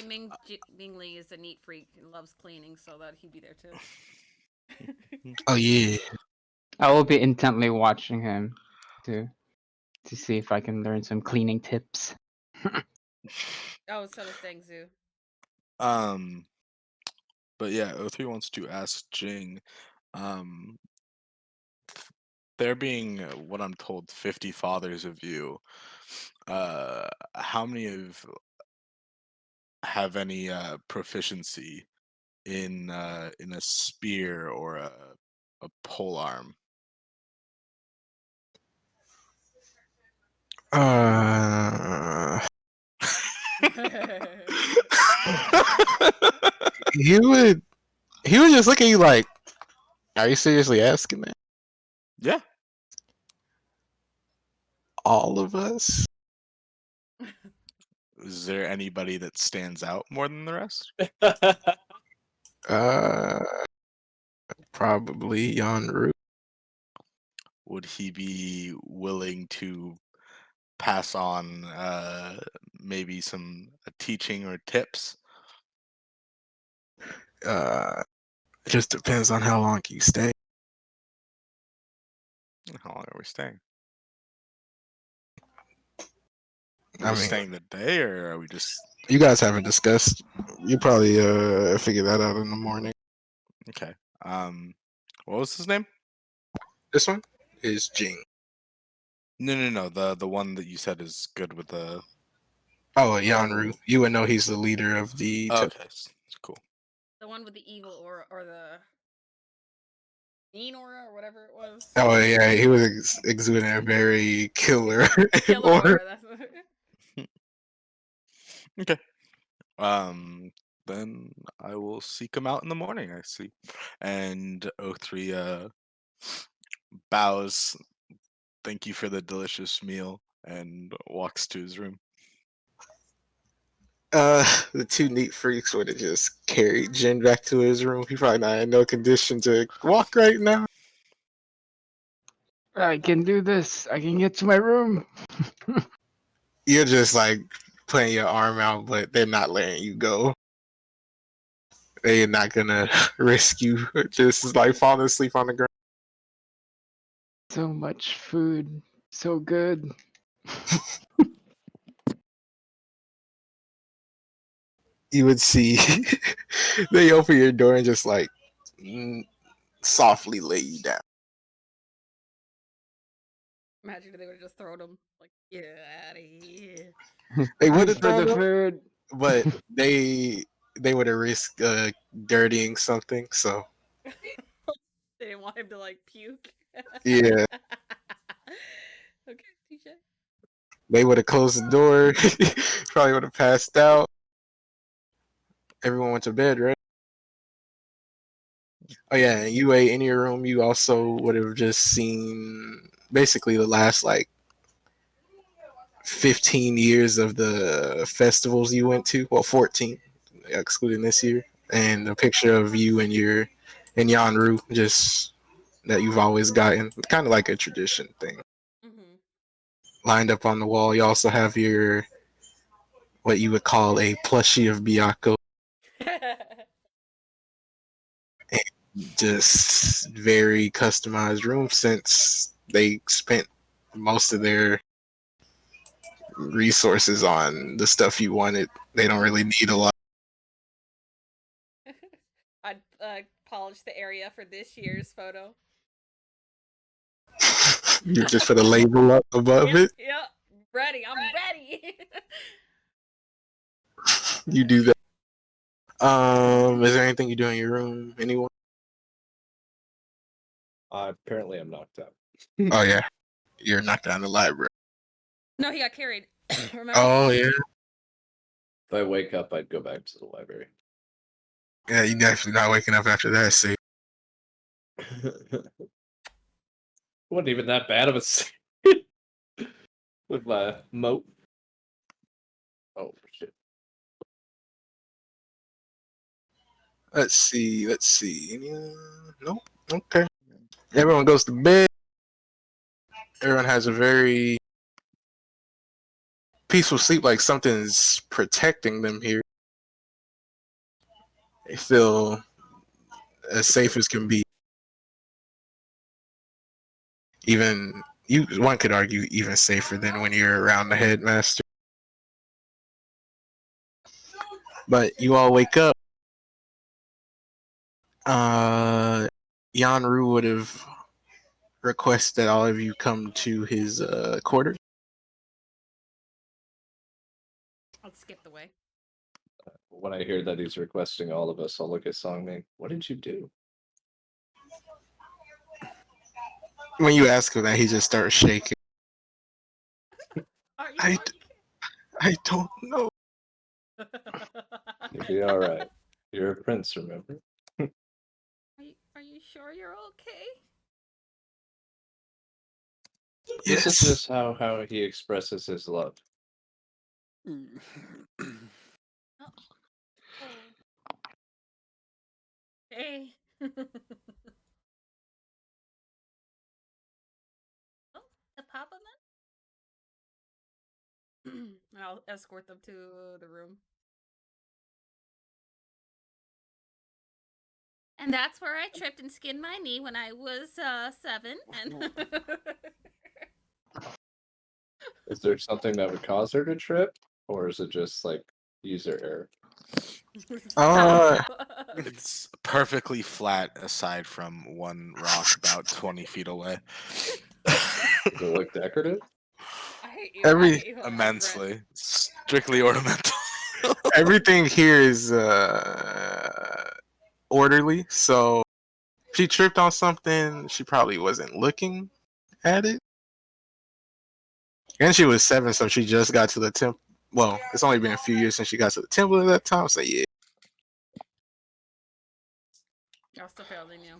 Mingli is a neat freak and loves cleaning, so that he'd be there too. Oh yeah. I will be intently watching him to see if I can learn some cleaning tips. Oh, so does Dengzu. But yeah, O3 wants to ask Jing. There being what I'm told 50 fathers of you, how many of have any proficiency in a spear or a pole arm? he would just look at you like, are you seriously asking that? Yeah. All of us? Is there anybody that stands out more than the rest? Probably Yanru. Would he be willing to pass on maybe some teaching or tips? It just depends on how long you stay. How long are we staying? Are I we mean, staying the day, or are we just? You guys haven't discussed. You probably figure that out in the morning. Okay. What was his name? This one is Jing. No. The one that you said is good with the. Oh, Yanru. You would know he's the leader of the. Okay, cool. The one with the evil aura or the mean aura or whatever it was. Oh yeah, he was exuding a very killer. Killer aura. That's Okay. Then I will seek him out in the morning. I see, and O3 bows. Thank you for the delicious meal, and walks to his room. The two neat freaks would have just carried Jin back to his room. He probably not in no condition to walk right now. I can do this. I can get to my room. You're just like putting your arm out, but they're not letting you go. They're not gonna risk you just like falling asleep on the ground. So much food. So good. You would see they open your door and just like softly lay you down. Imagine if they would have just thrown him like, get out of here. They would Thanks have for the thrown him. food. but they would have risked dirtying something. So They didn't want him to like puke. yeah, Okay, TJ. they would have closed the door. Probably would have passed out. Everyone went to bed, right? Oh yeah, and you ate in your room. You also would have just seen basically the last like 15 years of the festivals you went to. Well, 14, excluding this year, and a picture of you and your and Yanru, just that you've always gotten, kind of like a tradition thing, Mm-hmm. lined up on the wall. You also have your what you would call a plushie of Byakuo, just very customized room since they spent most of their resources on the stuff you wanted. They don't really need a lot. I'd polish the area for this year's photo. You just put a label up above it. Yeah, ready. I'm ready. You do that. Is there anything you do in your room? Anyone? Apparently, I'm knocked out. Oh yeah, you're knocked down the library. No, he got carried. Remember? Oh yeah, If I wake up, I'd go back to the library. yeah. You definitely not waking up after that. See, Wasn't even that bad of a with my moat. Oh shit! let's see. Let's see. Nope. Okay. Everyone goes to bed. Everyone has a very peaceful sleep, like something's protecting them here. They feel as safe as can be. Even one could argue even safer than when you're around the headmaster. But you all wake up. Yanru would have requested all of you come to his quarters. I'll skip the way. When I hear that he's requesting all of us, I'll look at Songming. What did you do? When you ask him that, he just starts shaking. Are you? I don't know. You'll be all right. You're a prince, remember? Are you sure you're okay? This is Yes. just how he expresses his love. Oh. Hey. Oh, the Papa Man? I'll escort them to the room. And that's where I tripped and skinned my knee when I was 7. And Is there something that would cause her to trip, or is it just like user error? It's perfectly flat aside from one rock about 20 feet away. Does it look decorative? I hate you. Every- I hate you. Immensely. Strictly ornamental. Everything here is orderly. So if she tripped on something, she probably wasn't looking at it. And she was 7, so she just got to the temple. Well, it's only been a few years since she got to the temple at that time. So yeah. Y'all still fairly new.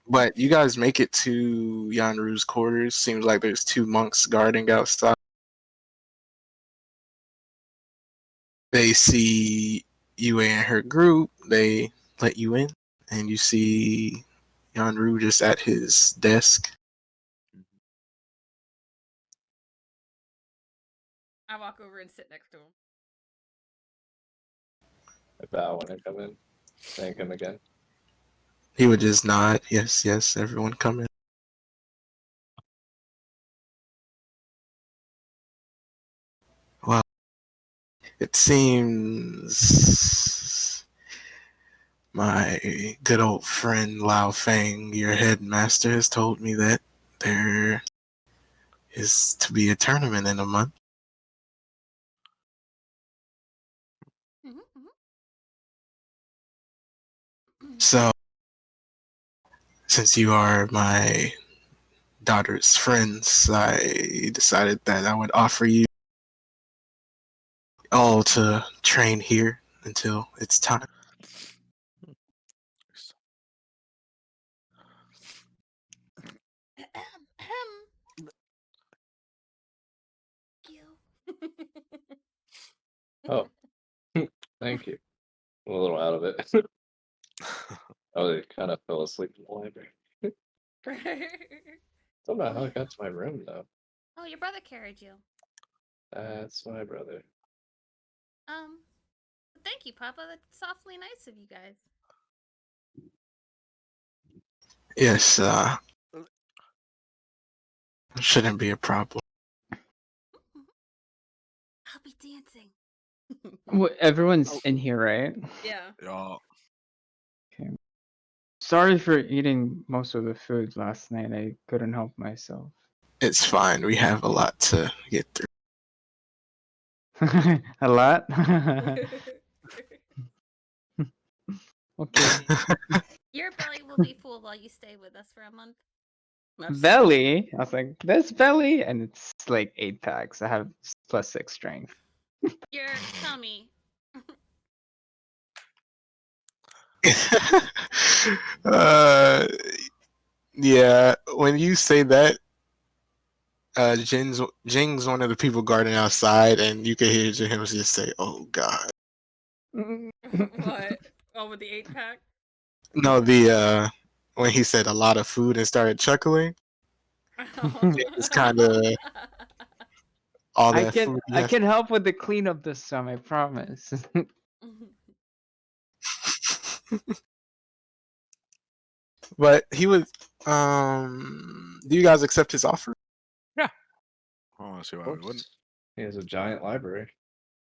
But you guys make it to Yanru's quarters. Seems like there's 2 monks guarding outside. They see you and her group. They let you in, and you see Yanru just at his desk. I walk over and sit next to him. I bow when I come in. Thank him again. He would just nod. Yes, yes, everyone come in. Well, it seems my good old friend Lao Feng, your headmaster, has told me that is to be a tournament in a month. Mhm, mhm. So, since you are my daughter's friends, I decided that I would offer you all to train here until it's time. You. Oh, thank you. I'm a little out of it. I kind of fell asleep in the library. Don't know how I got to my room though. Oh, your brother carried you. That's my brother. Um, thank you, Papa. That's awfully nice of you guys. Yes, shouldn't be a problem. I'll be dancing. Everyone's Oh. in here, right? Yeah. Yeah. Okay. Sorry for eating most of the food last night. I couldn't help myself. It's fine. We have a lot to get through. A lot? Okay. Your belly will be full while you stay with us for a month. No, just kidding. Belly? I was like, this belly? And it's like 8 packs. I have +6 strength. Your tummy. uh, yeah, when you say that, Jing's one of the people guarding outside, and you can hear him just say, "Oh God." What? Oh, with the 8-pack? No, when he said a lot of food and started chuckling, it's kind of all I that can food. I Yes. can help with the cleanup this time, I promise. But he was. Do you guys accept his offer? I don't want to see Of why we wouldn't. course. He has a giant library.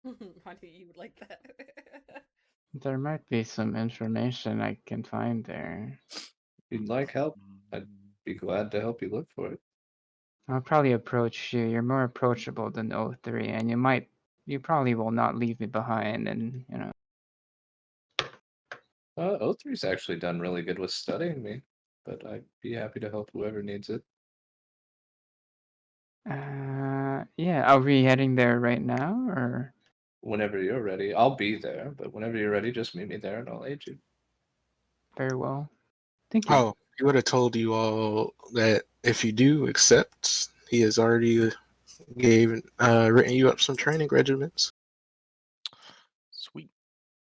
Why do you like that? There might be some information I can find there. If you'd like help, I'd be glad to help you look for it. I'll probably approach you. You're more approachable than O3, and you probably will not leave me behind, and O3's actually done really good with studying me, but I'd be happy to help whoever needs it. yeah, are we heading there right now, or? Whenever you're ready, I'll be there, but whenever you're ready, just meet me there and I'll aid you. Very well. Thank you. Oh, he would have told you all that if you do accept, he has already written you up some training regimens. Sweet.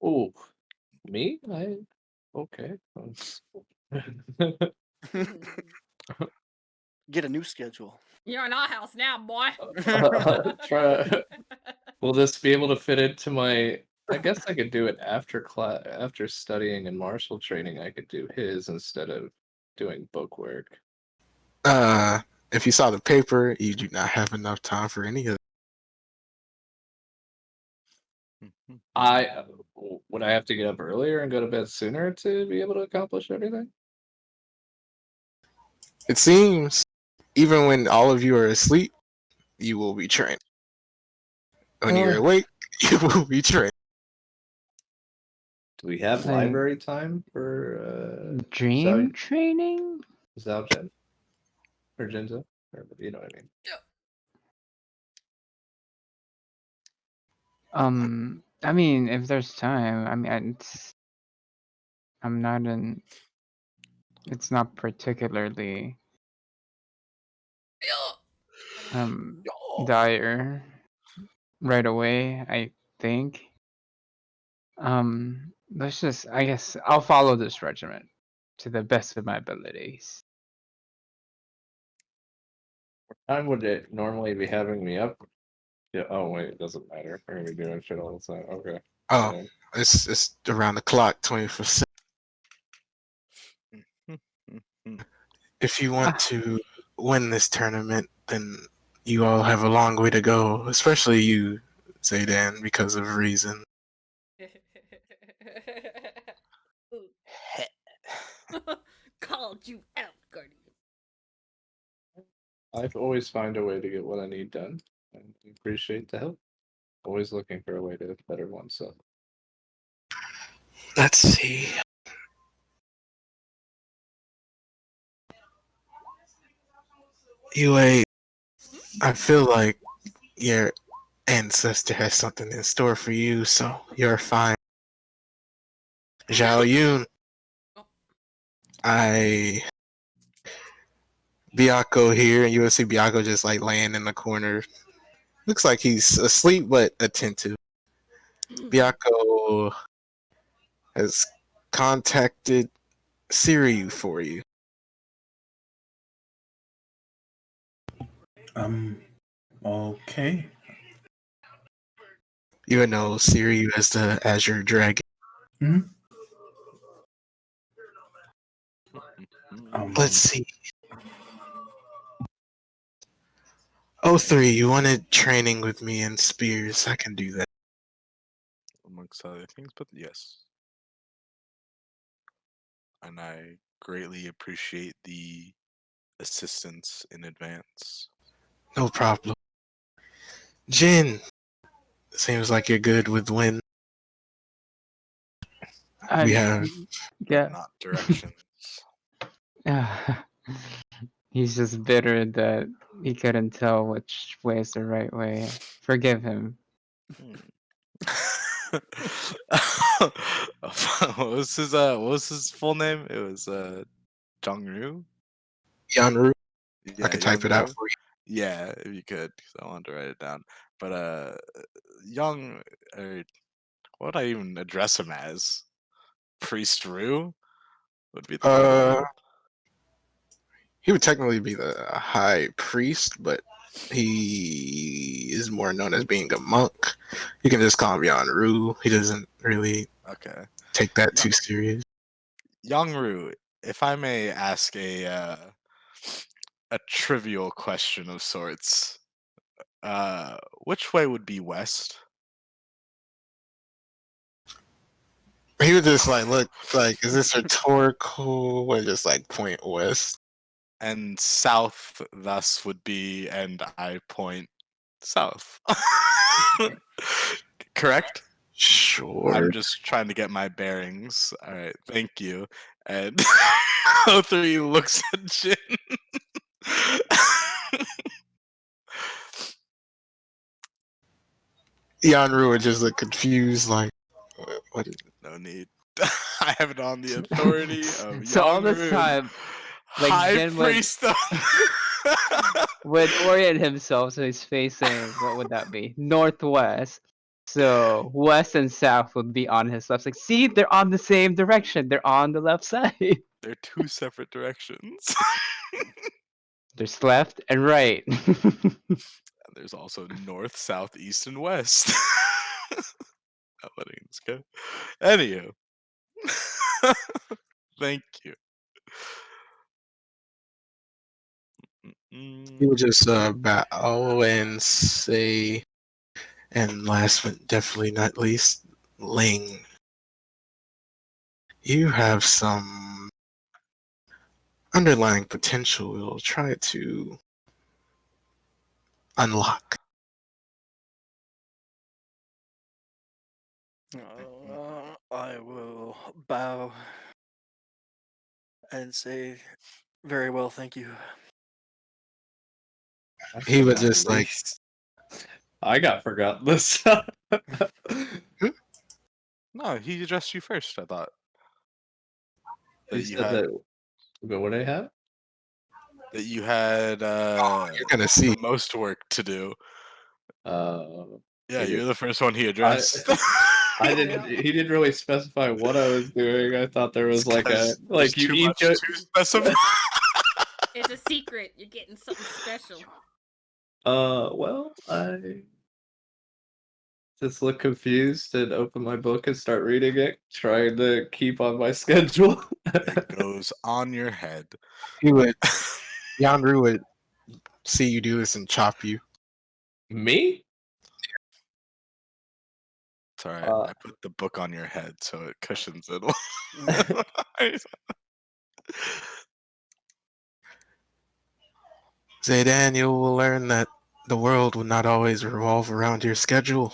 Oh, me? Okay. Get a new schedule. You're in our house now, boy. Try. Will this be able to fit into my? I guess I could do it after class, after studying and martial training. I could do his instead of doing book work. If you saw the paper, you do not have enough time for any of it. Would I have to get up earlier and go to bed sooner to be able to accomplish everything? It seems, even when all of you are asleep, you will be trained. When you're awake, you will be trained. Do we have Like- library time for Dream training? Zhaogen? Or Jinza? Or, you know what I mean? I mean, if there's time, I mean, I'm not in. It's not particularly dire right away, I think. Let's just, I guess I'll follow this regimen to the best of my abilities. What time would it normally be having me up? Yeah. Oh wait, it doesn't matter. We're gonna be doing shit all the time. Okay. Oh, Fine. it's around the clock, 24/7. If you want to win this tournament, then you all have a long way to go, especially you, Zaydan, because of reason. Called you out, Guardian. I've always find a way to get what I need done. I appreciate the help. Always looking for a way to better oneself. Let's see. Yue, I feel like your ancestor has something in store for you, so you're fine. Zhao Yun, I Byako here, and you will see Byako just like laying in the corner. Looks like he's asleep but attentive. Byako has contacted Siri for you. Okay. You would know Siri as the Azure Dragon. Hmm. Let's see. Oh, 03, you wanted training with me in spears. I can do that. Amongst other things, but yes. And I greatly appreciate the assistance in advance. No problem. Jin, seems like you're good with wind. We have But yeah. not directions. He's just bitter that he couldn't tell which way is the right way. Forgive him. What was his full name? It was Jongru? Yanru. I Yeah, can type it out Youngru. for you. Yeah, if you could, because I wanted to write it down. But Young, or what would I even address him as? Priest Rue would be the better one. He would technically be the high priest, but he is more known as being a monk. You can just call him Yanru. He doesn't really Okay, take that too serious. Youngru, if I may ask a trivial question of sorts, which way would be west? He would just like look like, is this rhetorical? Or just like point west? And south thus would be, and I point south. Correct? Sure. I'm just trying to get my bearings. All right, thank you. And O3 looks at Jin. Yanru would just look confused, like, what is No need. I have it on the authority of So all this Youngru, time, like High Jin would Priest of. would orient himself so he's facing what would that be? Northwest. So west and south would be on his left. Like, see, they're on the same direction. They're on the left side. They're two separate directions. There's left and right. There's also north, south, east, and west. Not letting this go. Anywho. Thank you. He would just bow and say, and last but definitely not least, Ling. You have some underlying potential we'll try to unlock. I will bow and say, very well, thank you. He would just like, I got forgotten this. No, he addressed you first, I thought. You said that. But what do I have? That you had you're gonna see. the most work to do. Yeah, he you're did. the first one he addressed. I didn't. He didn't really specify what I was doing. I thought there was It's like a 'cause like there's you too each. much to specify. It's a secret. You're getting something special. Well, I just look confused and open my book and start reading it, trying to keep on my schedule. It goes on your head. He would, Yanru would see you do this and chop you. Me? It's alright. I put the book on your head so it cushions it. Zaydan, you will learn that the world will not always revolve around your schedule.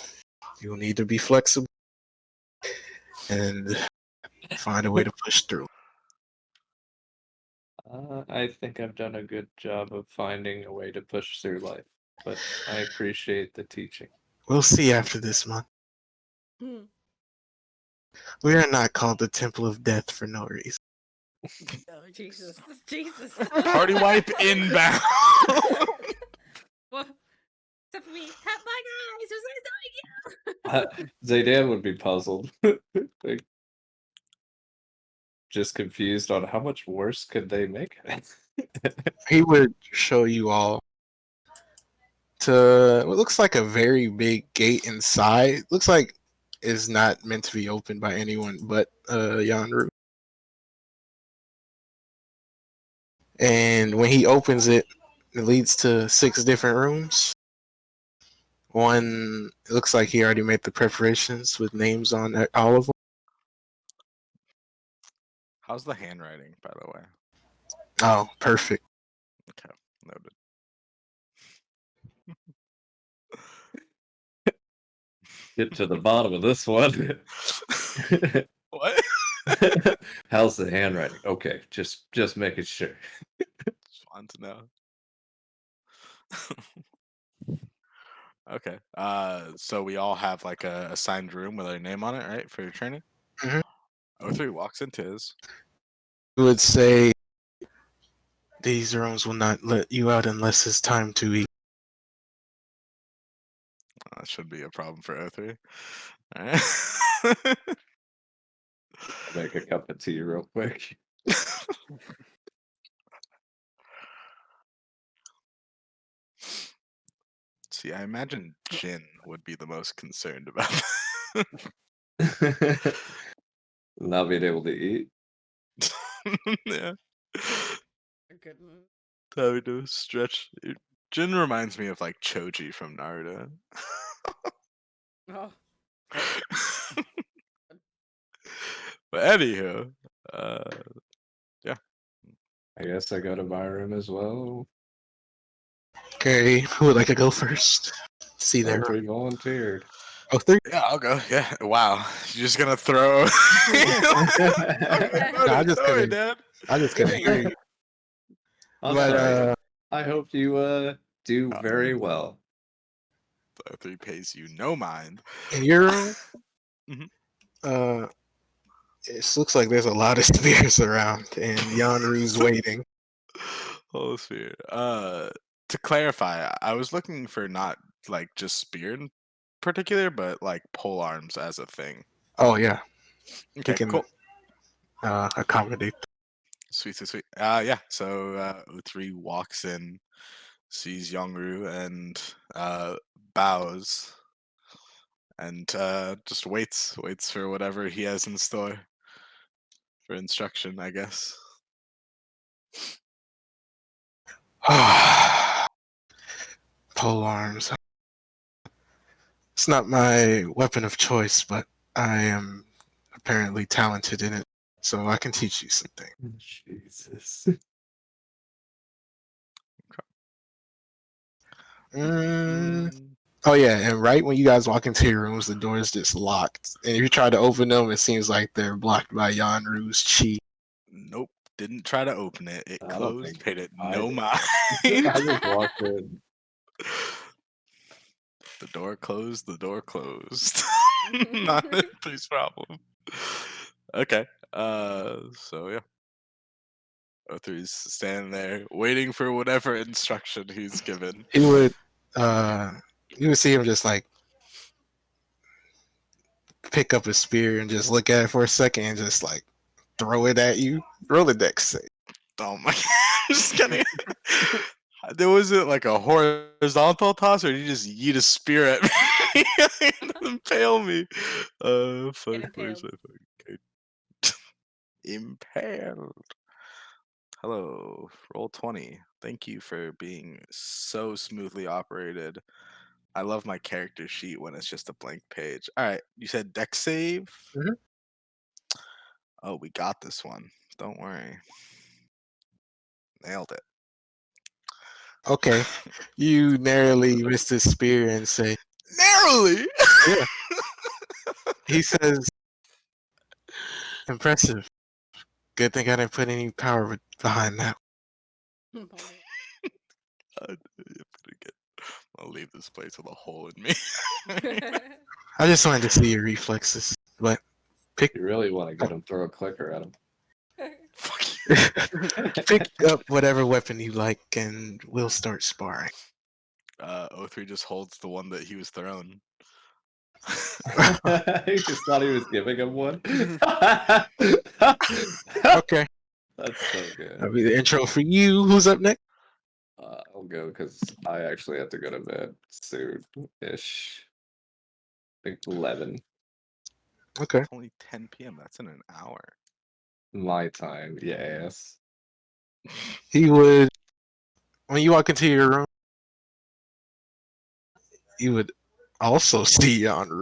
You will need to be flexible and find a way to push through. I think I've done a good job of finding a way to push through life, but I appreciate the teaching. We'll see after this month. Hmm. We are not called the Temple of Death for no reason. Oh, Jesus. Jesus. Party wipe inbound. Well, except for me. Bye, guys. It was nice knowing you. Zaydan would be puzzled. Like, just confused on how much worse could they make it. He would show you all to what looks like a very big gate inside. Looks like it's not meant to be opened by anyone but Yanru. And when he opens it, it leads to 6 different rooms. One, it looks like he already made the preparations with names on all of them. How's the handwriting, by the way? Oh, perfect. Okay, noted. Get to the bottom of this one. What? How's the handwriting? Okay, just making sure. Just wanted to know. Okay. So we all have like a assigned room with our name on it, right, for your training? Mhm. O3 walks into his. He would say these rooms will not let you out unless it's time to eat. That should be a problem for O3. All right. I'll make a cup of tea real quick. See, I imagine Jin would be the most concerned about Not being able to eat. yeah. Goodness. Having to stretch. Jin reminds me of like Choji from Naruto. Oh. But anywho, yeah. I guess I go to my room as well. Okay, who would like to go first? See there. All 3 volunteered. Oh, 3. Yeah, I'll go. Yeah. Wow. You're just gonna throw. I just Sorry, couldn't. Dad. I just couldn't hear you. I'm But sorry. I hope you do very well. The 3 pays you no mind. in your room, Mhm. it looks like there's a lot of spears around, and Yanru's waiting. Holy Spirit. To clarify, I was looking for not like just spear in particular, but like pole arms as a thing. Oh yeah, Okay, can cool. accommodate. Sweet, sweet, sweet. Yeah. So O3 walks in, sees Youngru, and bows, and just waits for whatever he has in store for instruction, I guess. Pole arms. It's not my weapon of choice, but I am apparently talented in it, so I can teach you something. Jesus. Oh yeah, and right when you guys walk into your rooms, the door is just locked, and if you try to open them, it seems like they're blocked by Yanru's chi. Nope. Didn't try to open it. It I don't closed. think Paid it I no did. mind. I just walked in. The door closed. The door closed. Not Three's problem. Okay. So yeah. O3's standing there waiting for whatever instruction he's given. He would, you would see him just like pick up a spear and just look at it for a second and just like throw it at you. Roll a dex save. Oh my! I'm just kidding. There wasn't like a horizontal toss, or did you just yeet a spear at me and impale me? Fuck, Get where's impaled. my fucking impaled? Hello, roll 20. Thank you for being so smoothly operated. I love my character sheet when it's just a blank page. All right, you said deck save. Mhm. Oh, we got this one. Don't worry. Nailed it. Okay, you narrowly missed his spear and say, Narrowly. "Yeah." He says, "Impressive. Good thing I didn't put any power behind that." I'm gonna get. I'll leave this place with a hole in me. I just wanted to see your reflexes, but pick You really want to get him, throw a clicker at him. Fuck you. pick up whatever weapon you like, and we'll start sparring. O3 just holds the one that he was thrown. He just thought he was giving him one. Okay, That's so good. that'll be the intro for you. Who's up next? I'll go because I actually have to go to bed soon-ish. I think 11 Okay, It's only 10 p.m. That's in an hour. my time. Yes. he would. When you walk into your room, you would also see Yanru.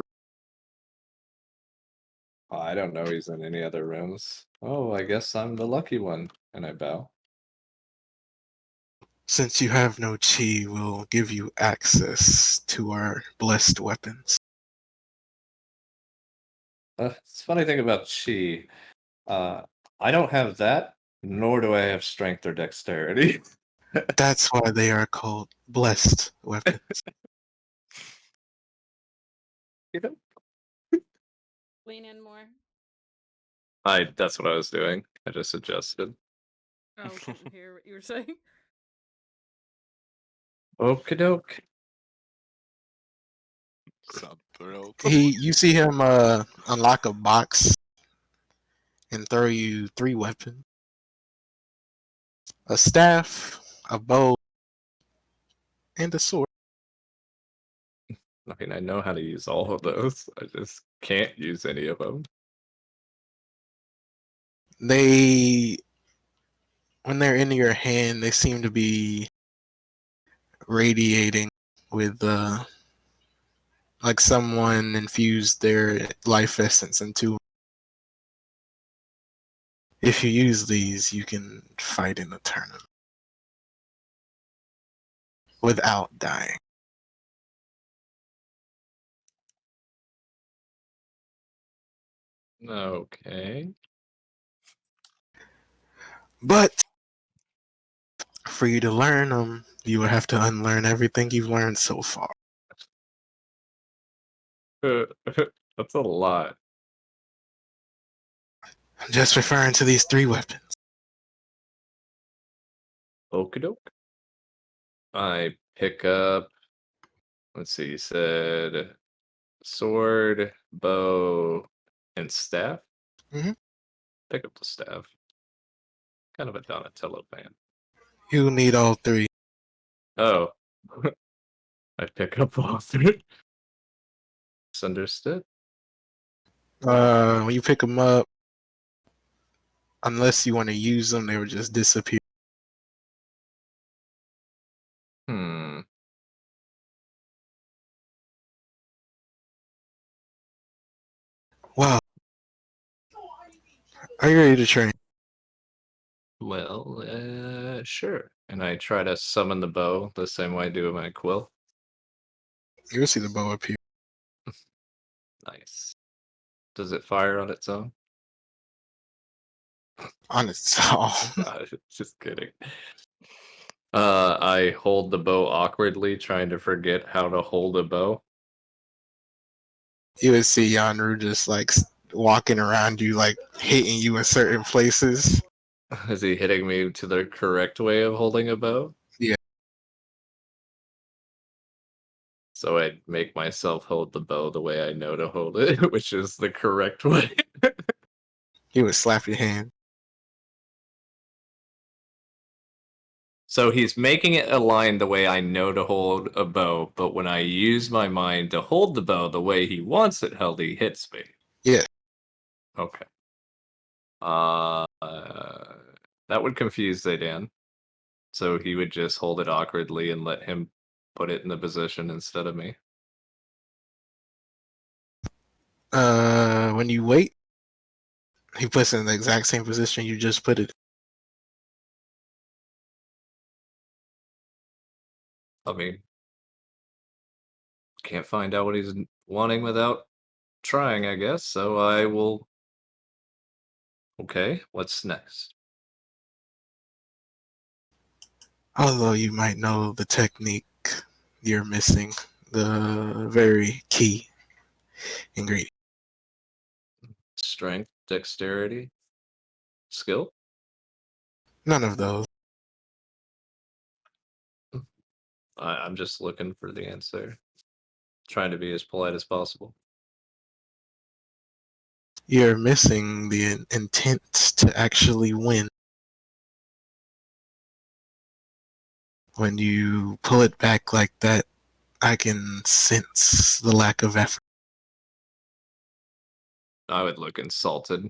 I don't know he's in any other rooms. Oh, I guess I'm the lucky one. And I bow. Since you have no chi, we'll give you access to our blessed weapons. It's a funny thing about chi. I don't have that, nor do I have strength or dexterity. That's why they are called blessed weapons. You know? Lean in more. That's what I was doing. I just adjusted. Oh, couldn't hear what you were saying. Okie doke. Sound thrilled. You see him unlock a box and throw you 3 weapons: a staff, a bow, and a sword. I mean, I know how to use all of those. I just can't use any of them. They, when they're in your hand, they seem to be radiating with like someone infused their life essence into. If you use these, you can fight in a tournament without dying. Okay. But for you to learn them, you would have to unlearn everything you've learned so far. That's a lot. I'm just referring to these 3 weapons. Okie doke. I pick up, let's see, you said sword, bow, and staff? Mhm. Pick up the staff. Kind of a Donatello fan. You need all 3. Oh. I pick up all 3. Misunderstood. When you pick them up, unless you want to use them, they will just disappear. Hmm. Wow. Are you ready to train? Well, sure. And I try to summon the bow the same way I do with my quill. You'll see the bow up here. Nice. Does it fire on its own? On its own. Just kidding. I hold the bow awkwardly, trying to forget how to hold a bow. You would see Yanru just like walking around you, like hitting you in certain places. Is he hitting me to the correct way of holding a bow? Yeah. So I make myself hold the bow the way I know to hold it, which is the correct way. He would slap your hand. So he's making it align the way I know to hold a bow, but when I use my mind to hold the bow the way he wants it held, he hits me. Yeah. Okay. Uh, that would confuse Zaydan. So he would just hold it awkwardly and let him put it in the position instead of me. When you wait, he puts it in the exact same position you just put it. I mean, can't find out what he's wanting without trying, I guess. So I will. Okay, what's next? Although you might know the technique, you're missing the very key ingredient. Strength, dexterity, skill? None of those. I'm just looking for the answer. Trying to be as polite as possible. You're missing the intent to actually win. When you pull it back like that, I can sense the lack of effort. I would look insulted,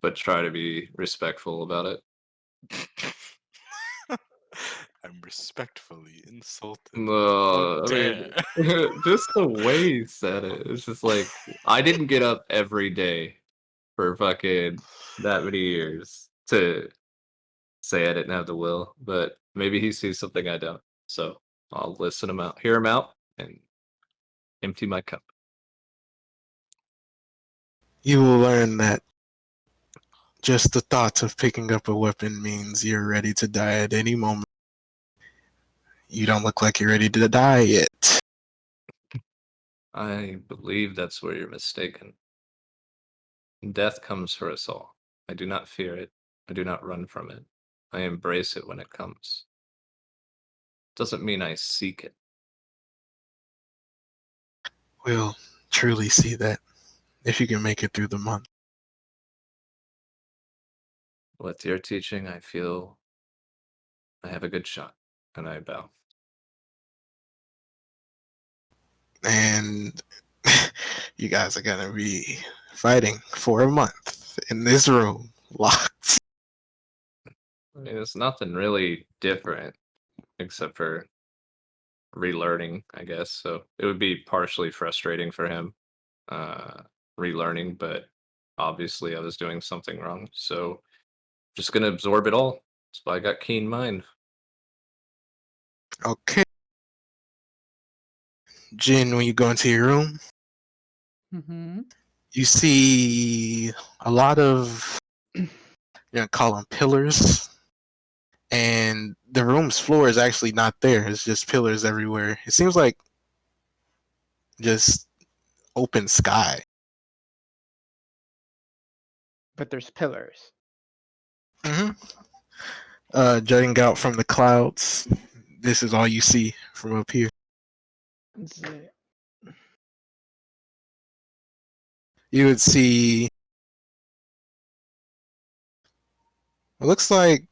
but try to be respectful about it. I'm respectfully insulted. No, How I dare. mean, just the way he said it. It's just like, I didn't get up every day for fucking that many years to say I didn't have the will, but maybe he sees something I don't. So I'll listen him out, hear him out, and empty my cup. You will learn that just the thought of picking up a weapon means you're ready to die at any moment. You don't look like you're ready to die yet. I believe that's where you're mistaken. Death comes for us all. I do not fear it. I do not run from it. I embrace it when it comes. Doesn't mean I seek it. We'll truly see that if you can make it through the month. With your teaching, I feel I have a good shot, and I bow. And you guys are going to be fighting for a month in this room, locked. I mean, it's nothing really different except for relearning, I guess. So it would be partially frustrating for him, uh, relearning, but obviously I was doing something wrong. So just gonna absorb it all. That's why I got keen mind. Okay. Jin, when you go into your room, Mm-hmm. you see a lot of, you're going to call them pillars. And the room's floor is actually not there. It's just pillars everywhere. It seems like just open sky. But there's pillars. Mm-hmm. Jutting out from the clouds. This is all you see from up here. Let's see. You would see. It looks like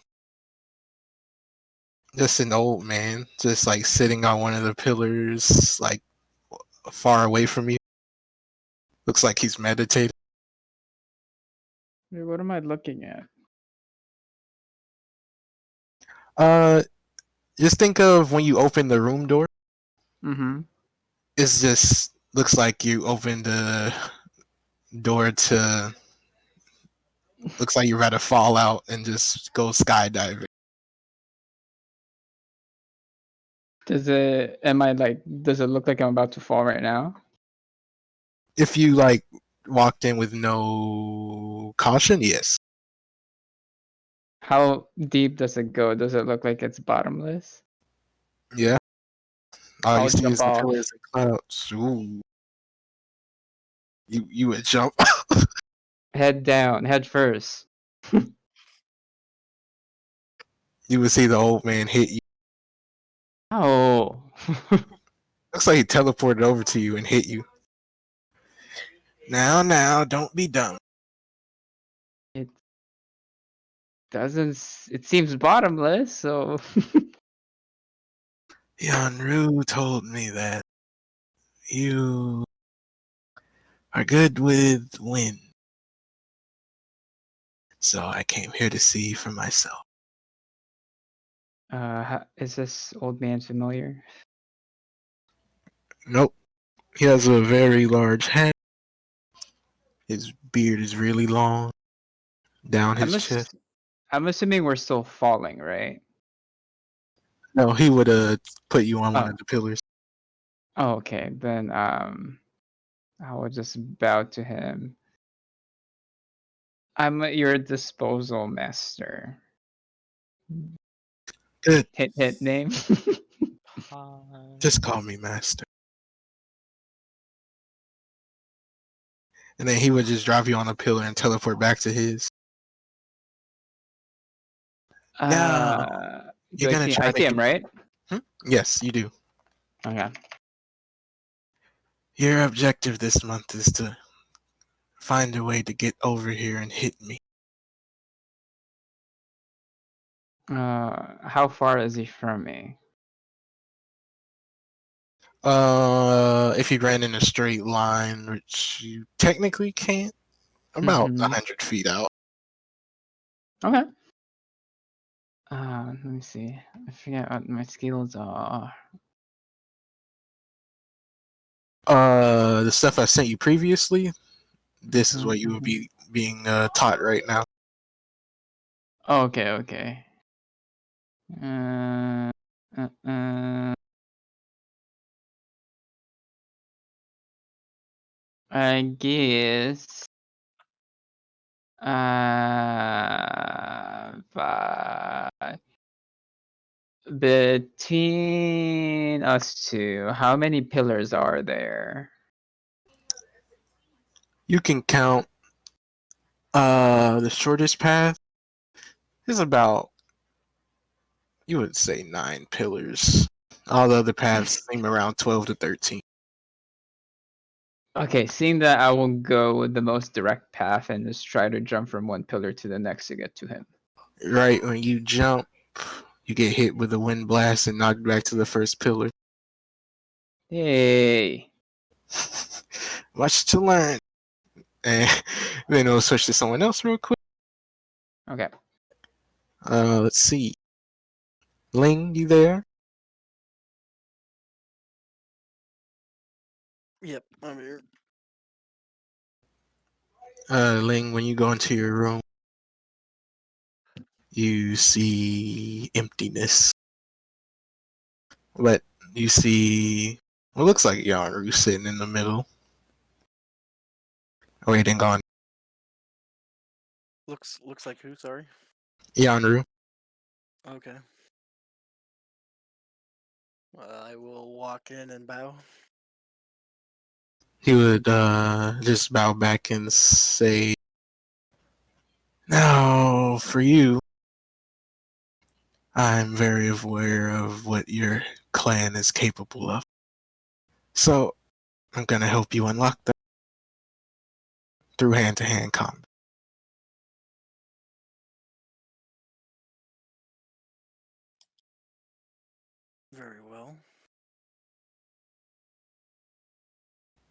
just an old man, just like sitting on one of the pillars, like far away from you. Looks like he's meditating. Wait, what am I looking at? Uh, just think of when you open the room door. Mm-hmm. It's just looks like you opened the door to. Looks like you're about to fall out and just go skydiving. Does it look like I'm about to fall right now? If you like walked in with no caution, yes. How deep does it go? Does it look like it's bottomless? Yeah. All you I'll see is jump the off. pillars and clouds. Ooh. You would jump. Head down, head first. You would see the old man hit you. Oh. Looks like he teleported over to you and hit you. Now, don't be dumb. It it seems bottomless, so Yanru told me that you are good with wind. So I came here to see for myself. is this old man familiar? Nope. He has a very large head. His beard is really long down I'm his chest. I'm assuming we're still falling, right? No, he would put you on one Oh. of the pillars. Oh, okay. Then I will just bow to him. I'm at your disposal, master. Good. Hit name. Just call me master. And then he would just drop you on a pillar and teleport back to his. Now Do you're I gonna see? try I to see him, get. right? Yes, you do. Okay. Your objective this month is to find a way to get over here and hit me. How far is he from me? If you ran in a straight line, which you technically can't, about Mhm. 100 feet out. Okay. Let me see. I forget what my skills are. The stuff I sent you previously. This is what you would be being taught right now. Okay, okay. Uh, I guess. But between us two, how many pillars are there? You can count. The shortest path is about, you would say, 9 pillars. All the other paths seem around 12 to 13. Okay, seeing that, I will go with the most direct path and just try to jump from one pillar to the next to get to him. Right when you jump, you get hit with a wind blast and knocked back to the first pillar. Hey. Much to learn. And then we'll switch to someone else real quick. Okay. Let's see. Ling, you there? Yep, I'm here. Ling, when you go into your room, you see emptiness. But you see what looks like Yarn sitting in the middle. Waiting on Looks like who? Sorry. Yanru. Okay. I will walk in and bow. He would just bow back and say, "Now, for you, I'm very aware of what your clan is capable of. So, I'm going to help you unlock that through hand-to-hand combat." Very well.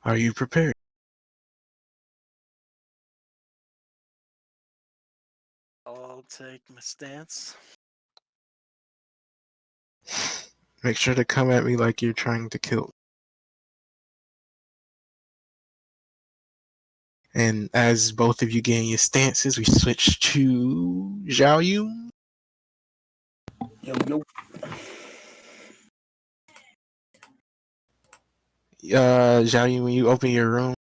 Are you prepared? I'll take my stance. Make sure to come at me like you're trying to kill. And as both of you gain your stances, we switch to Zhao Yun. Yo, yo. Zhao Yun, when you open your room,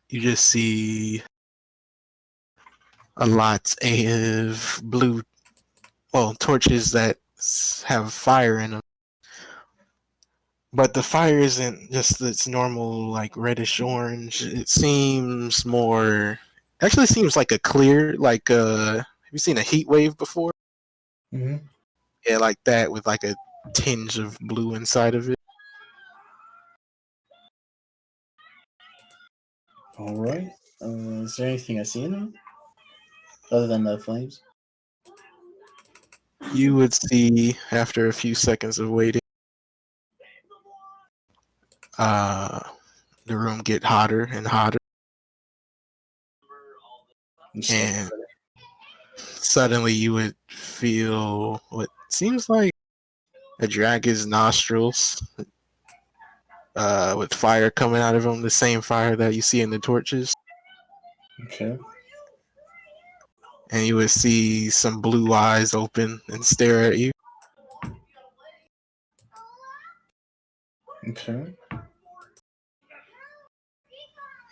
you just see a lot of blue, torches that have fire in them. But the fire isn't just its normal, like, reddish orange. It seems more. Actually, seems like a clear, like, have you seen a heat wave before? Mm-hmm. Yeah, like that with like a tinge of blue inside of it. All right. Is there anything I see in them other than the flames? You would see after a few seconds of waiting, uh, the room get hotter and hotter, and suddenly you would feel what seems like a dragon's nostrils, with fire coming out of them, the same fire that you see in the torches. Okay. And you would see some blue eyes open and stare at you. Okay.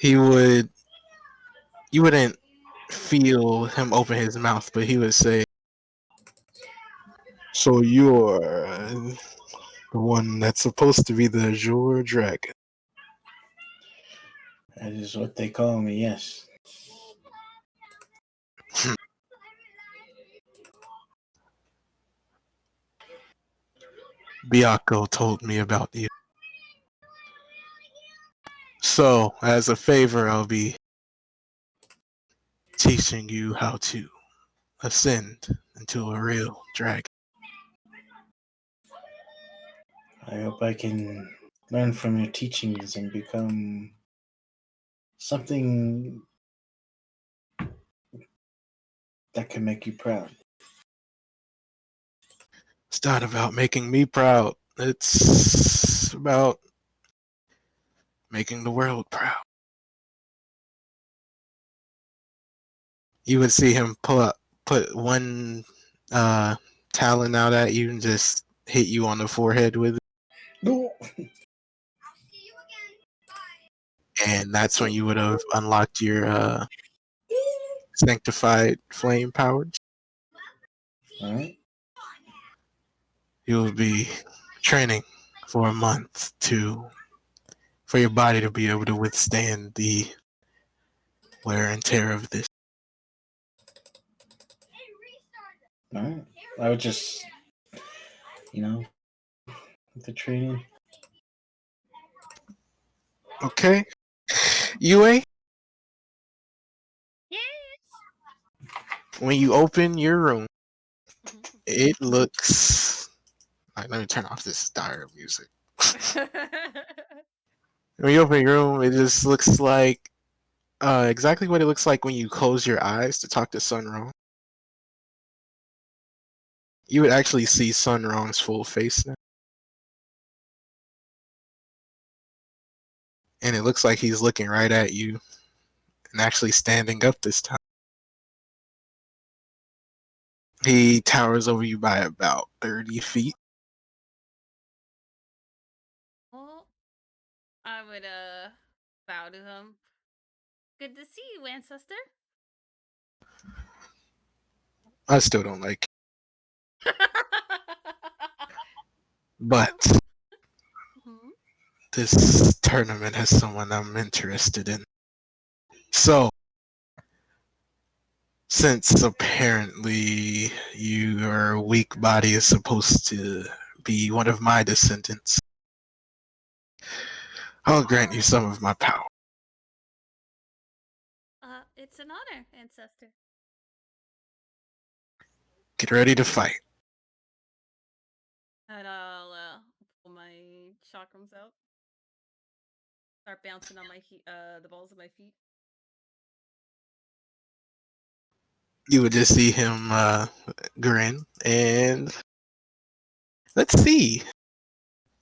You wouldn't feel him open his mouth, but he would say, "So you're the one that's supposed to be the Azure Dragon." That is what they call me, yes. Biako told me about you. So, as a favor, I'll be teaching you how to ascend into a real dragon. I hope I can learn from your teachings and become something that can make you proud. It's not about making me proud. It's about making the world proud. You would see him put one uh, talon out at you and just hit you on the forehead with it, No. and that's when you would have unlocked your sanctified flame powers. All right. You will be training for a month for your body to be able to withstand the wear and tear of this. All right. I would just, with the training. Okay, UA. Yes. When you open your room, Mhm. it looks. Alright, let me turn off this dire music. When you open your room, it just looks like exactly what it looks like when you close your eyes to talk to Sunrong. You would actually see Sunrong's full face now. And it looks like he's looking right at you and actually standing up this time. He towers over you by about 30 feet. Well, I would bow to him. Good to see you, ancestor. I still don't like it. But Mhm. this tournament has someone I'm interested in. So, since apparently your weak body is supposed to be one of my descendants, I'll grant you some of my power. It's an honor, ancestor. Get ready to fight. And I'll pull my chakrams out. Start bouncing on my the balls of my feet. You would just see him grin, and let's see.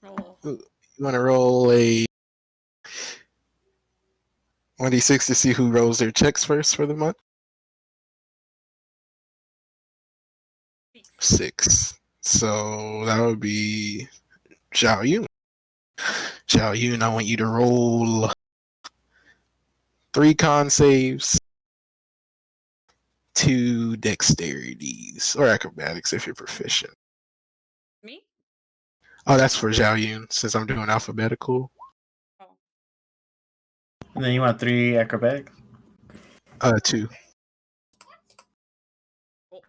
Oh. You want to roll a 1d6 to see who rolls their checks first for the month? 6. 6. So that would be Zhao Yun. Zhao Yun, I want you to roll 3 con saves, 2 dexterities, or acrobatics if you're proficient. Me? Oh, that's for Zhao Yun, since I'm doing alphabetical. Oh. And then you want 3 acrobatics? 2. Oh.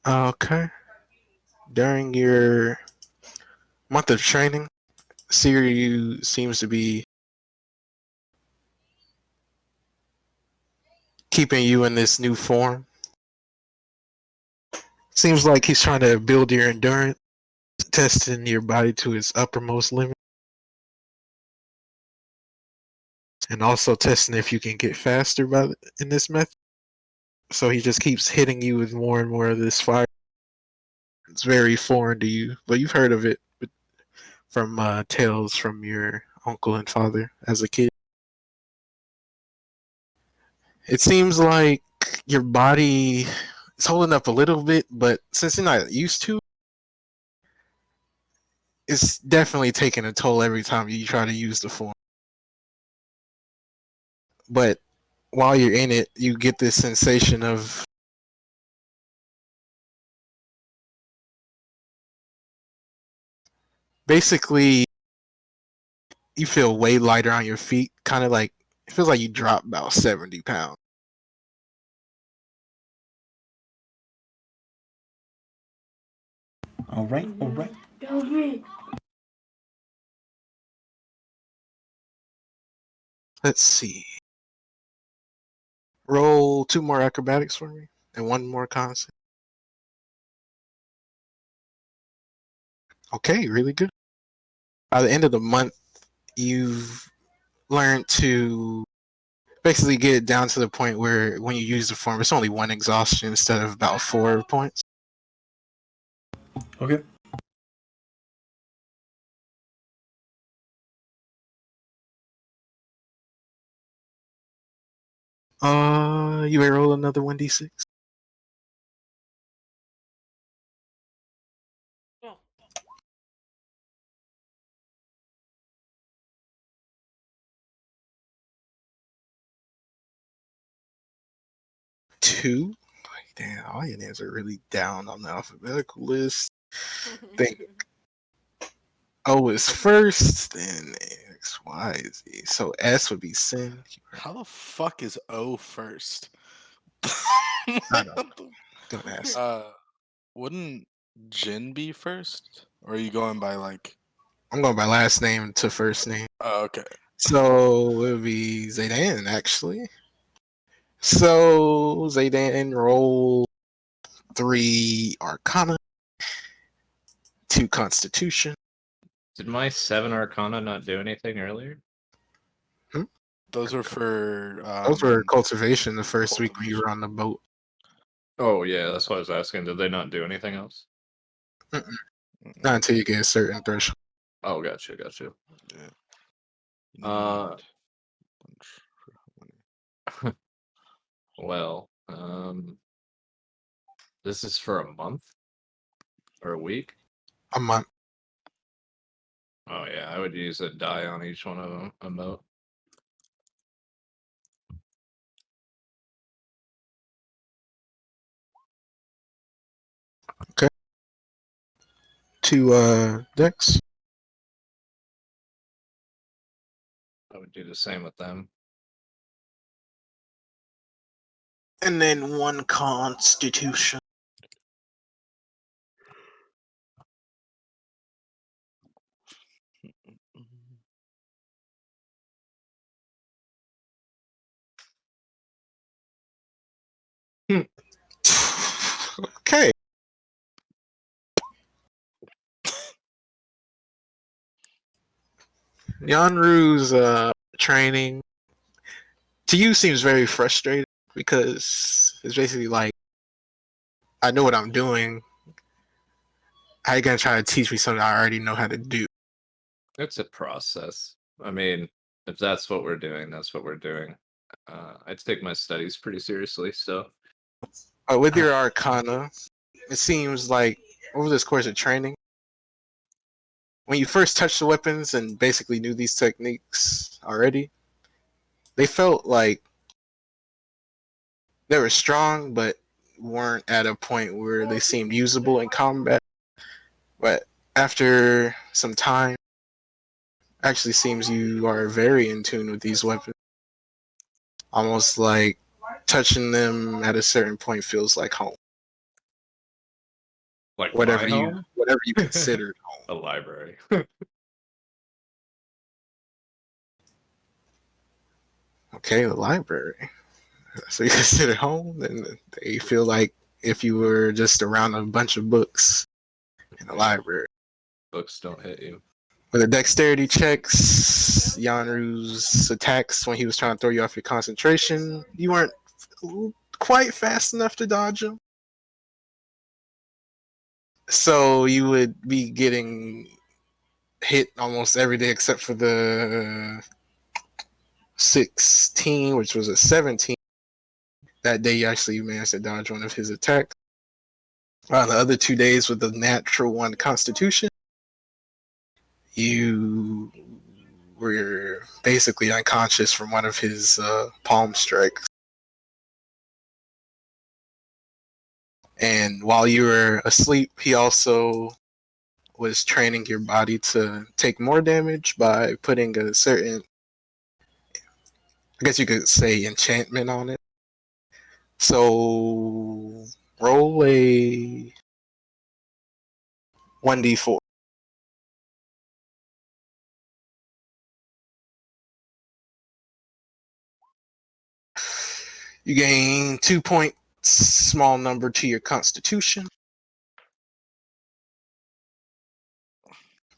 Okay. During your month of training, Siriu seems to be keeping you in this new form. Seems like he's trying to build your endurance, testing your body to its uppermost limit, and also testing if you can get faster in this method. So he just keeps hitting you with more and more of this fire. It's very foreign to you, but you've heard of it from tales from your uncle and father as a kid. It seems like your body is holding up a little bit, but since you're not used to it, it's definitely taking a toll every time you try to use the form. But while you're in it, you get this sensation of basically you feel way lighter on your feet, kind of like it feels like you dropped about 70 pounds. All right, all right. Let's see. Roll 2 more acrobatics for me and 1 more constant. Okay, really good. By the end of the month, you've learned to basically get it down to the point where when you use the form, it's only 1 exhaustion instead of about 4 points. Okay. You may roll another 1d6. Oh. 2. Damn, all your names are really down on the alphabetical list. Think O is first, then X, Y, Z. So S would be sin. How the fuck is O first? I don't know. What the- Don't ask. Wouldn't Jin be first? Or are you going by like? I'm going by last name to first name. Oh, okay. So it would be Zaydan, actually. So Zaydan, roll 3 Arcana, 2 Constitution. Did my 7 Arcana not do anything earlier? Those are for Those were cultivation the first week when you were on the boat. Oh yeah, that's what I was asking. Did they not do anything else? Mm-mm. Not until you get a certain threshold. Oh, gotcha, gotcha. Yeah. Uh, well, this is for a month or a week. A month. Oh yeah, I would use a die on each one of them. Emote. Okay. 2 decks. I would do the same with them. And then 1 Constitution. Okay. Yanru's training to you seems very frustrating because it's basically like, I know what I'm doing. How you gonna try to teach me something I already know how to do? It's a process. I mean, if that's what we're doing, that's what we're doing. I take my studies pretty seriously, so With your Arcana, it seems like over this course of training, when you first touched the weapons and basically knew these techniques already, they felt like they were strong, but weren't at a point where they seemed usable in combat. But after some time, actually seems you are very in tune with these weapons. Almost like touching them at a certain point feels like home. like Whatever my home, you considered home. a library. Okay, the library. So you consider home, then they feel like if you were just around a bunch of books in a library. Books don't hit you. With the dexterity checks, Yanru's attacks when he was trying to throw you off your concentration, you weren't quite fast enough to dodge him. So you would be getting hit almost every day except for the 16, which was a 17. That day you actually managed to dodge one of his attacks. On the other 2 days with the natural 1 Constitution, You were basically unconscious from one of his palm strikes. And while you were asleep, he also was training your body to take more damage by putting a certain, I guess you could say, enchantment on it. So roll a 1d4. You gain 2 points, small number, to your constitution.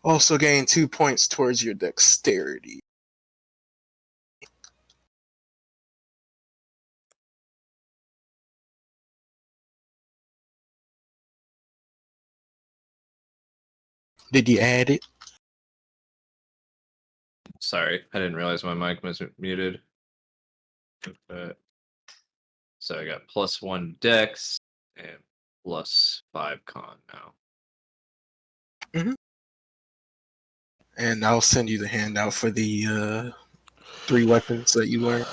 Also gain 2 points towards your dexterity. Did you add it? Sorry, I didn't realize my mic was muted. So I got +1 dex and +5 con now. And I'll send you the handout for the 3 weapons that you learned.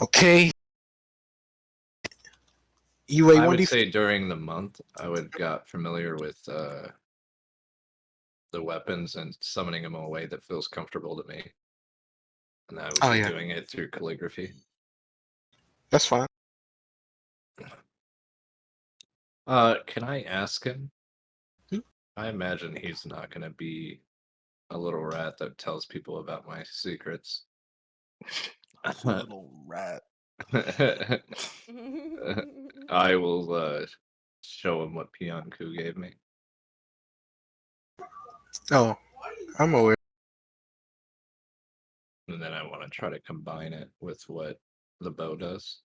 Okay. You weigh I would 1d4. say during the month, I would got familiar with the weapons and summoning them in a way that feels comfortable to me. And I would Oh, be yeah. doing it through calligraphy. That's fine. Can I ask him? Hmm? I imagine he's not going to be a little rat that tells people about my secrets. Little rat. I will show him what Pionku gave me. Oh, I'm aware. And then I want to try to combine it with what the bow does.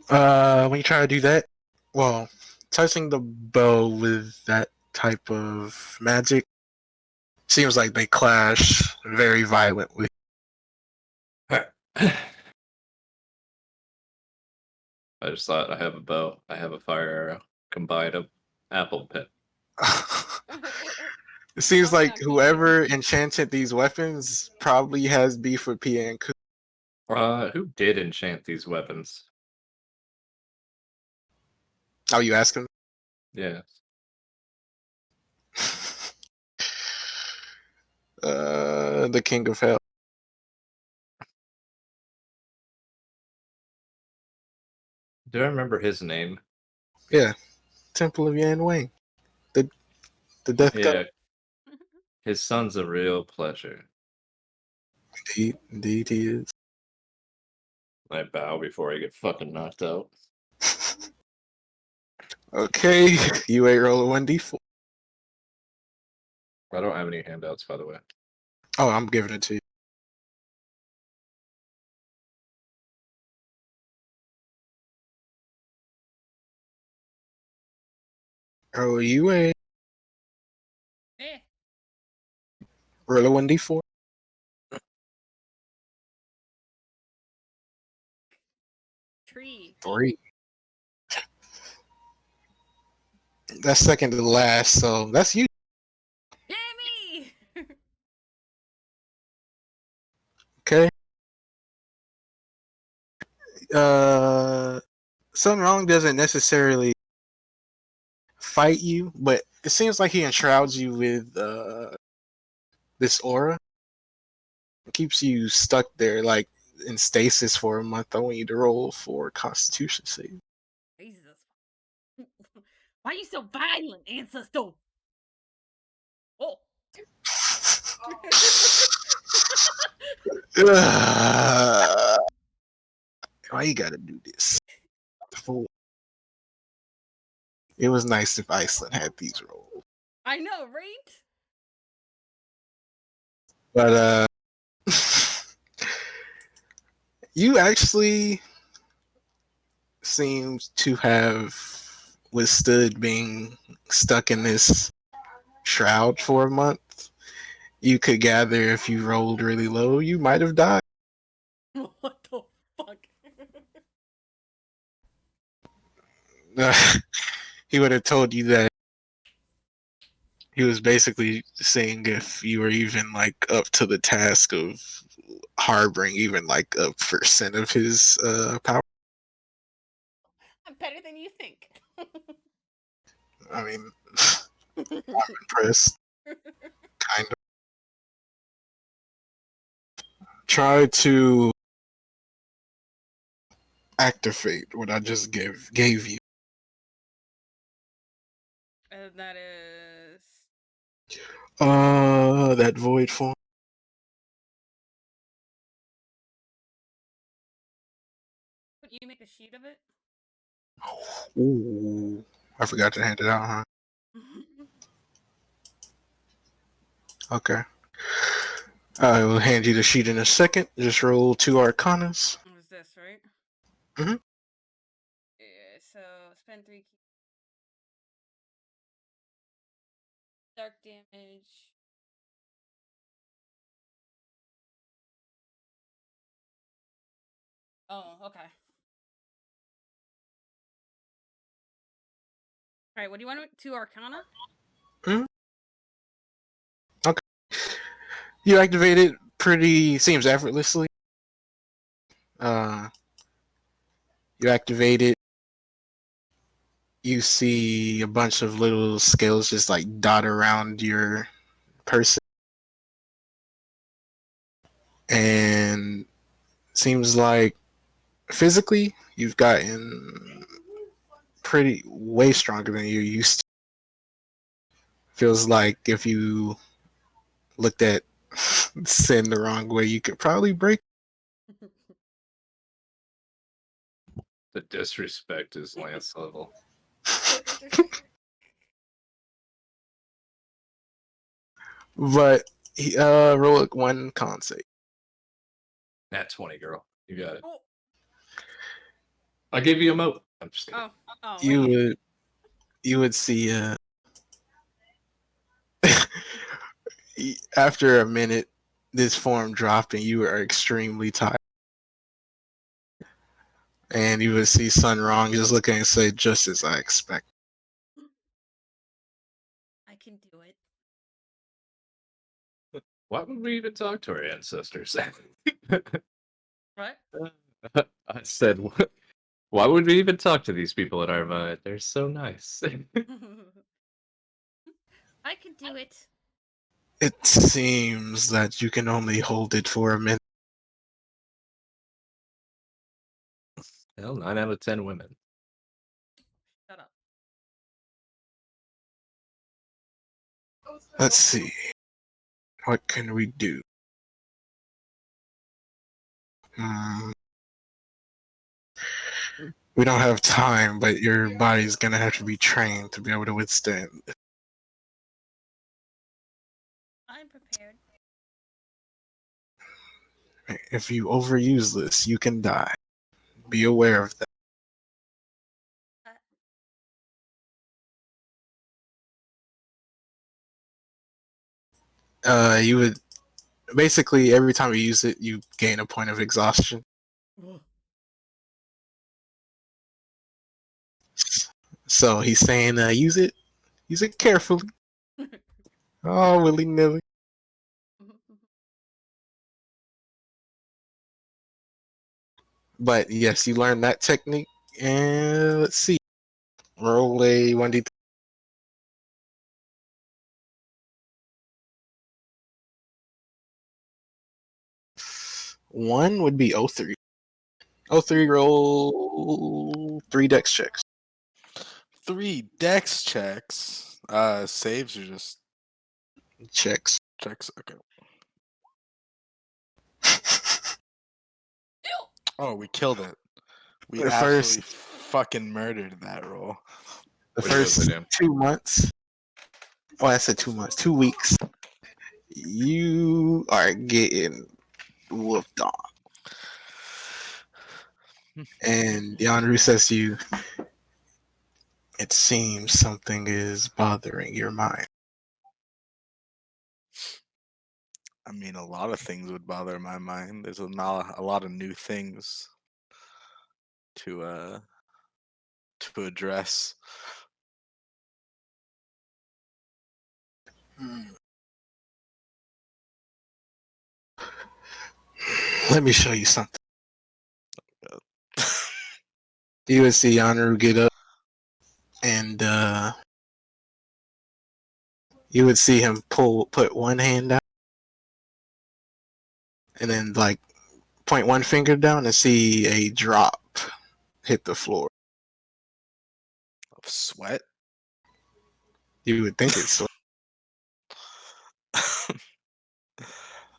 When you try to do that, well, touching the bow with that type of magic seems like they clash very violently. I just thought I have a bow, I have a fire arrow, combine them, apple pit. It seems Love like that whoever enchanted these weapons probably has beef with Pionku. Who did enchant these weapons? Oh, you asking? Yeah. The King of Hell. Do I remember his name? Yeah, Temple of Yan Wang. The Death God. Yeah, his son's a real pleasure. Indeed he is. I bow before I get fucking knocked out. Okay, you a roll a 1d4. I don't have any handouts, by the way. Oh, I'm giving it to you. Oh, you a Eh, roll a 1d4. 3. 3. That's second to the last, so that's you. Yay me! Okay. Sun Wrong doesn't necessarily fight you, but it seems like he enshrouds you with this aura. It keeps you stuck there, like in stasis for a month. I want you to roll for Constitution save. Jesus. Why are you so violent, ancestor? Oh. Why you gotta do this? It was nice if Iceland had these rolls, I know, right? but you actually seem to have withstood being stuck in this shroud for a month. You could gather if you rolled really low, you might have died. What the fuck? he would have told you that he was basically saying if you were even like up to the task of harboring even like a percent of his power. I'm better than you think. I mean, impressed. Kind of. Try to activate what I just gave you. And that is. That void form. Would you make a sheet of it? Ooh, I forgot to hand it out, huh? Okay. I will hand you the sheet in a second. Just roll 2 arcanas. What is this, right? Mhm. Yeah, so spend 3 key. Dark damage. Oh, okay. Alright, what do you want? 2 arcana? Okay. You activate it pretty, seems effortlessly. Uh, you activate it. You see a bunch of little scales just like dot around your person. And seems like physically you've gotten pretty way stronger than you used to. Feels like if you looked at sin the wrong way, you could probably break. The disrespect is Lance level. But roll 1 con save. Nat 20, girl. You got it. Oh, I'll give you a moat. I'm just kidding. oh, You wait. would see after a minute this form dropping, you are extremely tired. And you would see Sun Wrong just looking and say, just as I expect. I can do it. Why would we even talk to our ancestors? What? I said, why would we even talk to these people at Arma? They're so nice. I can do it. It seems that you can only hold it for a minute. Hell, 9 out of 10 women. Shut up. Let's see. What can we do? We don't have time, but your body's gonna have to be trained to be able to withstand. I'm prepared. If you overuse this, you can die. Be aware of that. You would basically every time you use it, you gain a point of exhaustion. So he's saying, use it carefully. Oh, willy nilly. But yes, you learned that technique, and let's see. Roll a 1d. One would be O3. O3 roll 3 dex checks. 3 dex checks. Saves or just Checks. checks? Okay. Oh, we killed it. We The absolutely first fucking murdered that roll. the Which was first it, Em? 2 months. Oh, I said 2 months. 2 weeks. You are getting whooped on. And Yanru says to you, it seems something is bothering your mind. I mean, a lot of things would bother my mind. There's a lot of new things to address. Hmm. Let me show you something. You would see Yanaru get up, and you would see him put one hand out, and then like point one finger down and see a drop hit the floor. Of sweat. You would think it's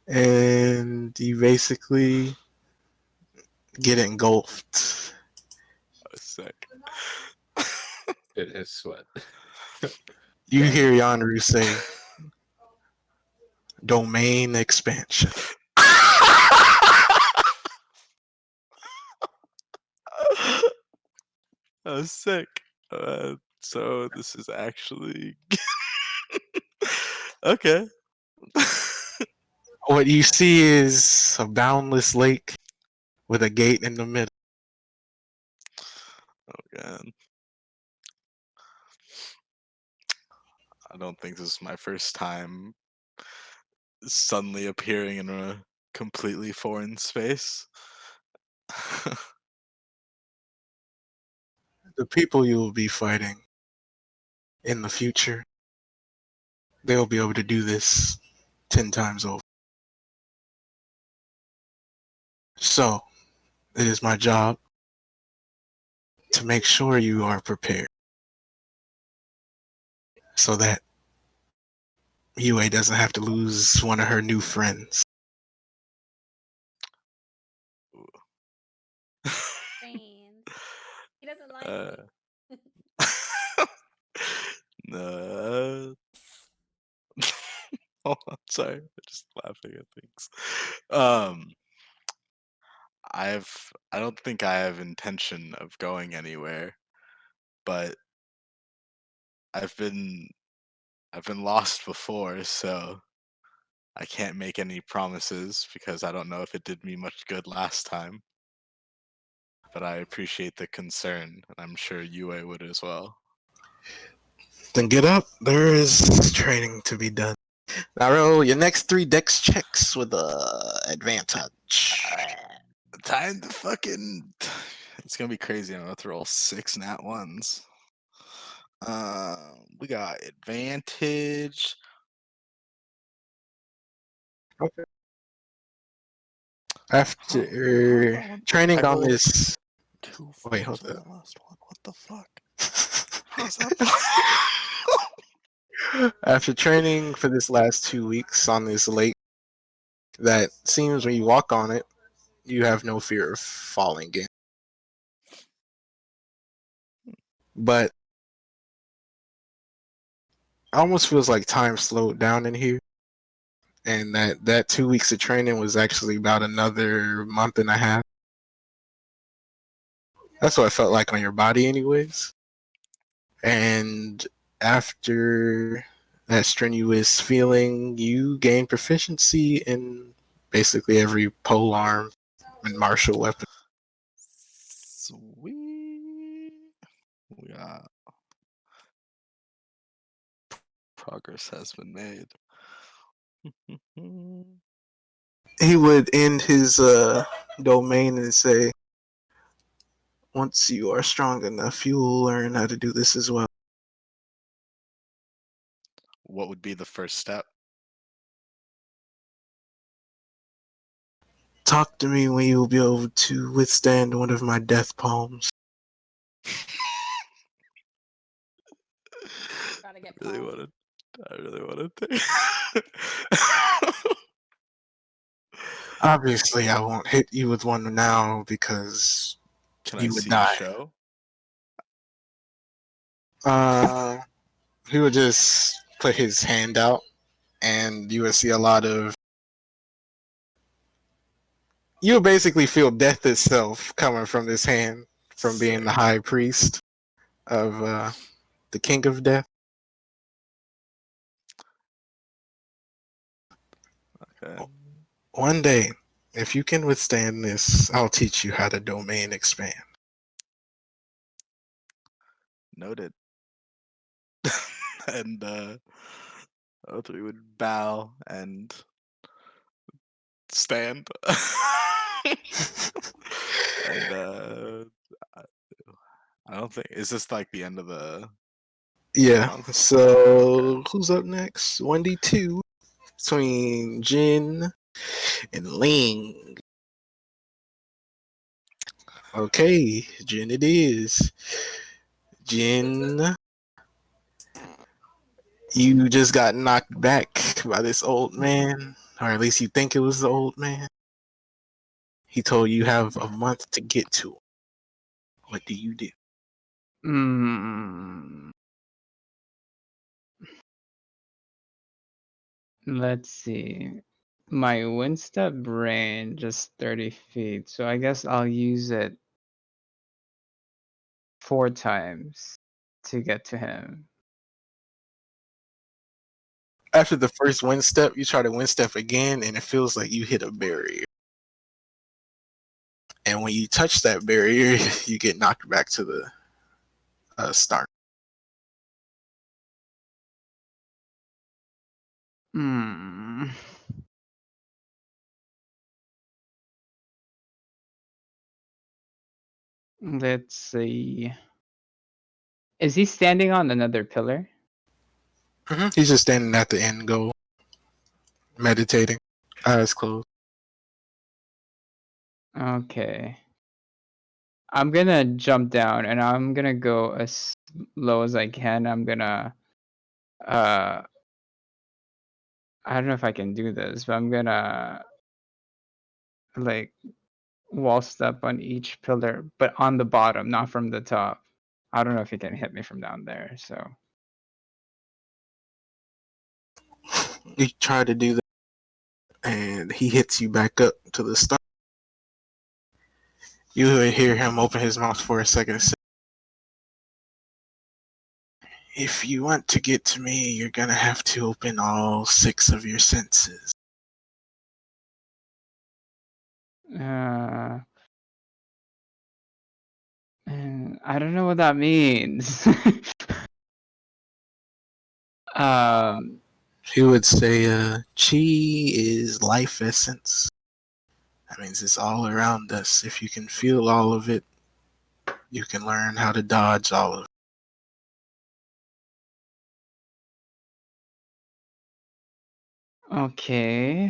and you basically get engulfed. Sick. It is sweat. You hear Yanaru say, "Domain expansion." I was sick. So this is actually okay. What you see is a boundless lake with a gate in the middle. Oh god. I don't think this is my first time suddenly appearing in a completely foreign space. The people you will be fighting in the future, they'll be able to do this 10 times over. So, it is my job to make sure you are prepared so that UA doesn't have to lose one of her new friends. Friends. He doesn't like uh, me. no. Oh, I'm sorry. I'm just laughing at things. Um, I don't think I have intention of going anywhere, but I've been I've been lost before, so I can't make any promises because I don't know if it did me much good last time. But I appreciate the concern, and I'm sure UA would as well. Then get up. There is training to be done. Now roll your next 3 dex checks with advantage. Time to fucking. It's gonna be crazy. I'm gonna throw all 6 nat ones. We got advantage. Okay. Huh, After training I on rolled this. 2 Wait, 4s hold on up. that last one. What the fuck? How's that possible? After training for this last 2 weeks on this lake, that seems when you walk on it, you have no fear of falling in. But it almost feels like time slowed down in here. And that 2 weeks of training was actually about another month and a half. That's what it felt like on your body, anyways. And after that strenuous feeling, you gain proficiency in basically every polearm and martial weapon. Sweet. We got progress has been made. He would end his domain and say, "Once you are strong enough, you will learn how to do this as well." What would be the first step? Talk to me when you will be able to withstand one of my death palms. Gotta get really calm. wanted. I really wanted to. Obviously, I won't hit you with one now because Can I you would see a die. show? He would just put his hand out, and you would see a lot of. You would basically feel death itself coming from this hand, from being the Sick. high priest of the king of death. Okay. One day, if you can withstand this, I'll teach you how to domain expand. Noted. And O3 would bow and stand. And I don't think, is this like the end of the Yeah. month? So who's up next? 1D2 between Jin and Ling. Okay, Jin it is. Jin, you just got knocked back by this old man, or at least you think it was the old man. He told you have a month to get to him. What do you do? Mm, let's see. My wind step range is 30 feet, so I guess I'll use it 4 times to get to him. After the first wind step, you try to wind step again, and it feels like you hit a barrier. And when you touch that barrier, you get knocked back to the start. Hmm. Let's see. Is he standing on another pillar? He's just standing at the end goal, meditating, eyes closed. Okay. I'm gonna jump down and I'm gonna go as low as I can. I'm gonna uh I don't know if I can do this, but I'm gonna like wall step on each pillar, but on the bottom, not from the top. I don't know if he can hit me from down there, so You try to do that, and he hits you back up to the start. You hear him open his mouth for a second and say, if you want to get to me, you're gonna have to open all 6 of your senses. uh and I don't know what that means. um He would say, chi is life essence. That means it's all around us. If you can feel all of it, you can learn how to dodge all of it. okay.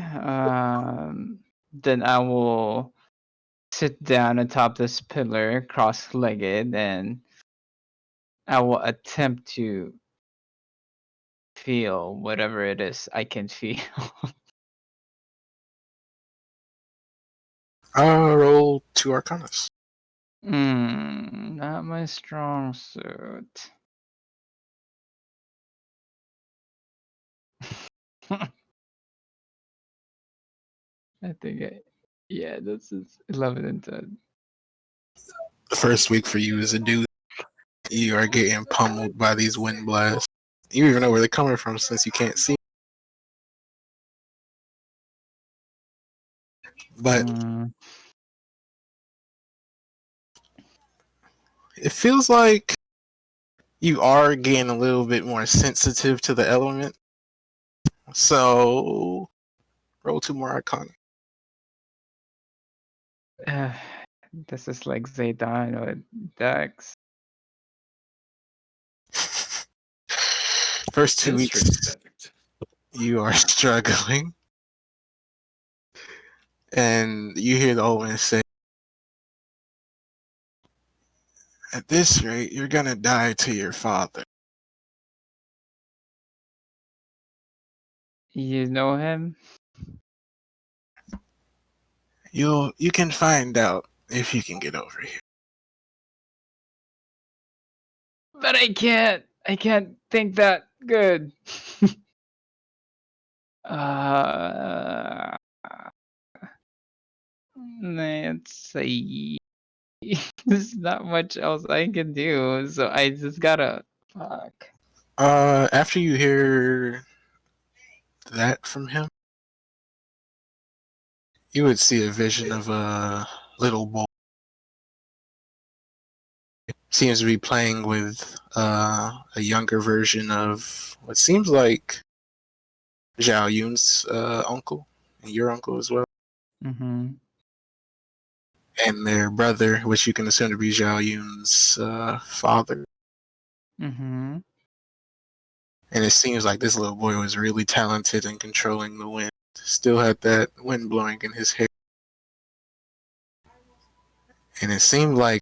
Then I will sit down atop this pillar, cross-legged, and I will attempt to feel whatever it is I can feel. Roll 2 Arcanas. Not my strong suit. I think yeah, this is 11 and 10. The first week for you is a dude. You are getting pummeled by these wind blasts. You even know where they're coming from since you can't see. But Mm, it feels like you are getting a little bit more sensitive to the element. So roll 2 more Arcana. uh, this is like Zaydan or Dex. First 2 weeks, Disrespect. you are struggling. And you hear the old man say, at this rate, you're gonna die to your father. You know him? You can find out if you can get over here. But I can't think that good. uh, let's see. There's not much else I can do, so I just gotta fuck. After you hear that from him, you would see a vision of a little boy. Seems to be playing with a younger version of what seems like Zhao Yun's uncle, and your uncle as well, Mm-hmm. and their brother, which you can assume to be Zhao Yun's father. Mm-hmm. And it seems like this little boy was really talented in controlling the wind. Still had that wind blowing in his hair. And it seemed like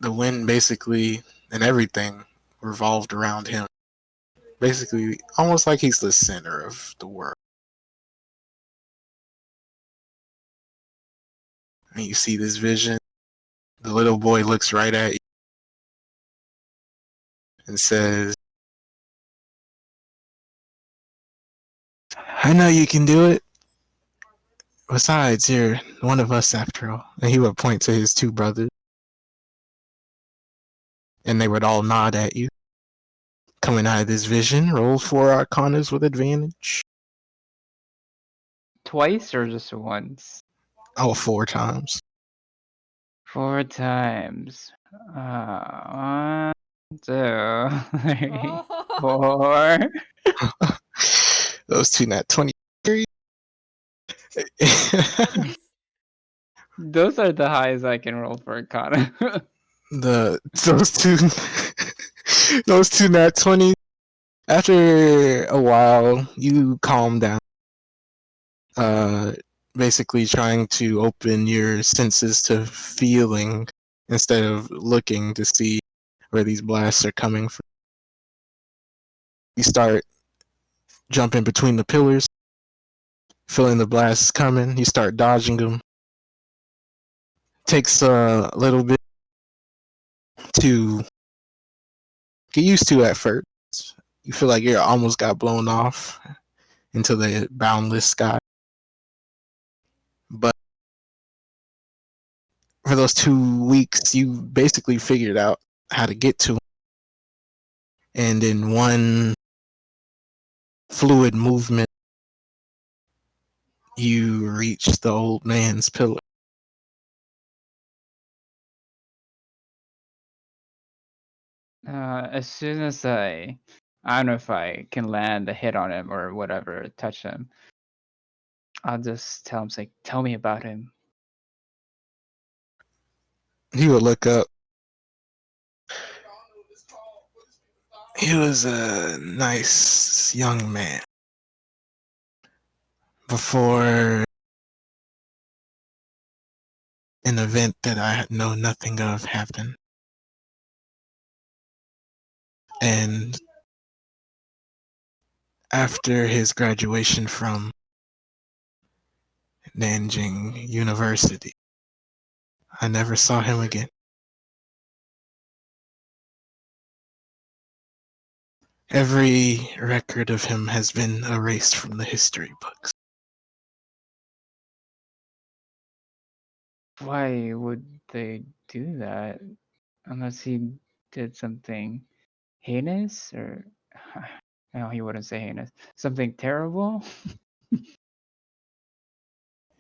the wind basically and everything revolved around him. Basically, almost like he's the center of the world. And you see this vision. The little boy looks right at you and says, I know you can do it. Besides, you're one of us after all. And he would point to his two brothers. And they would all nod at you. Coming out of this vision, roll 4 arcanas with advantage. Twice or just once? Oh, 4 times. 4 times. 1, 2, 3, Oh. 4. Those two nat 23. Nice. Those are the highest I can roll for Arcana. Those two nat 20. After a while, you calm down. Basically trying to open your senses to feeling instead of looking to see where these blasts are coming from. You start jumping between the pillars, feeling the blasts coming. You start dodging them. Takes a little bit to get used to at first. You feel like you almost got blown off into the boundless sky. But for those 2 weeks, you basically figured out how to get to him. And in one fluid movement, you reach the old man's pillar. As soon as I don't know if I can land a hit on him or whatever, touch him, I'll just tell him, like, tell me about him. He would look up. He was a nice young man. Before an event that I know nothing of happened. And after his graduation from Nanjing University, I never saw him again. Every record of him has been erased from the history books. Why would they do that? Unless he did something heinous or no, he wouldn't say heinous. Something terrible?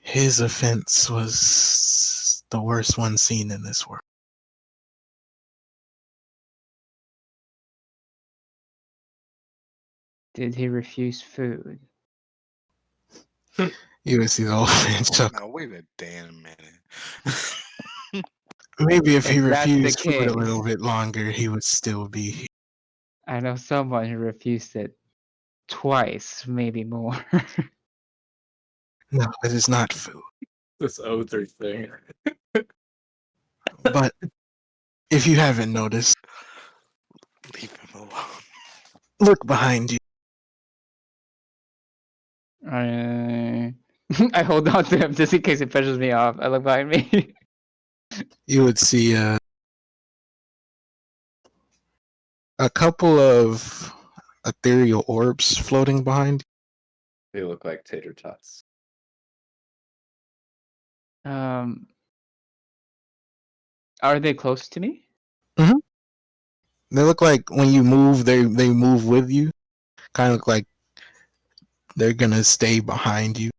His offense was the worst one seen in this world. Did he refuse food? You would see the old man chuckle. Now wait a damn minute. Maybe if he If that's the refused food a case, little bit longer, he would still be here. I know someone who refused it twice, maybe more. No, it is not food. This O3 thing. But if you haven't noticed, Leave him alone. look behind you. I I hold on to him just in case he pushes me off. I look behind me. You would see a couple of ethereal orbs floating behind They look like tater tots. um, are they close to me? you. They look like when you move, they move with you. Kind of look like they're gonna stay behind you.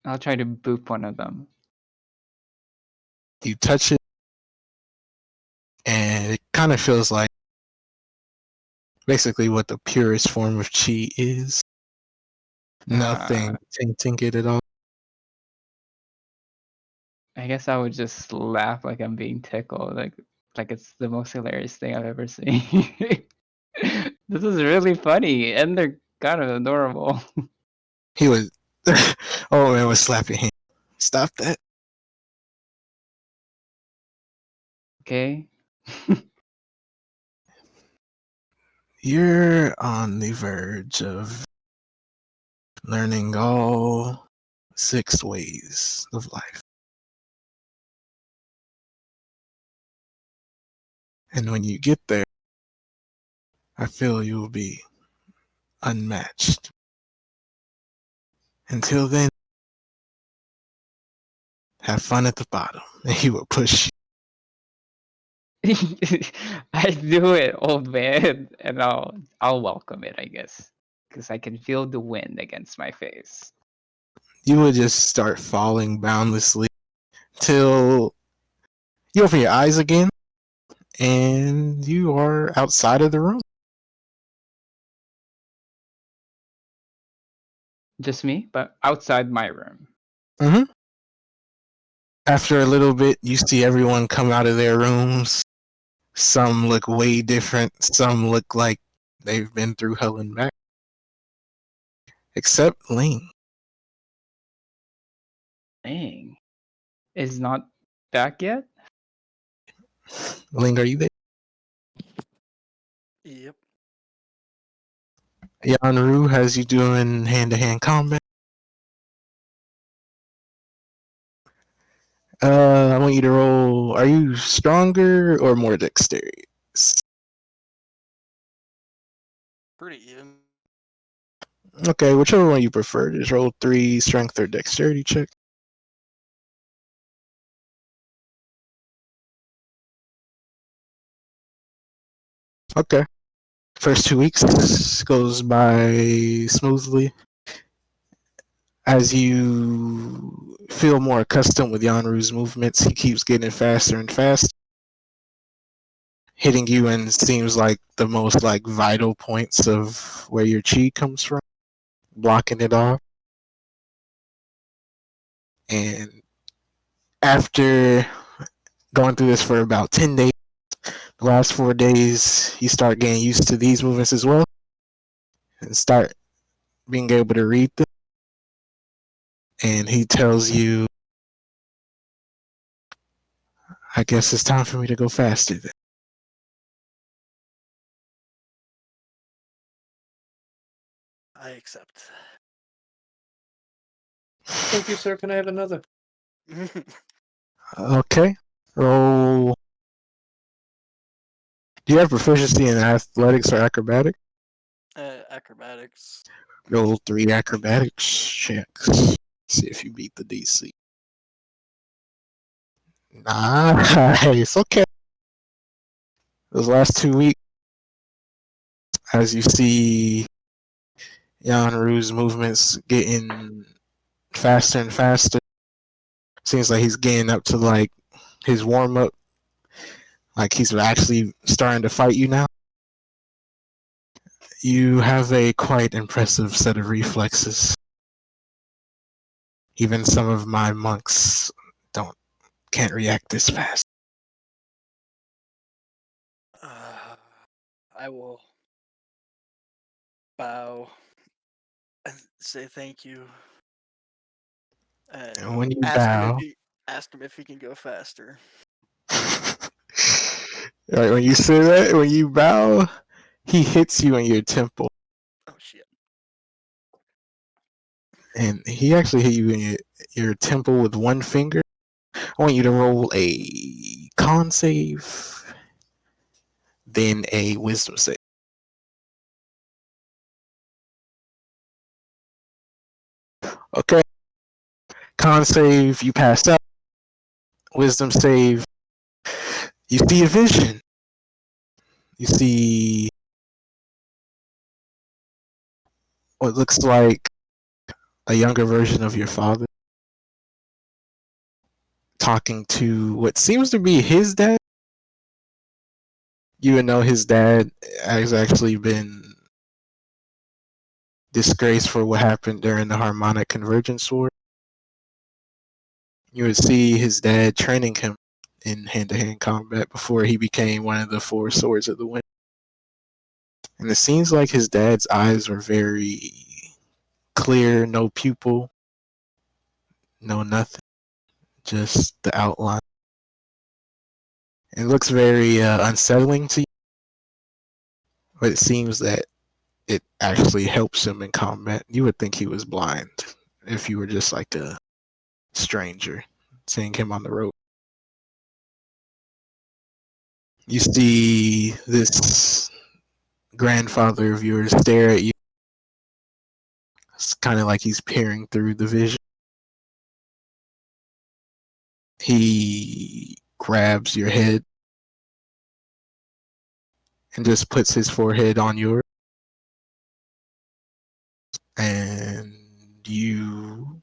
I'll try to boop one of them. You touch it, and it kind of feels like Basically, what the purest form of chi is. Nothing tainting it at all. I guess I would just laugh like I'm being tickled, like it's the most hilarious thing I've ever seen. This is really funny, and they're kind of adorable. He was. Oh man, was slapping him. Stop that. Okay. You're on the verge of learning all 6 ways of life. And when you get there, I feel you'll be unmatched. Until then, have fun at the bottom. And he will push you. I do it, old man, and I'll welcome it, I guess, because I can feel the wind against my face. You will just start falling boundlessly till you open your eyes again and you are outside of the room. Just me, but outside my room. Mm-hmm. After a little bit, you see everyone come out of their rooms. Some look way different. Some look like they've been through hell and back. Except Ling. Dang, is not back yet. Ling, are you there? Yep. Yanru has you doing hand-to-hand combat. I want you to roll. Are you stronger or more dexterity? Pretty even. Okay, whichever one you prefer. Just roll 3 strength or dexterity check. Okay. First 2 weeks goes by smoothly. As you feel more accustomed with Yanru's movements, he keeps getting faster and faster, hitting you in seems like the most like vital points of where your chi comes from, blocking it off. And after going through this for about 10 days, the last 4 days, you start getting used to these movements as well and start being able to read them. And he tells you, I guess it's time for me to go faster then. I accept. Thank you, sir. Can I have another? Okay. Roll. Do you have proficiency in athletics or acrobatics? Acrobatics. Roll 3 acrobatics checks. See if you beat the DC. Nice. Okay. Those last 2 weeks, as you see Yanru's movements getting faster and faster, seems like he's getting up to like his warm up. Like he's actually starting to fight you now. You have a quite impressive set of reflexes. Even some of my monks can't react this fast. I will bow and say thank you. And when you Ask him bow, if he can go faster. right, when you say that, when you bow, he hits you in your temple. Oh shit. And he actually hit you in your temple with one finger. I want you to roll a con save, then a wisdom save. Okay. Con save, you passed out. Wisdom save, you see a vision. You see what looks like a younger version of your father talking to what seems to be his dad. You would know his dad has actually been disgraced for what happened during the Harmonic Convergence War. You would see his dad training him in hand-to-hand combat before he became one of the four swords of the wind. And it seems like his dad's eyes were very clear, no pupil, no nothing, just the outline. It looks very unsettling to you, but it seems that it actually helps him in combat. You would think he was blind if you were just like a stranger seeing him on the road. You see this grandfather of yours stare at you. It's kind of like he's peering through the vision. He grabs your head and just puts his forehead on yours. And you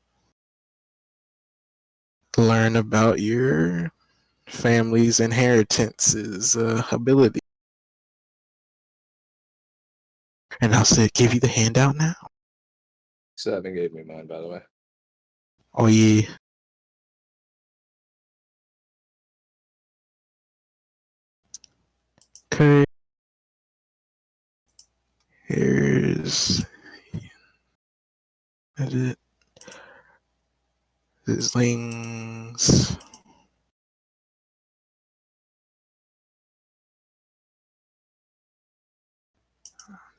learn about your family's inheritances ability. And I'll say, give you the handout now. Seven gave me mine, by the way. Oh, yeah. Okay. Here's edit. This links.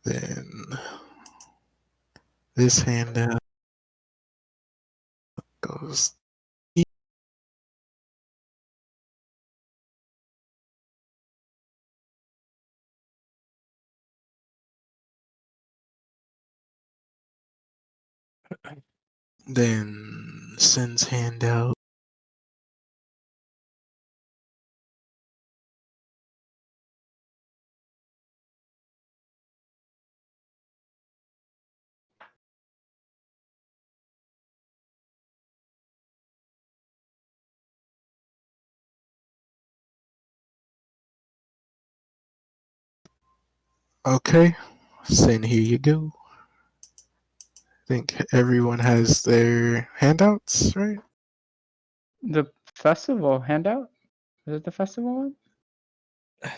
Then this handout goes. Then sends handout. Okay. Send, here you go. I think everyone has their handouts, right? The festival handout? Is it the festival one? No.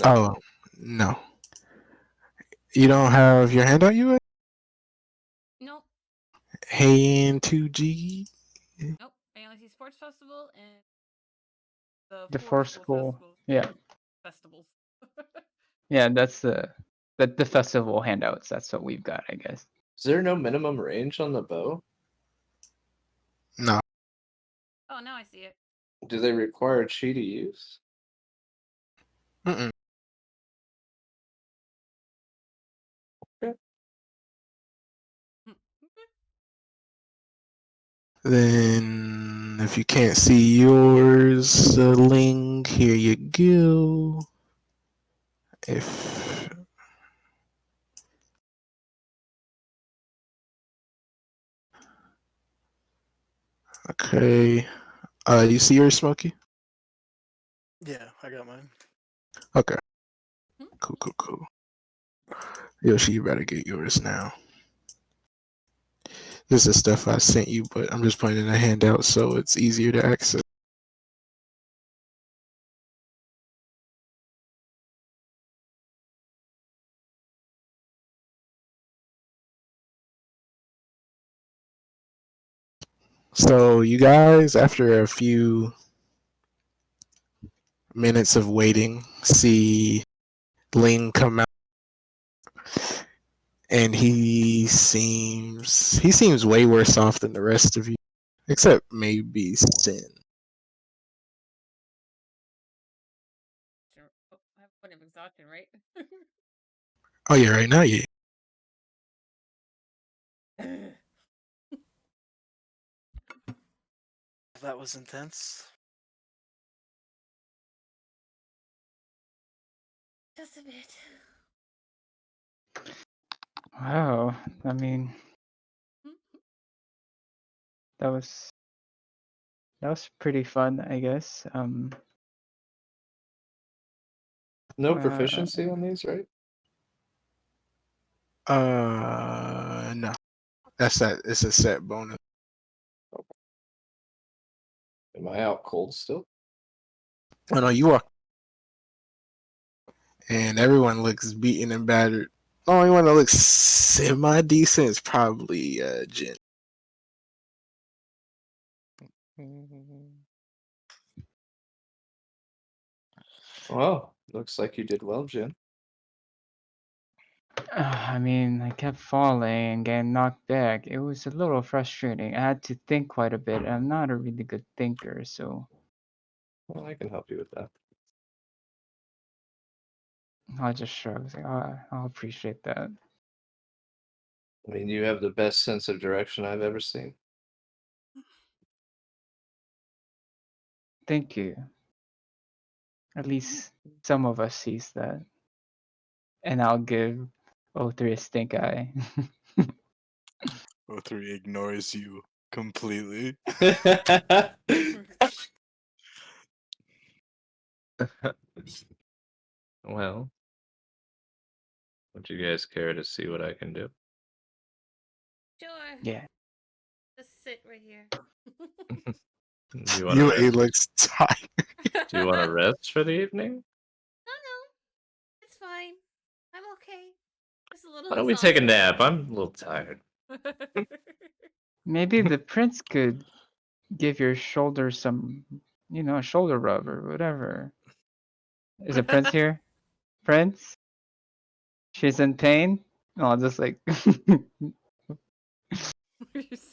Oh, no. You don't have your handout, you? Nope. Hey, in 2G. Nope. I only see Sports Festival and The four four school school. festivals. Yeah. Festivals. Yeah, that's the festival handouts. That's what we've got, I guess. Is there no minimum range on the bow? No. Oh, now I see it. Do they require chi to use? Mm-mm. Then, if you can't see yours, Ling, here you go. If okay, you see yours, Smokey? Yeah, I got mine. Okay, Hmm? cool. Yoshi, you better get yours now. This is stuff I sent you, but I'm just putting in a handout so it's easier to access. So you guys, after a few minutes of waiting, see Ling come out, and he seems way worse off than the rest of you, except maybe Sin. Sure. Oh, I have a point of exhaustion, right? Oh yeah, right now, yeah. That was intense. Just a bit. Wow. I mean, Hmm? that was pretty fun, I guess. No proficiency on these, right? No. That's that. It's a set bonus. Am I out cold still? Oh no, you walk, and everyone looks beaten and battered. The only one that looks semi decent is probably Jin. Well, looks like you did well, Jin. I mean, I kept falling and getting knocked back. It was a little frustrating. I had to think quite a bit. I'm not a really good thinker, so Well, I can help you with that. I just shrugged. I was like, oh, I'll appreciate that. I mean, you have the best sense of direction I've ever seen. Thank you. At least some of us sees that. And I'll give O3 a stink eye. O3 ignores you completely. Well, would you guys care to see what I can do? Sure. Yeah. Just sit right here. Do you want to He rest? looks tired. Do you want to rest for the evening? No, it's fine. I'm okay. Just a little Why don't we take a exhausted. nap? I'm a little tired. Maybe the prince could give your shoulder some, a shoulder rub or whatever. Is the prince here? Prince? She's in pain? Oh, just like. You're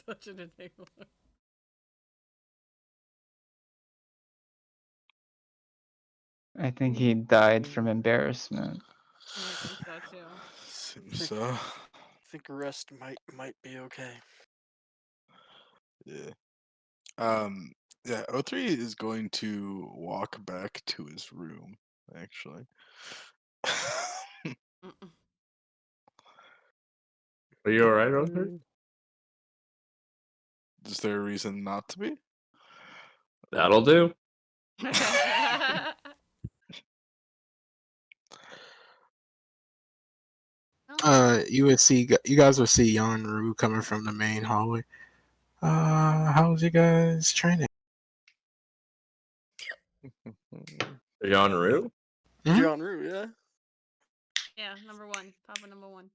such an enigma. I think he died from embarrassment. I think so too. Seems so. I think rest might be okay. Yeah. Yeah, O3 is going to walk back to his room, actually. Mm-mm. Are you alright, Roger? Is there a reason not to be? That'll do. Oh, You would see, you guys would see Yanru coming from the main hallway. How's you guys training? Yanru? Mhm. John Rue, yeah. yeah, number one. Papa number one.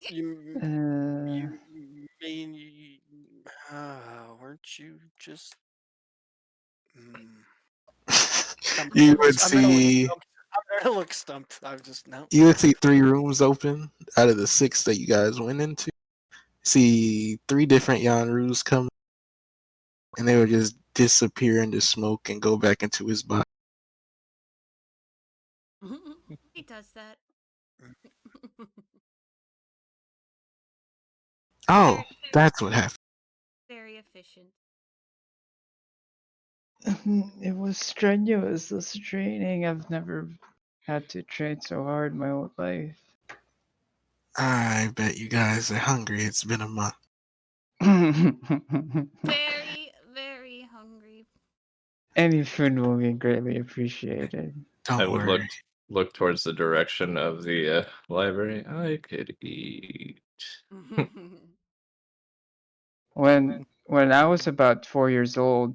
You Uh, mean weren't you just? I'm You gonna look. would I'm gonna look see, stumped. I'm gonna look stumped. I'm just no. you would see 3 rooms open out of the 6 that you guys went into. See 3 different Yanrus come, and they would just disappear into smoke and go back into his body. He does that. Oh, that's what happened. Very efficient. it was strenuous, this training. I've never had to train so hard my whole life. I bet you guys are hungry. It's been a month. Very, very hungry. Any food will be greatly appreciated. Don't I would worry. look towards the direction of the library. I could eat. When I was about 4 years old,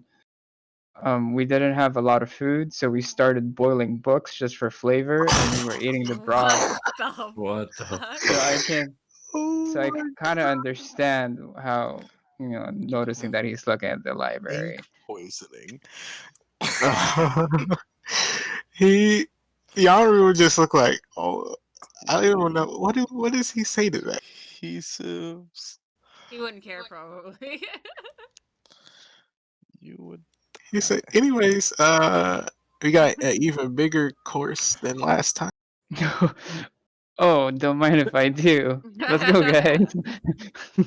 we didn't have a lot of food, so we started boiling books just for flavor, and we were eating the broth. What the fuck? So I fuck? can, Oh so I my kind of understand how, noticing that he's looking at the Ink library. poisoning. god. he Yanru would just look like, oh, I don't even know what does he say to that? Adhesives. He wouldn't care probably. You would. He said, anyways, we got an even bigger course than last time. Oh, don't mind if I do. Let's go, guys. I'll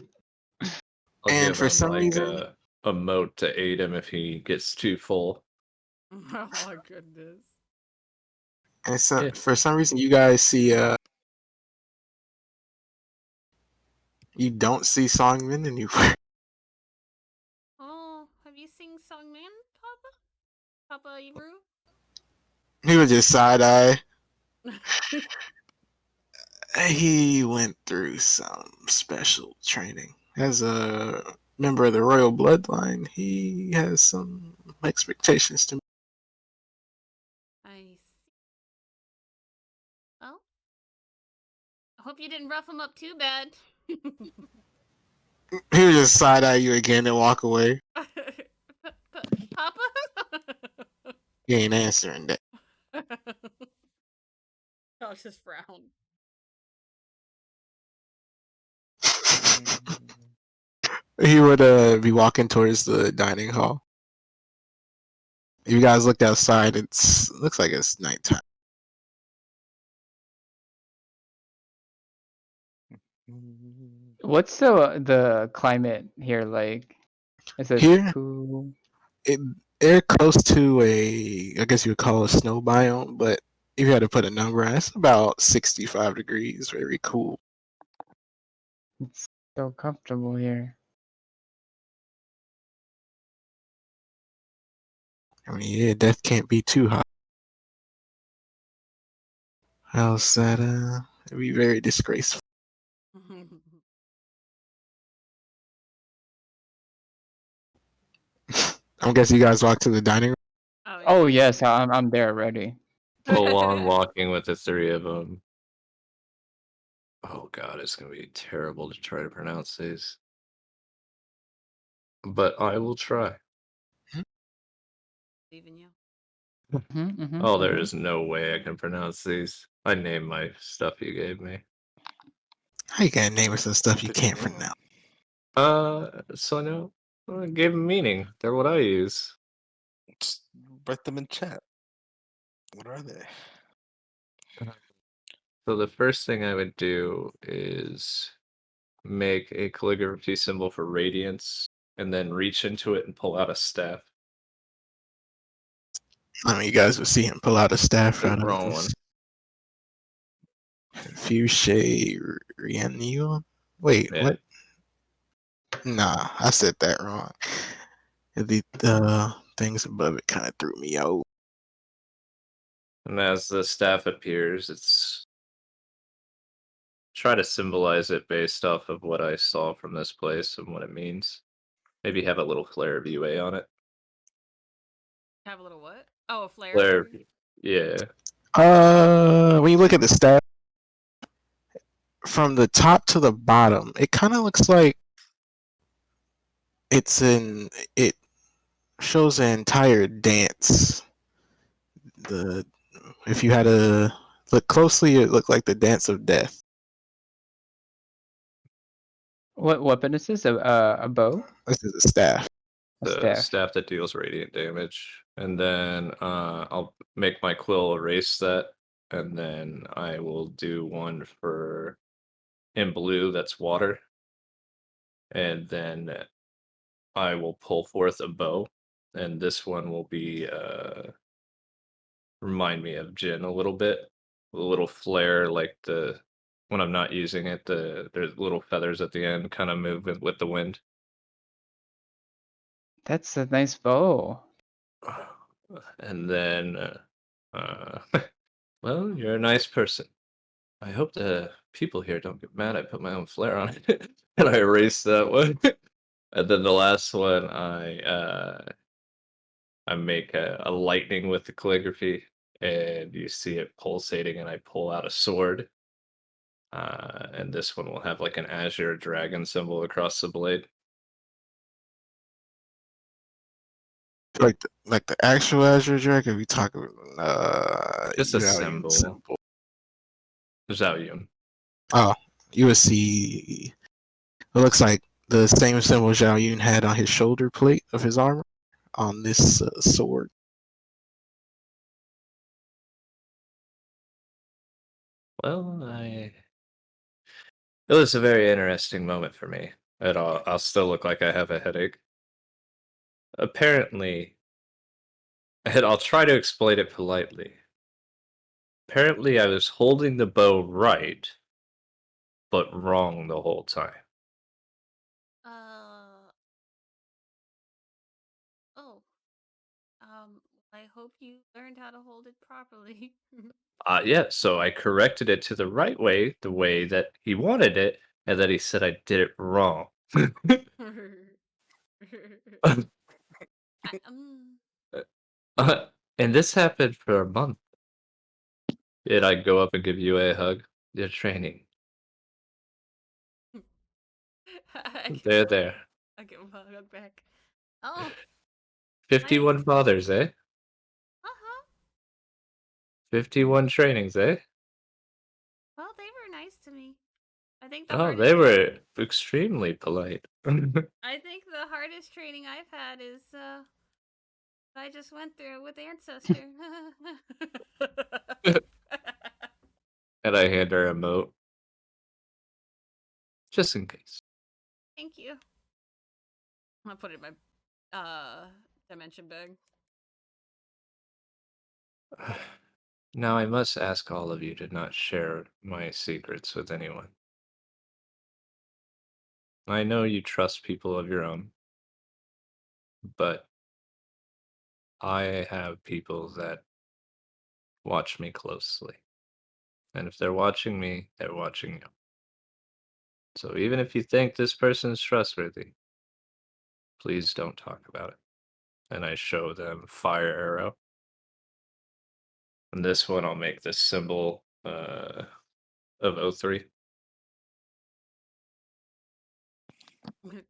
And give for him some like reason, a moat to aid him if he gets too full. Oh my goodness. and so Yeah. for some reason, you guys see, you don't see Songmin anywhere. Oh, have you seen Songman, Papa? Papa Iru? He was just side eye. He went through some special training. As a member of the royal bloodline, he has some expectations to. I see. Well, I hope you didn't rough him up too bad. He would just side eye you again and walk away. Papa? He ain't answering that. I'll just frown. He would be walking towards the dining hall. If you guys look outside, it's looks like it's nighttime. What's the climate here like? Is it Here, cool? they're close to I guess you would call it a snow biome, but if you had to put a number on it, it's about 65 degrees, very cool. It's so comfortable here. I mean, yeah, death can't be too hot. How's that? It'd be very disgraceful. I'm guessing you guys walk to the dining room. Oh yes, I'm there already. Full on walking with the three of them. Oh god, it's gonna be terrible to try to pronounce these. But I will try. Leaving you. Oh, there is no way I can pronounce these. I named my stuff you gave me. How you gonna name it some stuff you Did you can't name 'em? pronounce? So I know. I gave them meaning. They're what I use. Just write them in chat. What are they? So the first thing I would do is make a calligraphy symbol for radiance, and then reach into it and pull out a staff. I mean, you guys would see him pull out a staff The out of wrong this one. Fuchsia Rianil. Wait, Yeah. what? Nah, I said that wrong. The things above it kind of threw me out. And as the staff appears, it's try to symbolize it based off of what I saw from this place and what it means. Maybe have a little flare of UA on it. Have a little what? Oh, a flare. Flare, yeah. When you look at the staff from the top to the bottom, it kind of looks like it shows an entire dance. If you had to look closely, it looked like the dance of death. What weapon is this? A bow? This is a staff. A The staff. staff that deals radiant damage. And then I'll make my quill erase that. And then I will do one for in blue that's water. And then I will pull forth a bow. And this one will be remind me of Jin a little bit. A little flare like the when I'm not using it, there's little feathers at the end kind of move with the wind. That's a nice bow. And then well, you're a nice person. I hope the people here don't get mad I put my own flair on it. And I erase that one. And then the last one I make a lightning with the calligraphy, and you see it pulsating, and I pull out a sword. And this one will have like an azure dragon symbol across the blade. Like the actual Azure Dragon. We talk Just a Yun symbol. Zhao. Oh, you would see. It looks like the same symbol Zhao Yun had on his shoulder plate of his armor on this sword. Well, it was a very interesting moment for me. I'll still look like I have a headache. Apparently, and I'll try to explain it politely. Apparently, I was holding the bow right, but wrong the whole time. Oh. I hope you learned how to hold it properly. Yeah, so I corrected it to the right way, the way that he wanted it, and then he said I did it wrong. Uh, and this happened for a month. Did I go up and give you a hug? Your training. There. I give him a hug back. Oh, 51 fathers, eh? uh-huh. 51 trainings, eh? Well, they were nice to me. I think the Oh, hardest they were extremely polite. I think the hardest training I've had is I just went through with Ancestor. And I hand her a moat. Just in case. Thank you. I'll put it in my dimension bag. Now I must ask all of you to not share my secrets with anyone. I know you trust people of your own, but I have people that watch me closely. And if they're watching me, they're watching you. So even if you think this person is trustworthy, please don't talk about it. And I show them fire arrow. And this one I'll make this symbol of O3.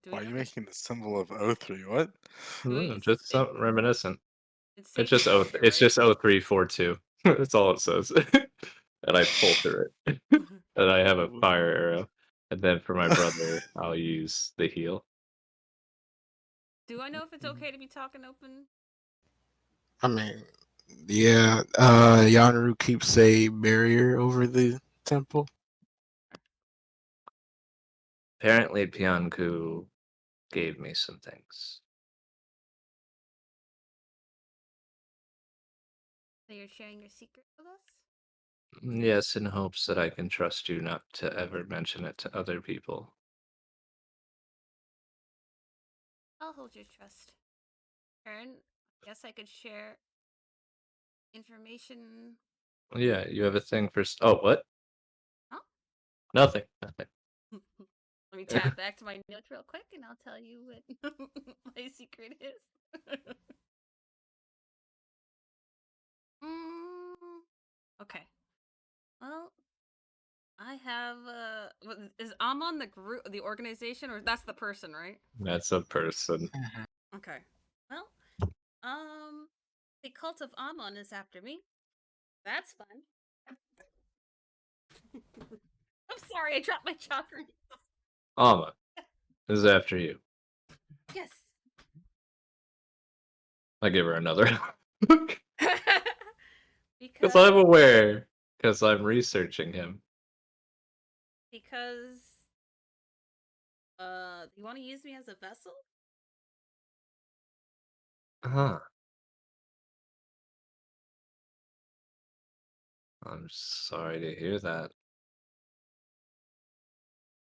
Why are you making the symbol of O3? What? Just something reminiscent. It's It's just sacred fire, it's right? just 0342. That's all it says. And I pull through it. And I have a fire arrow. And then for my brother, I'll use the heal. Do I know if it's okay to be talking open? I mean, yeah. Yanaru keeps a barrier over the temple. Apparently, Pianku gave me some things. So you're sharing your secret with us? Yes, in hopes that I can trust you not to ever mention it to other people. I'll hold your trust. Aaron, guess I could share information. Yeah, you have a thing for. Oh, what? Huh? Nothing. Nothing. Let me tab back to my notes real quick and I'll tell you what my secret is. Okay. Well, I have is Amon the group, the organization, or that's the person, right? That's a person. Okay. Well, the cult of Amon is after me. That's fun. I'm sorry, I dropped my chakra. Alma is after you. Yes. I give her another. Because Because I'm aware. Because I'm researching him. Because you want to use me as a vessel? Huh. I'm sorry to hear that.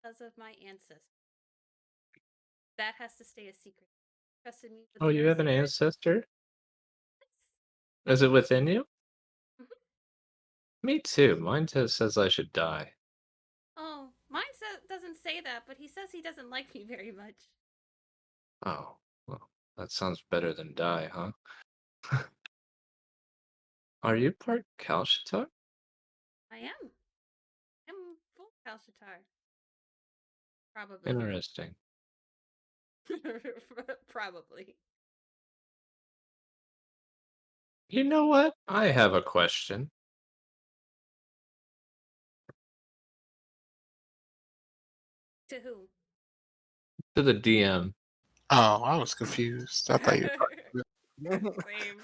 Because of my ancestor. That has to stay a secret. Trusted me with Oh, you your have an secret? ancestor? Is it within you? Me too. Mine says I should die. Oh, mine doesn't say that, but he says he doesn't like me very much. Oh, well, that sounds better than die, huh? Are you part Kalshatar? I am. I'm full Kalshatar. Probably. Interesting. Probably. You know what? I have a question. To who? To the DM. Oh, I was confused. I thought you were Same.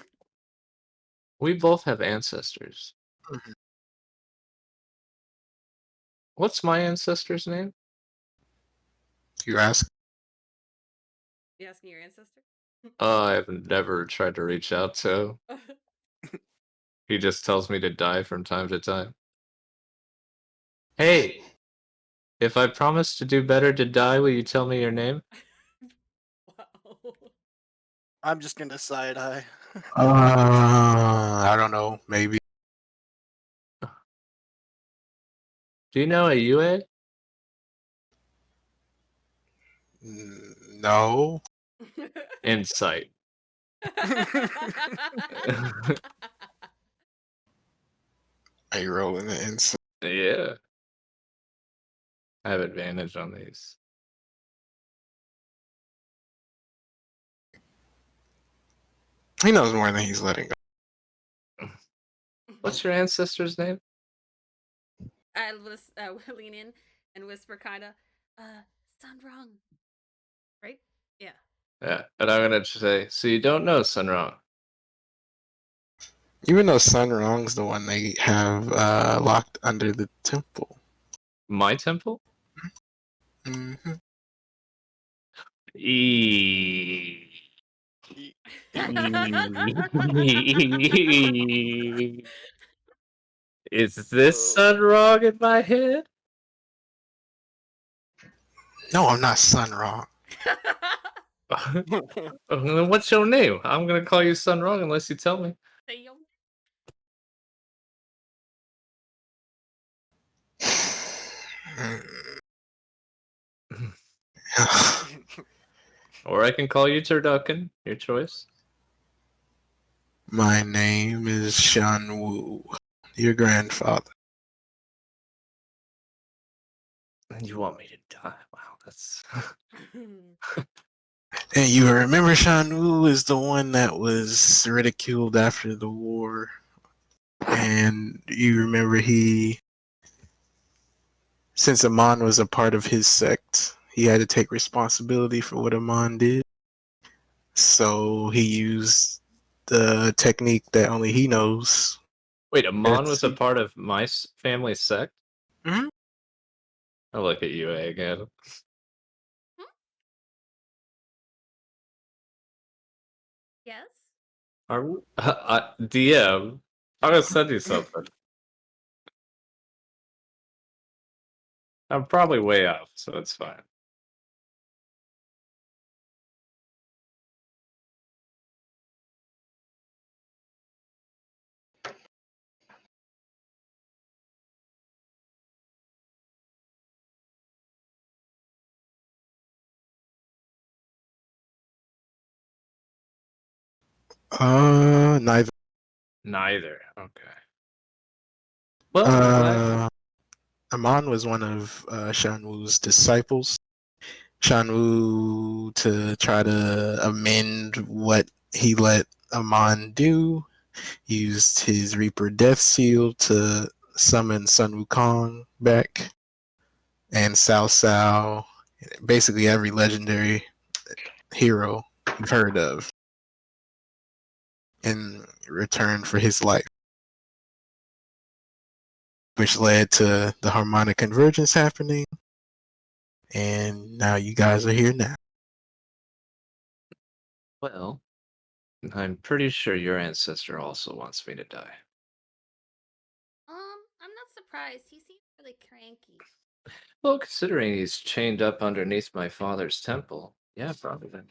We both have ancestors. Mhm. What's my ancestor's name? You asked. You asking your ancestor? I've never tried to reach out to. He just tells me to die from time to time. Hey, if I promise to do better to die, will you tell me your name? Wow. I'm just gonna side eye. I don't know. Maybe. Do you know a UA? No. Insight. Are you rolling the inside? Yeah. I have advantage on these. He knows more than he's letting go. What's your ancestor's name? I was lean in and whisper, kind of, sound wrong, right? Yeah. Yeah, and I'm gonna say, so you don't know Sunrong? Even though Sun Rong's the one they have locked under the temple. My temple? Mm-hmm. E. Is this Sunrong in my head? No, I'm not Sun Rong. Then what's your name? I'm gonna call you Sunrong unless you tell me. Or I can call you Turducken. Your choice. My name is Shan Wu, your grandfather. And you want me to die? Wow, that's. And you remember Shan Wu is the one that was ridiculed after the war. And you remember since Amon was a part of his sect, he had to take responsibility for what Amon did. So he used the technique that only he knows. Wait, Amon was a part of my family sect? Mhm. I look at you again. Yes. Are we, DM? I'm gonna send you something. I'm probably way off, so it's fine. Neither. Neither. Okay. Well, I'm glad. Amon was one of Shan Wu's disciples. Shan Wu, to try to amend what he let Amon do, used his Reaper Death Seal to summon Sun Wukong back, and Cao Cao, basically every legendary hero you've heard of, in return for his life, which led to the harmonic convergence happening, and now you guys are here now. Well, I'm pretty sure your ancestor also wants me to die. I'm not surprised. He seems really cranky. Well, considering he's chained up underneath my father's temple, yeah, probably then.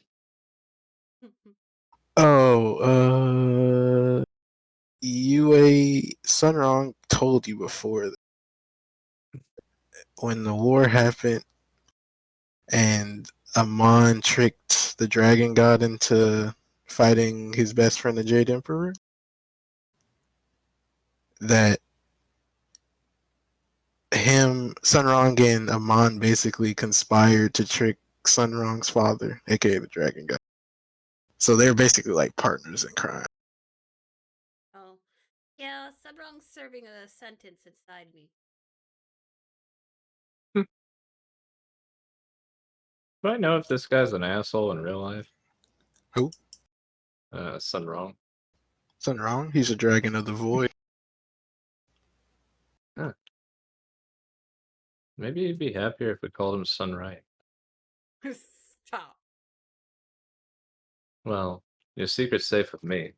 Oh, UA Sunrong told you before that when the war happened and Amon tricked the dragon god into fighting his best friend, the Jade Emperor, that Sunrong and Amon basically conspired to trick Sunrong's father, aka the dragon god. So they're basically like partners in crime. Oh, yeah. Sunwrong's serving a sentence inside me. Do I know if this guy's an asshole in real life? Who? Sunrong. Sunrong? He's a dragon of the void. Huh. Maybe he'd be happier if we called him Sunright. Stop. Well, your secret's safe with me.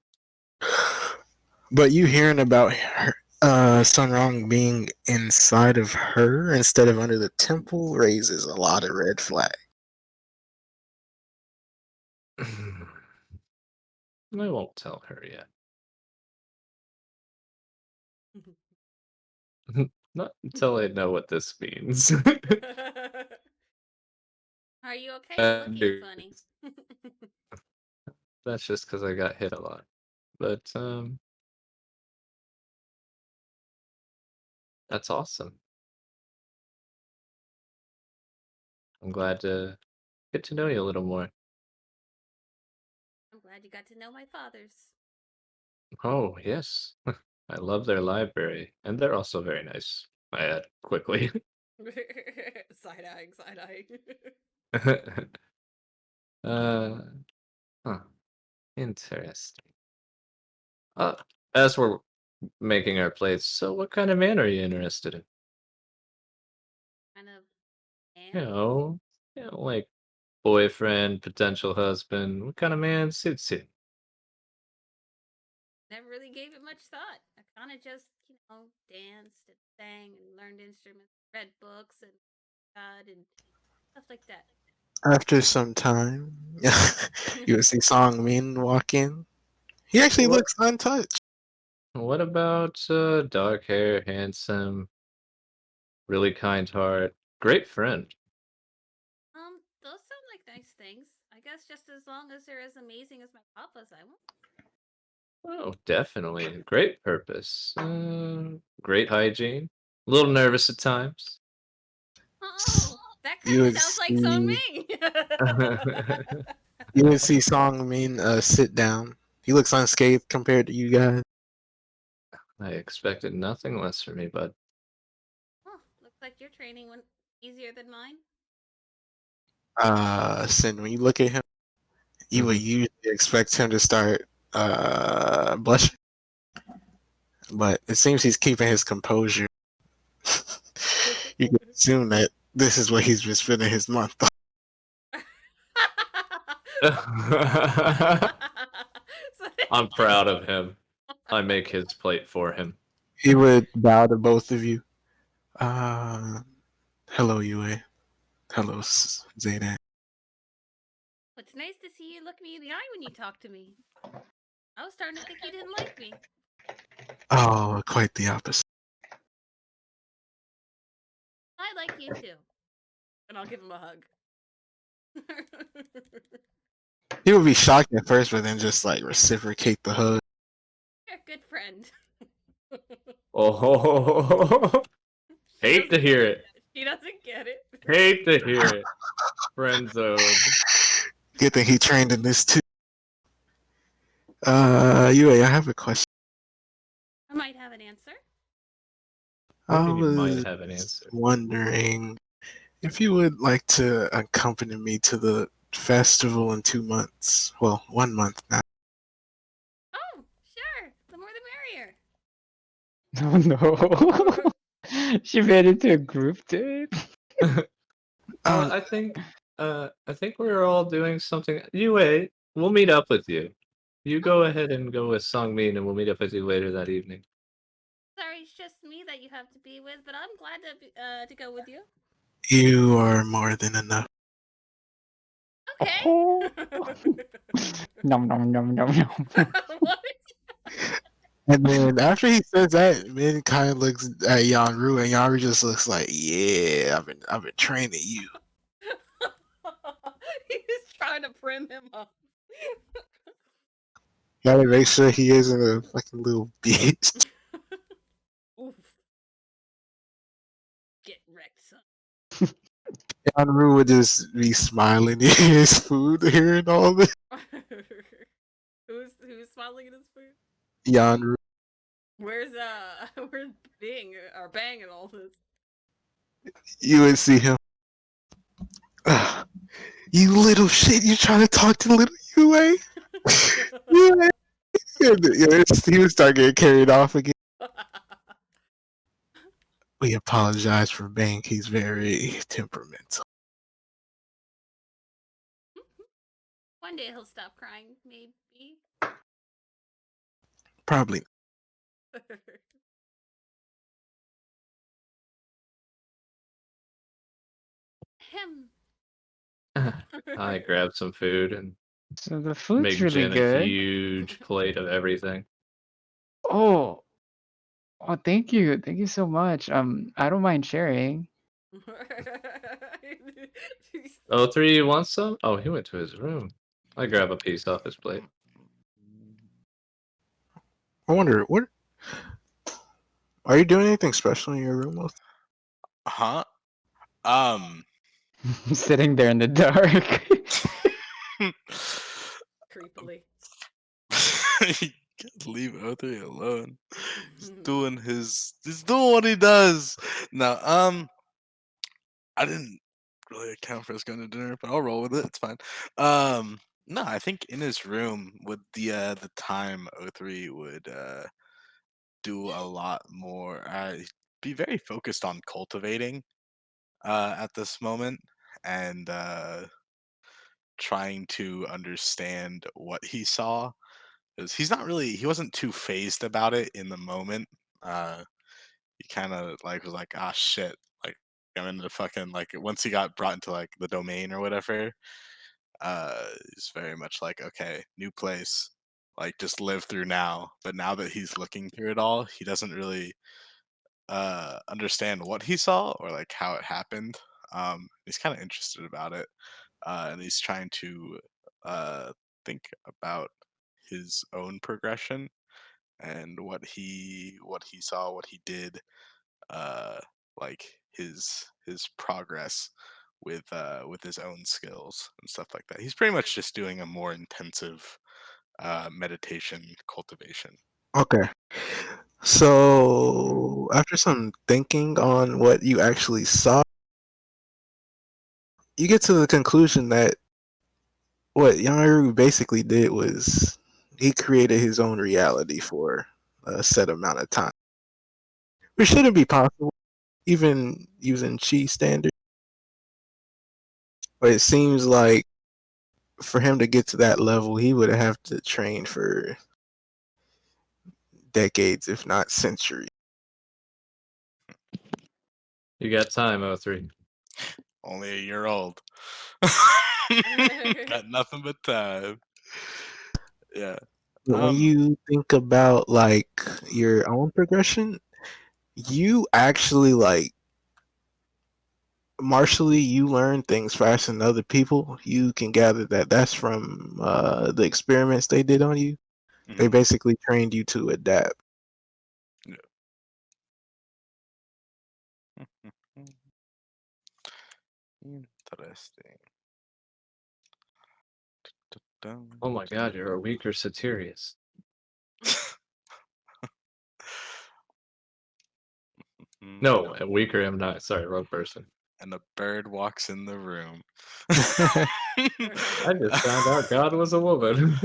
But you hearing about her, Sunrong being inside of her instead of under the temple raises a lot of red flags. I won't tell her yet. Not until I know what this means. Are you okay? You're And looking funny. that's just because I got hit a lot. But that's awesome. I'm glad to get to know you a little more. I'm glad you got to know my father's. Oh, yes. I love their library, and they're also very nice. I add quickly. Side eyeing, side eyeing. uh, huh. Interesting. Uh, as we're making our plates, so what kind of man are you interested in? Kind of You man. know, like boyfriend, potential husband. What kind of man suits you? Never really gave it much thought. I kind of just, danced and sang and learned instruments, read books and God and stuff like that. After some time, you would see Song Min walk in. He actually What? looks untouched. What about dark hair, handsome, really kind heart, great friend? Those sound like nice things. I guess just as long as they're as amazing as my papa's, I won't. Oh, definitely. Great purpose. Great hygiene. A little nervous at times. Oh, that kind You of would sounds like Song see, Ming. you would see Song Min sit down. He looks unscathed compared to you guys. I expected nothing less from me, bud. Oh, looks like your training went easier than mine. Sin, when you look at him, you would Mhm. usually expect him to start blushing, but it seems he's keeping his composure. You can assume that this is what he's been spending his month on. So I'm proud of him. I make his plate for him. He would bow to both of you. Uh, hello, Yue. Hello, Zaydan. it's nice to see you look me in the eye when you talk to me. I was starting to think you didn't like me. Oh, quite the opposite. I like you too. And I'll give him a hug. He would be shocked at first, but then just like reciprocate the hug. You're a good friend. Oh, She hate to doesn't get hear it. it. She doesn't get it. Hate to hear it. Friend zoned. Good thing he trained in this too. Yue, I have a question. I might have an answer. What do I you mean might was have an answer? wondering if you would like to accompany me to the festival in 2 months. Well, 1 month now. Oh, sure. The more the merrier. Oh no. She made it to a group date. Um, I think we're all doing something. You wait. We'll meet up with you. You Oh, go ahead and go with Songmin, and we'll meet up with you later that evening. sorry, it's just me that you have to be with, but I'm glad to go with you. you are more than enough. Oh. Okay. Nom nom nom nom nom. What? And then after he says that, Min kind of looks at Yanru, and Yanru just looks like, "Yeah, I've been training you." He's trying to prim him up. Gotta make sure he isn't a fucking little bitch. Oof. Get wrecked, son. Yanru would just be smiling eating his food, hearing all this. Who's smiling at his food? Yanru, Where's where's Bing or Bang and all this? you would see him. "Ugh, you little shit! You trying to talk to little Yue? Yue?" He would start getting carried off again. We apologize for Bang. He's very temperamental. One day he'll stop crying, maybe. Probably. Him. I grab some food and So the food's Make really Jen a good. huge plate of everything. Oh, thank you. Thank you so much. I don't mind sharing. Oh, 3, you want some? Oh, he went to his room. I grab a piece off his plate. I wonder, what are you doing anything special in your room? Huh? Sitting there in the dark. Creepily. Leave O3 alone. He's doing what he does. No, I didn't really account for us going to dinner, but I'll roll with it. It's fine. No, I think in his room with the time O3 would do a lot more. Be very focused on cultivating at this moment and trying to understand what he saw. Because he wasn't too phased about it in the moment. He kind of like was like, ah, shit. Like, I'm into fucking, like, once he got brought into like the domain or whatever, he's very much like, okay, new place. Like, just live through now. But now that he's looking through it all, he doesn't really understand what he saw or like how it happened. He's kind of interested about it, and he's trying to think about his own progression and what he saw, what he did, uh, like his progress with his own skills and stuff like that. He's pretty much just doing a more intensive meditation cultivation. Okay. So after some thinking on what you actually saw, you get to the conclusion that what Yanaru basically did was he created his own reality for a set amount of time, which shouldn't be possible, even using chi standards. But it seems like for him to get to that level, he would have to train for decades, if not centuries. You got time, O3. Only a year old. Got nothing but time. Yeah. But when you think about like your own progression, you actually like martially you learn things faster than other people. You can gather that that's from the experiments they did on you. They Mhm. basically trained you to adapt. Interesting. Oh my god, you're a weaker Satirius. No, a weaker M9. Sorry, wrong person. And a bird walks in the room. I just found out God was a woman.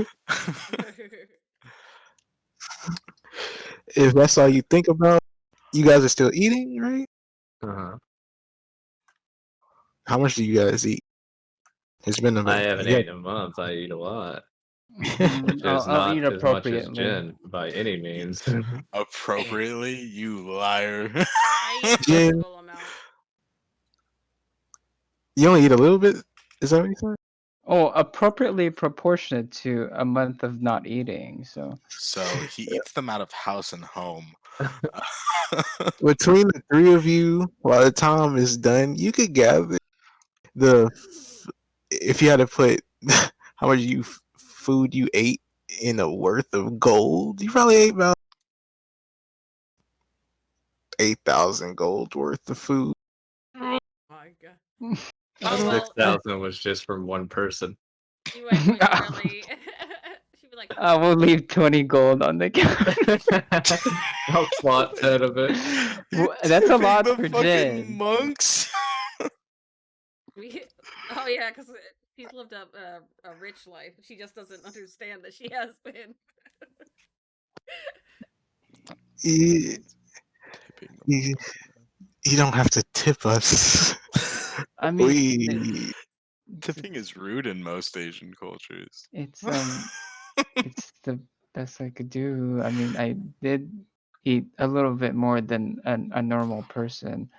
If that's all you think about, you guys are still eating, right? Uh-huh. How much do you guys eat? It's been a I minute. haven't Yeah. eaten in a month. I eat a lot. Which I'll, is I'll eat not as much as appropriately. Jin by any means. Appropriately, you liar. I eat a Jin, reasonable amount. you only eat a little bit? Is that what you said? Oh, appropriately proportionate to a month of not eating. So So he eats them out of house and home. Between the three of you, while the time is done, you could gather the if you had to put how much food you ate in a worth of gold, you probably ate about 8,000 gold worth of food. My God. I Oh don't. well, 6,000 was just from one person. you might want to really. She'd be like, I will leave 20 gold on the counter. I'll slot 10 of it. That's a Tipping lot the for fucking Jen. monks. oh yeah, because she's lived a rich life. She just doesn't understand that she has been. You, Tipping the you, you don't have to tip us. I mean, We Tipping is rude in most Asian cultures. it's it's the best I could do. I mean, I did eat a little bit more than a normal person.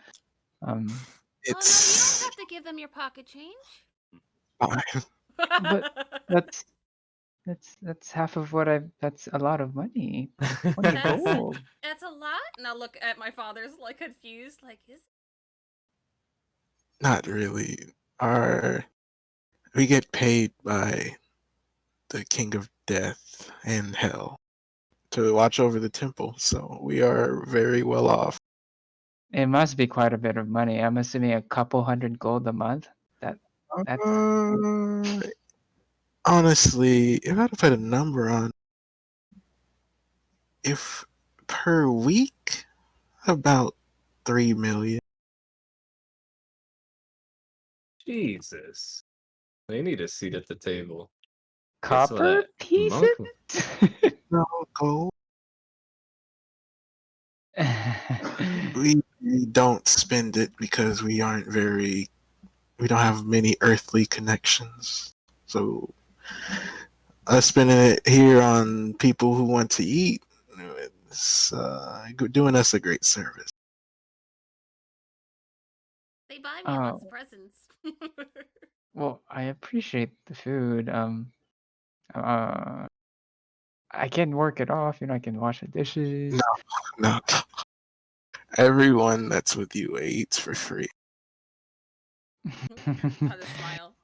Um, Oh no, you don't it's have to give them your pocket change. fine. but that's That's half of what I've. That's a lot of money. 20 That's gold. that's a lot. And I look at my father's like confused, like is Not really. Our we get paid by the King of Death and Hell to watch over the temple, so we are very well off. It must be quite a bit of money. I'm assuming a couple hundred gold a month. That's Uh, honestly, if I had to put a number on, if per week, about 3 million. Jesus. They need a seat at the table. Get some of copper that pieces. monk. No gold. We don't spend it because we don't have many earthly connections. So us spending it here on people who want to eat, it's doing us a great service. they buy me lots of Oh, presents. well, I appreciate the food. Uh, I can work it off. I can wash the dishes. No, no. Everyone that's with you eats for free. How to smile.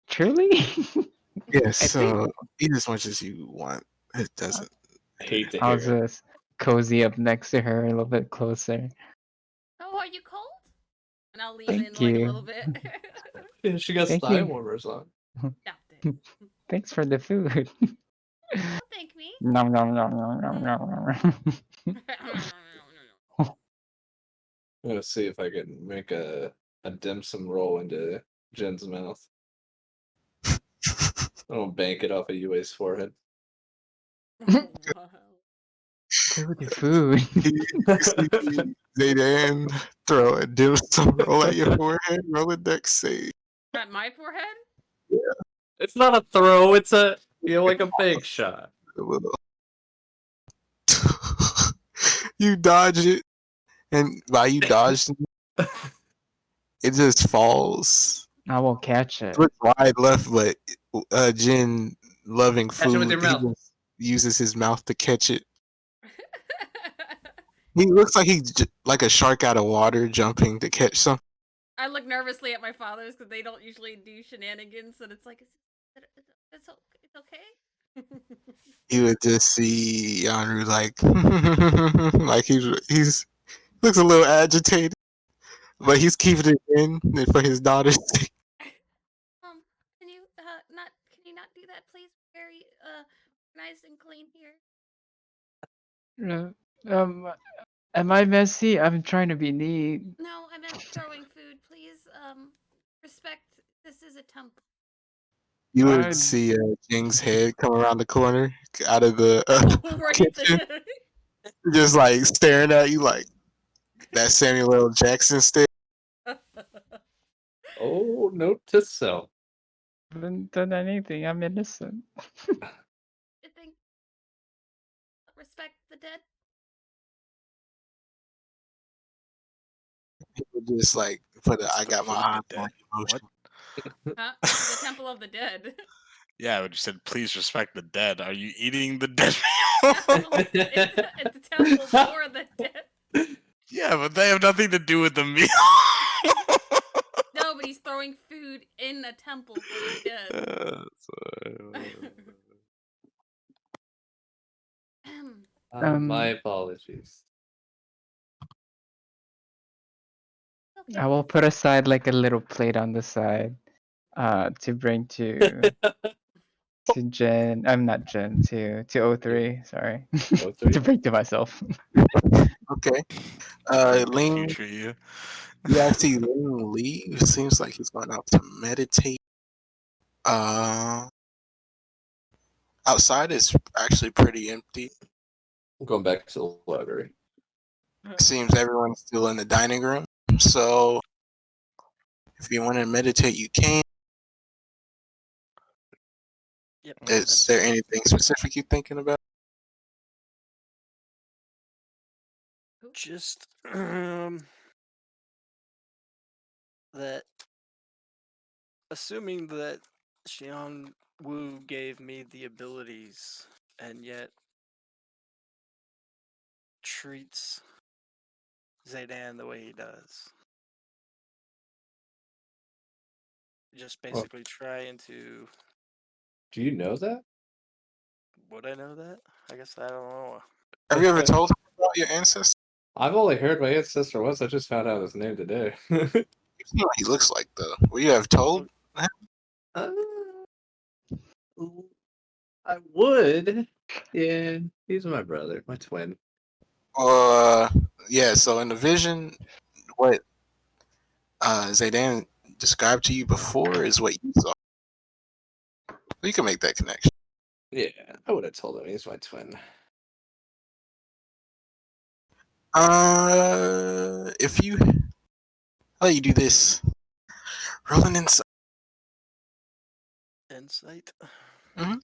Truly? I Yes, think eat as much as you want. It doesn't matter. Hate to I'll hear it. just cozy up next to her a little bit closer. Oh, are you cold? And I'll lean in Thank like a you. little bit. Yeah, she got Thank thigh you. warmers on. Stop it. Thanks for the food. Don't thank me. Nom nom nom nom nom nom nom. I'm gonna see if I can make a dim sum roll into Jen's mouth. I don't bank it off of Yue's forehead. Oh, wow. Play with your food. You see Zaydan throw a dim sum roll at your forehead, roll a deck save. At my forehead? It's not a throw, it's like a bank shot. You dodge it, and by you dodged it just falls. I will catch it. Look wide left, but Jin, loving Catch it with your food, he mouth. just uses his mouth to catch it. He looks like he's like a shark out of water jumping to catch something. I look nervously at my fathers because they don't usually do shenanigans, and it's like, it's okay. You would just see Yanru like, like he's looks a little agitated, but he's keeping it in for his daughter's sake. Can you not do that, please? Very nice and clean here. Am I messy? I'm trying to be neat. No, I meant throwing food, please. Respect. This is a temple. You would I see Jing's head come around the corner out of the Right kitchen, there. just like staring at you like that Samuel L. Jackson stare. Oh, note to self. haven't done anything. I'm innocent. I think respect the dead. He would just like put a, It's I the got my food eyes the on dead. you motion. What? Huh? This is the temple of the dead. Yeah, when you said please respect the dead, are you eating the dead? No, it's a temple for the dead. Yeah, but they have nothing to do with the meal. No, but he's throwing food in a temple for the dead. My Um, apologies. Okay. I will put aside like a little plate on the side, to bring to Jen. I'm not Jen. To O3. Sorry, to O3? bring to myself. Okay. Bring to Ling, future you. yeah, I see Ling leave. Seems like he's going out to meditate. Uh, outside is actually pretty empty. I'm going back to the library. Seems everyone's still in the dining room. So if you want to meditate, you can. Yep. Is there anything specific you're thinking about? Just that assuming that Xian Wu gave me the abilities and yet treats Zaydan the way he does. Just Well, basically trying to. do you know that? Would I know that? I guess I don't know. Have you ever told him about your ancestors? I've only heard my ancestor once. I just found out his name today. You know what he looks like, though. Will you have told? Uh, I would. Yeah, he's my brother, my twin. Yeah. So in the vision, what Zaydan described to you before is what you saw. You can make that connection. Yeah, I would have told him he's my twin. If you, I'll let you do this. Roll an insight. Insight. Mhm.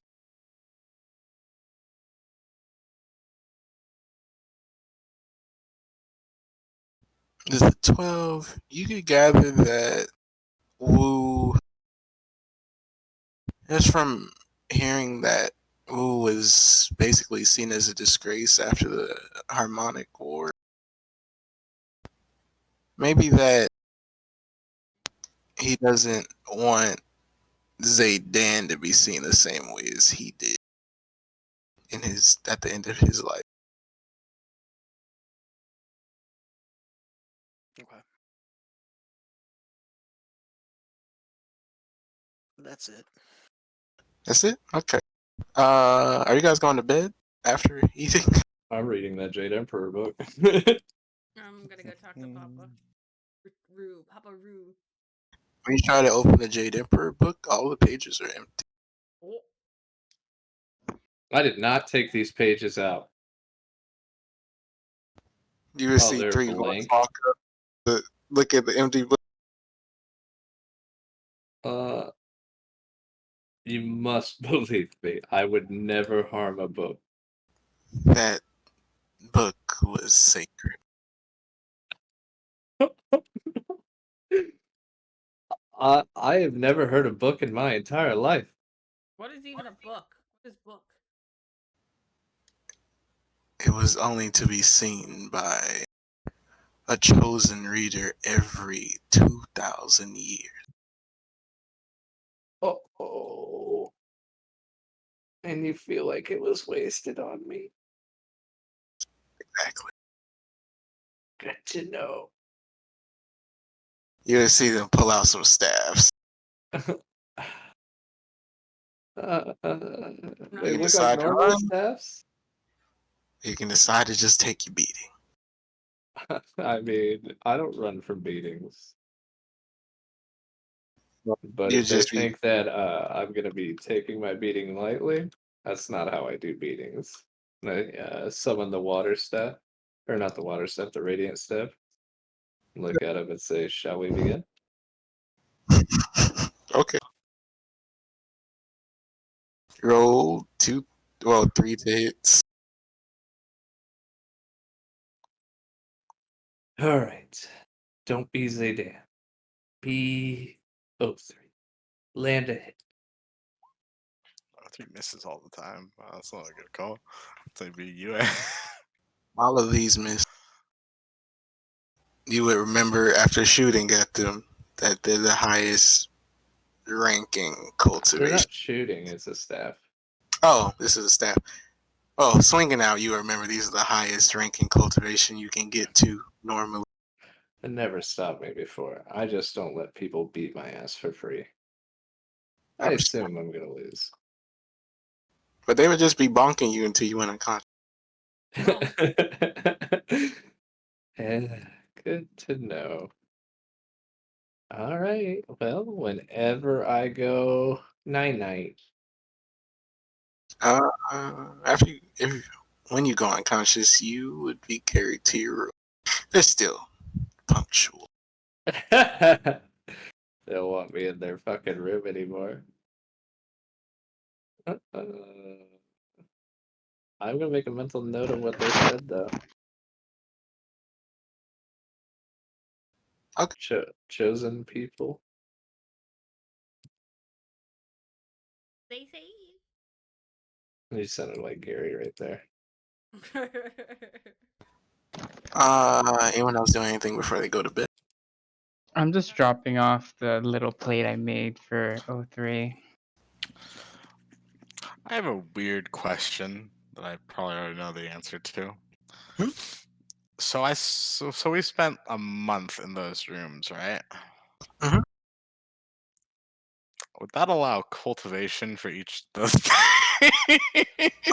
There's a 12. You could gather that Wu, just from hearing that Wu was basically seen as a disgrace after the Harmonic War. Maybe that he doesn't want Zaydan to be seen the same way as he did in his at the end of his life. Okay. That's it. That's it? Okay. Are you guys going to bed after eating? I'm reading that Jade Emperor book. I'm gonna go talk to Papa. Roo, Papa Roo. When you try to open the Jade Emperor book, all the pages are empty. Oh, I did not take these pages out. You will Oh, see they're 3 guards blank. walk up to look at the empty book. You must believe me. I would never harm a book. That book was sacred. I have never heard a book in my entire life. what is even a book? What is book? It was only to be seen by a chosen reader every 2,000 years. Oh, and you feel like it was wasted on me. Exactly. Good to know. You will see them pull out some staffs. They You look like decide to normal run. staffs. You can decide to just take your beating. I mean, I don't run from beatings. But You if they just be think that I'm gonna be taking my beating lightly, that's not how I do beatings. I summon the water step, or not the water step, the radiant step. Look at him and say, "Shall we begin?" okay. Roll 3 to hits. All right. Don't be Zaydan. Be O3. Land a hit. I think misses all the time. That's not a good call. Say be you. All of these miss. You would remember after shooting at them that they're the highest ranking They're cultivation. not shooting, it's a staff. Oh, this is a staff. Oh, swinging out, you remember these are the highest ranking cultivation you can get to normally. It never stopped me before. I just don't let people beat my ass for free. I assume I'm gonna lose. But they would just be bonking you until you went unconscious. Good to know. All right. Well, whenever I go night night. When you go unconscious, you would be carried to your room. They're still punctual. They don't want me in their fucking room anymore. I'm gonna make a mental note of what they said though. Okay. Chosen people. You sounded like Gary right there. Anyone else doing anything before they go to bed? I'm just dropping off the little plate I made for O3. I have a weird question that I probably already know the answer to. Hmm? So we spent a month in those rooms, right? Mhm. Would that allow cultivation for each of those?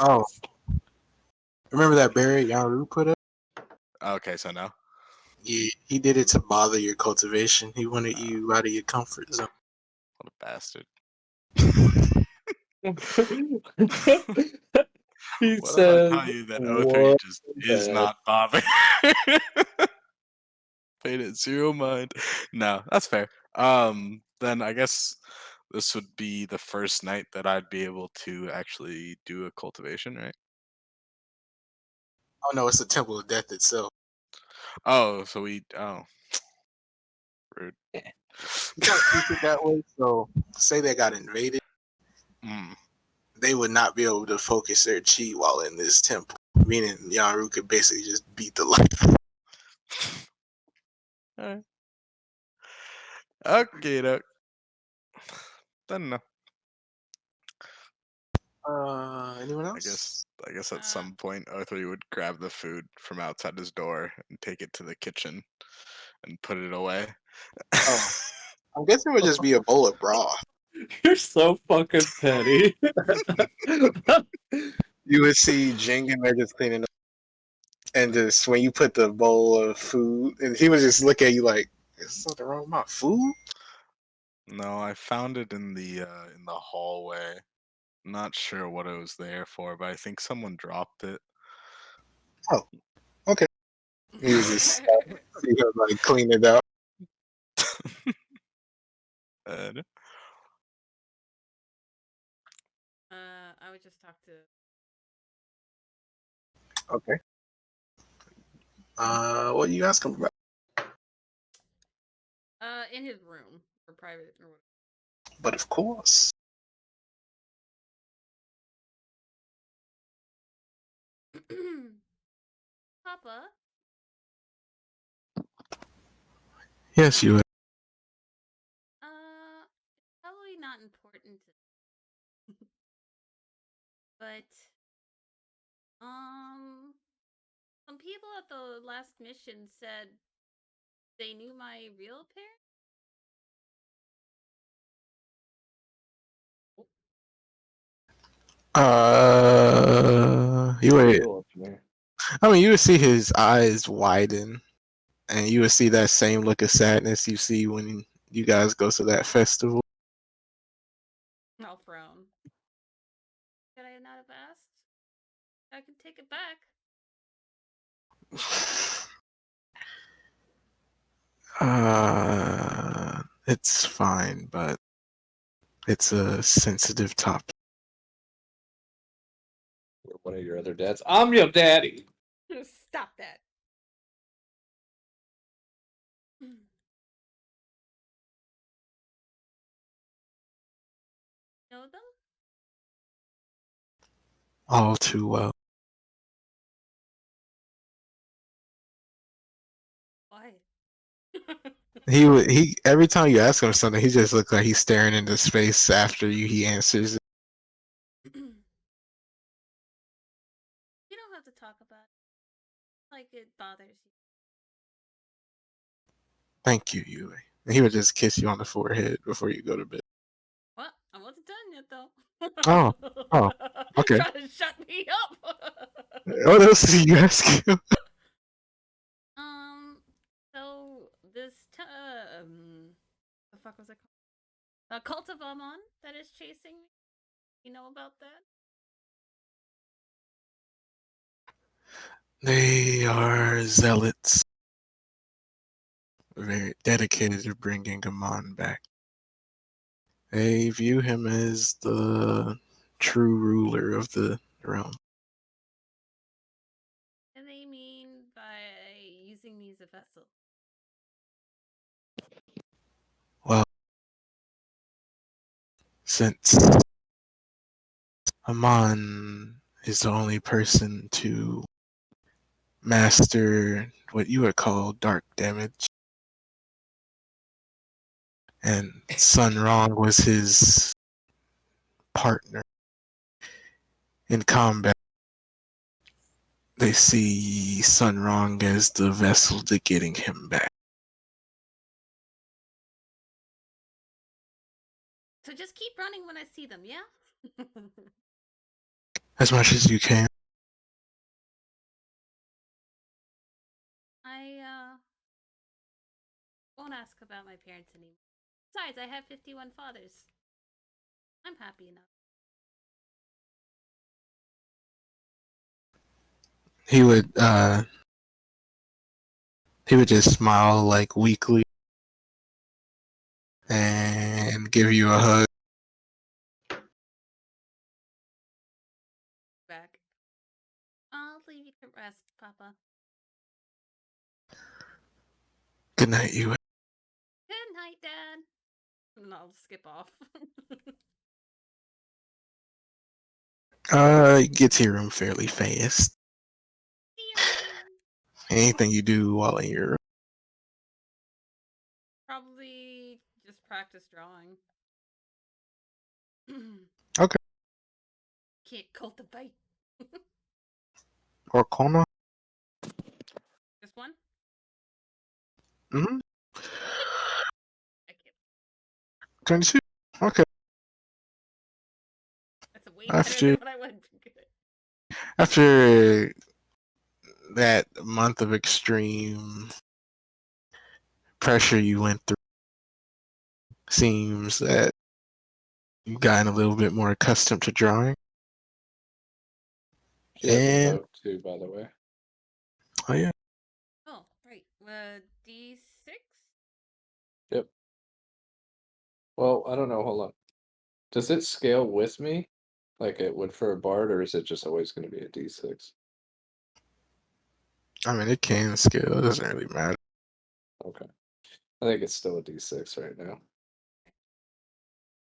Oh, remember that berry Yaru put up? Okay, so no. Yeah, he did it to bother your cultivation. He wanted you out of your comfort zone. What a bastard. He What if I said, tell you that O3 "What just is the not bothered? Paid it zero mind. No, that's fair. Then I guess this would be the first night that I'd be able to actually do a cultivation, right? Oh no, it's the Temple of Death itself. Oh, rude. You gotta keep it that way. So, say they got invaded, Mm. they would not be able to focus their chi while in this temple. Meaning Yaru could basically just beat the life. Alright. Okay, doke. Then no. Anyone I else? guess at some point O3 would grab the food from outside his door and take it to the kitchen and put it away. Oh, I'm guessing it would just be a bowl of broth. You're so fucking petty." You would see Jing and they're just cleaning up, and just when you put the bowl of food, and he would just look at you like, "Is something wrong with my food?" No, I found it in the hallway. Not sure what it was there for, but I think someone dropped it. Oh, okay. He was just he was like clean it up. And I would just talk to. Okay. What you ask him about? In his room or private or whatever. But of course. Papa, Yes, you would. probably not important, but some people at the last mission said they knew my real parents. You would. Cool up in there. I mean, you would see his eyes widen, and you would see that same look of sadness you see when you guys go to that festival. I'll frown. Could I not have asked? I could take it back. It's fine, but it's a sensitive topic. You're one of your other dads. I'm your daddy. Stop that. Know them? All too well. Why? He every time you ask him something, he just looks like he's staring into space after he answers it. You don't have to talk about it. Like it bothers you. Thank you, Yui. And he would just kiss you on the forehead before you go to bed. What? I wasn't done yet though. Oh, okay. Trying to shut me up. What else did you ask him? So this the fuck was it called? A cult of Amon that is chasing me. You know about that? They are zealots, very dedicated to bringing Amon back. They view him as the true ruler of the realm. And they mean by using me as a vessel. Well, since Amon is the only person to master what you would call dark damage. And Sun Rong was his partner in combat. They see Sun Rong as the vessel to getting him back. So just keep running when I see them, yeah? As much as you can. I won't ask about my parents anymore. Besides, I have 51 fathers. I'm happy enough. He would just smile like weakly and give you a hug. Back. I'll leave you to rest, Papa. Good night, you. Good night, Dad. And I'll skip off. Get to your room fairly fast. Anything you do while in your room? Probably just practice drawing. Okay. Can't cultivate. Or Kona? Just one? Mm-hmm. I can't. 22. Okay. That's a way better than what I would. After that month of extreme pressure you went through, seems that you've gotten a little bit more accustomed to drawing. She has a And boat too, by the way. oh yeah, Oh, right. D6? Yep. Well, I don't know. Hold on. Does it scale with me, like it would for a bard, or is it just always going to be a D6? I mean it can scale. It doesn't really matter. Okay. I think it's still a D6 right now.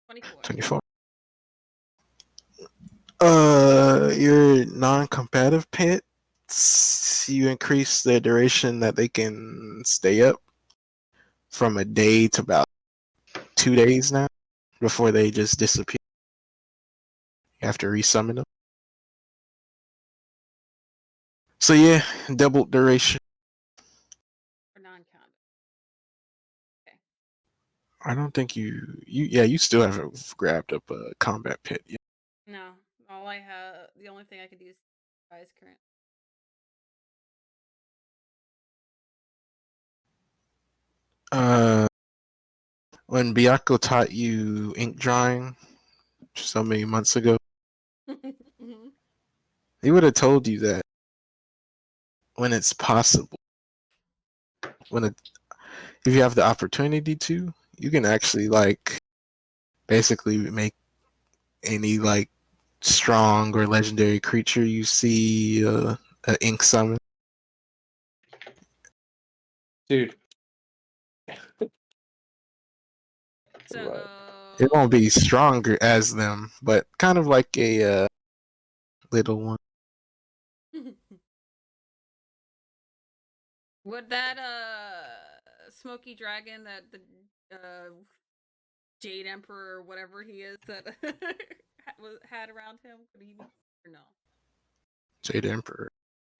24. 24. Your non-combative pets, you increase the duration that they can stay up from a day to about 2 days now before they just disappear. You have to resummon them. So yeah, double duration. For non-combat. Okay. I don't think you still haven't grabbed up a combat pit yet. No. All I have, the only thing I could do is rise current. When Byako taught you ink drawing so many months ago, Mm-hmm. he would have told you that when it's possible, if you have the opportunity to, you can actually like basically make any like strong or legendary creature you see an ink summon. Dude. So, Right. It won't be stronger as them, but kind of like a little one. would that smoky dragon that the Jade Emperor or whatever he is that had around him, could he be or no? Jade Emperor.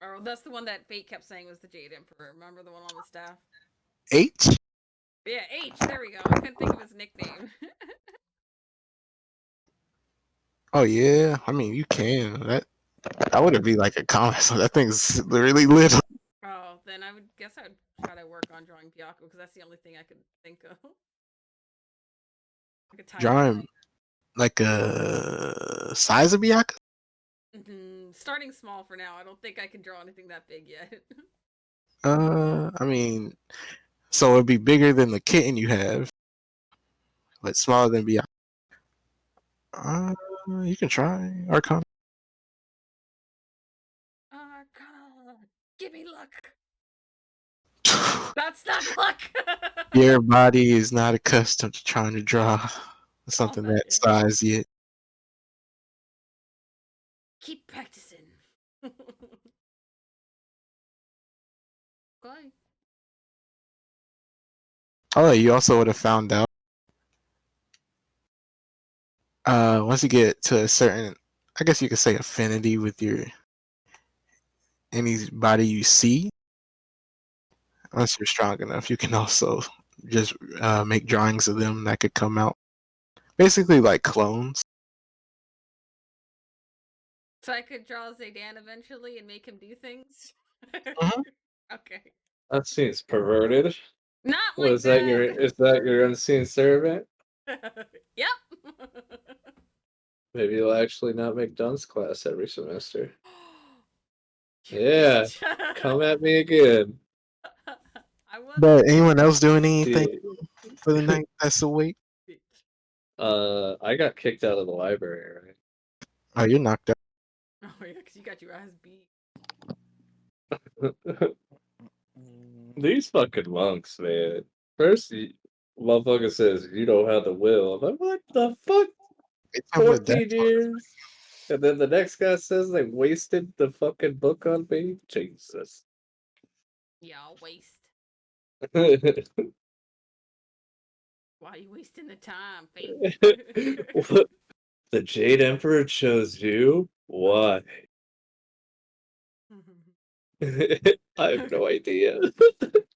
Or that's the one that Fate kept saying was the Jade Emperor. Remember the one on the staff? H? Yeah, H. There we go. I couldn't think of his nickname. Oh yeah, I mean you can. That wouldn't be like a comic. So that thing's really little. Oh, then I would guess I would try to work on drawing Byako because that's the only thing I could think of. Like a tiny Drawing like a size of Byaka. starting small for now. I don't think I can draw anything that big yet. I mean, so it'd be bigger than the kitten you have, but smaller than Byaka. You can try Arcana. Arcana, give me luck. That's not luck. Your body is not accustomed to trying to draw something that size yet. Keep practicing. Okay. Oh, you also would have found out. Once you get to a certain, I guess you could say, affinity with your anybody you see. Once you're strong enough, you can also just make drawings of them that could come out. Basically, like clones. So I could draw Zaydan eventually and make him do things? Mhm. Okay. That seems perverted. Not What like is that? Is that your unseen servant? Yep. Maybe you'll actually not make dunce class every semester. You Yeah, bitch. come at me again. I was But anyone else doing anything See, for the night that's awake? bitch. I got kicked out of the library, Oh, you're knocked out. Oh yeah, because you got your ass beat. right? These fucking monks, man. First, motherfucker says you don't have the will. I'm like, what the fuck? It's on the deck. 14 years? And then the next guy says they wasted the fucking book on me? Jesus. Y'all waste. Why you wasting the time, fam? What? The Jade Emperor chose you? Why? I have no idea.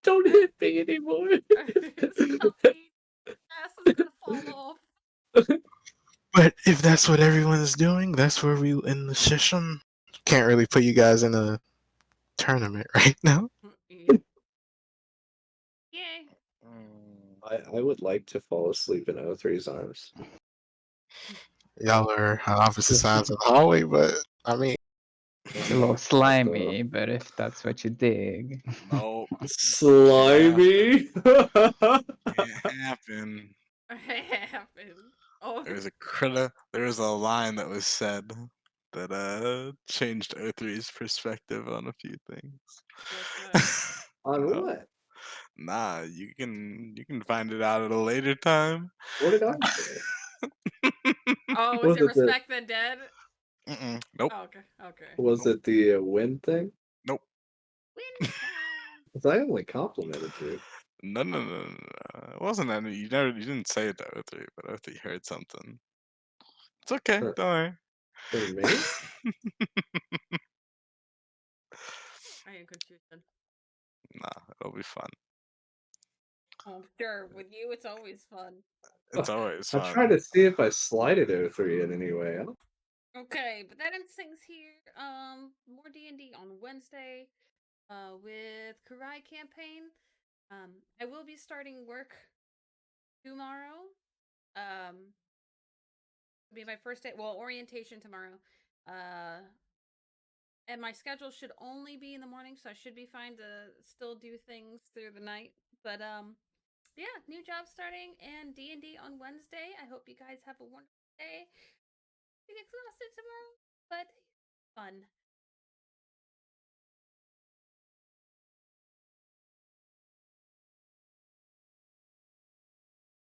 Don't hit me anymore. Stop me. Ass is gonna fall off. But if that's what everyone's doing, that's where we end the session. Can't really put you guys in a tournament right now. Yeah. Yay. I would like to fall asleep in O3's arms. Y'all are on opposite sides of the hallway, but I mean, It's a little slimy, but if that's what you dig. Nope. Slimy? Can't happen. It happened. Oh, There was a line that was said that changed O3's perspective on a few things. what's that? On No. what? Nah, you can find it out at a later time. What did I say? Oh, Was was it it the respect the dead? Nope. Oh, okay, okay. was it the wind thing? Nope. Wind time. Because I only complimented you. No. It wasn't any. You didn't say it to O3, but O3 heard something. It's okay. For, Don't worry. for me? I am confused. Then. Nah, it'll be fun. Oh, sure. With you, it's always fun. It's always I'm fun. trying to see if I slided O3 in any way. Okay, but that ends things here. More D&D on Wednesday. With Kurai campaign. I will be starting work tomorrow. Be my first day. Well, orientation tomorrow. And my schedule should only be in the morning, so I should be fine to still do things through the night. But yeah, new job starting and D&D on Wednesday. I hope you guys have a wonderful day. Be exhausted tomorrow, but fun.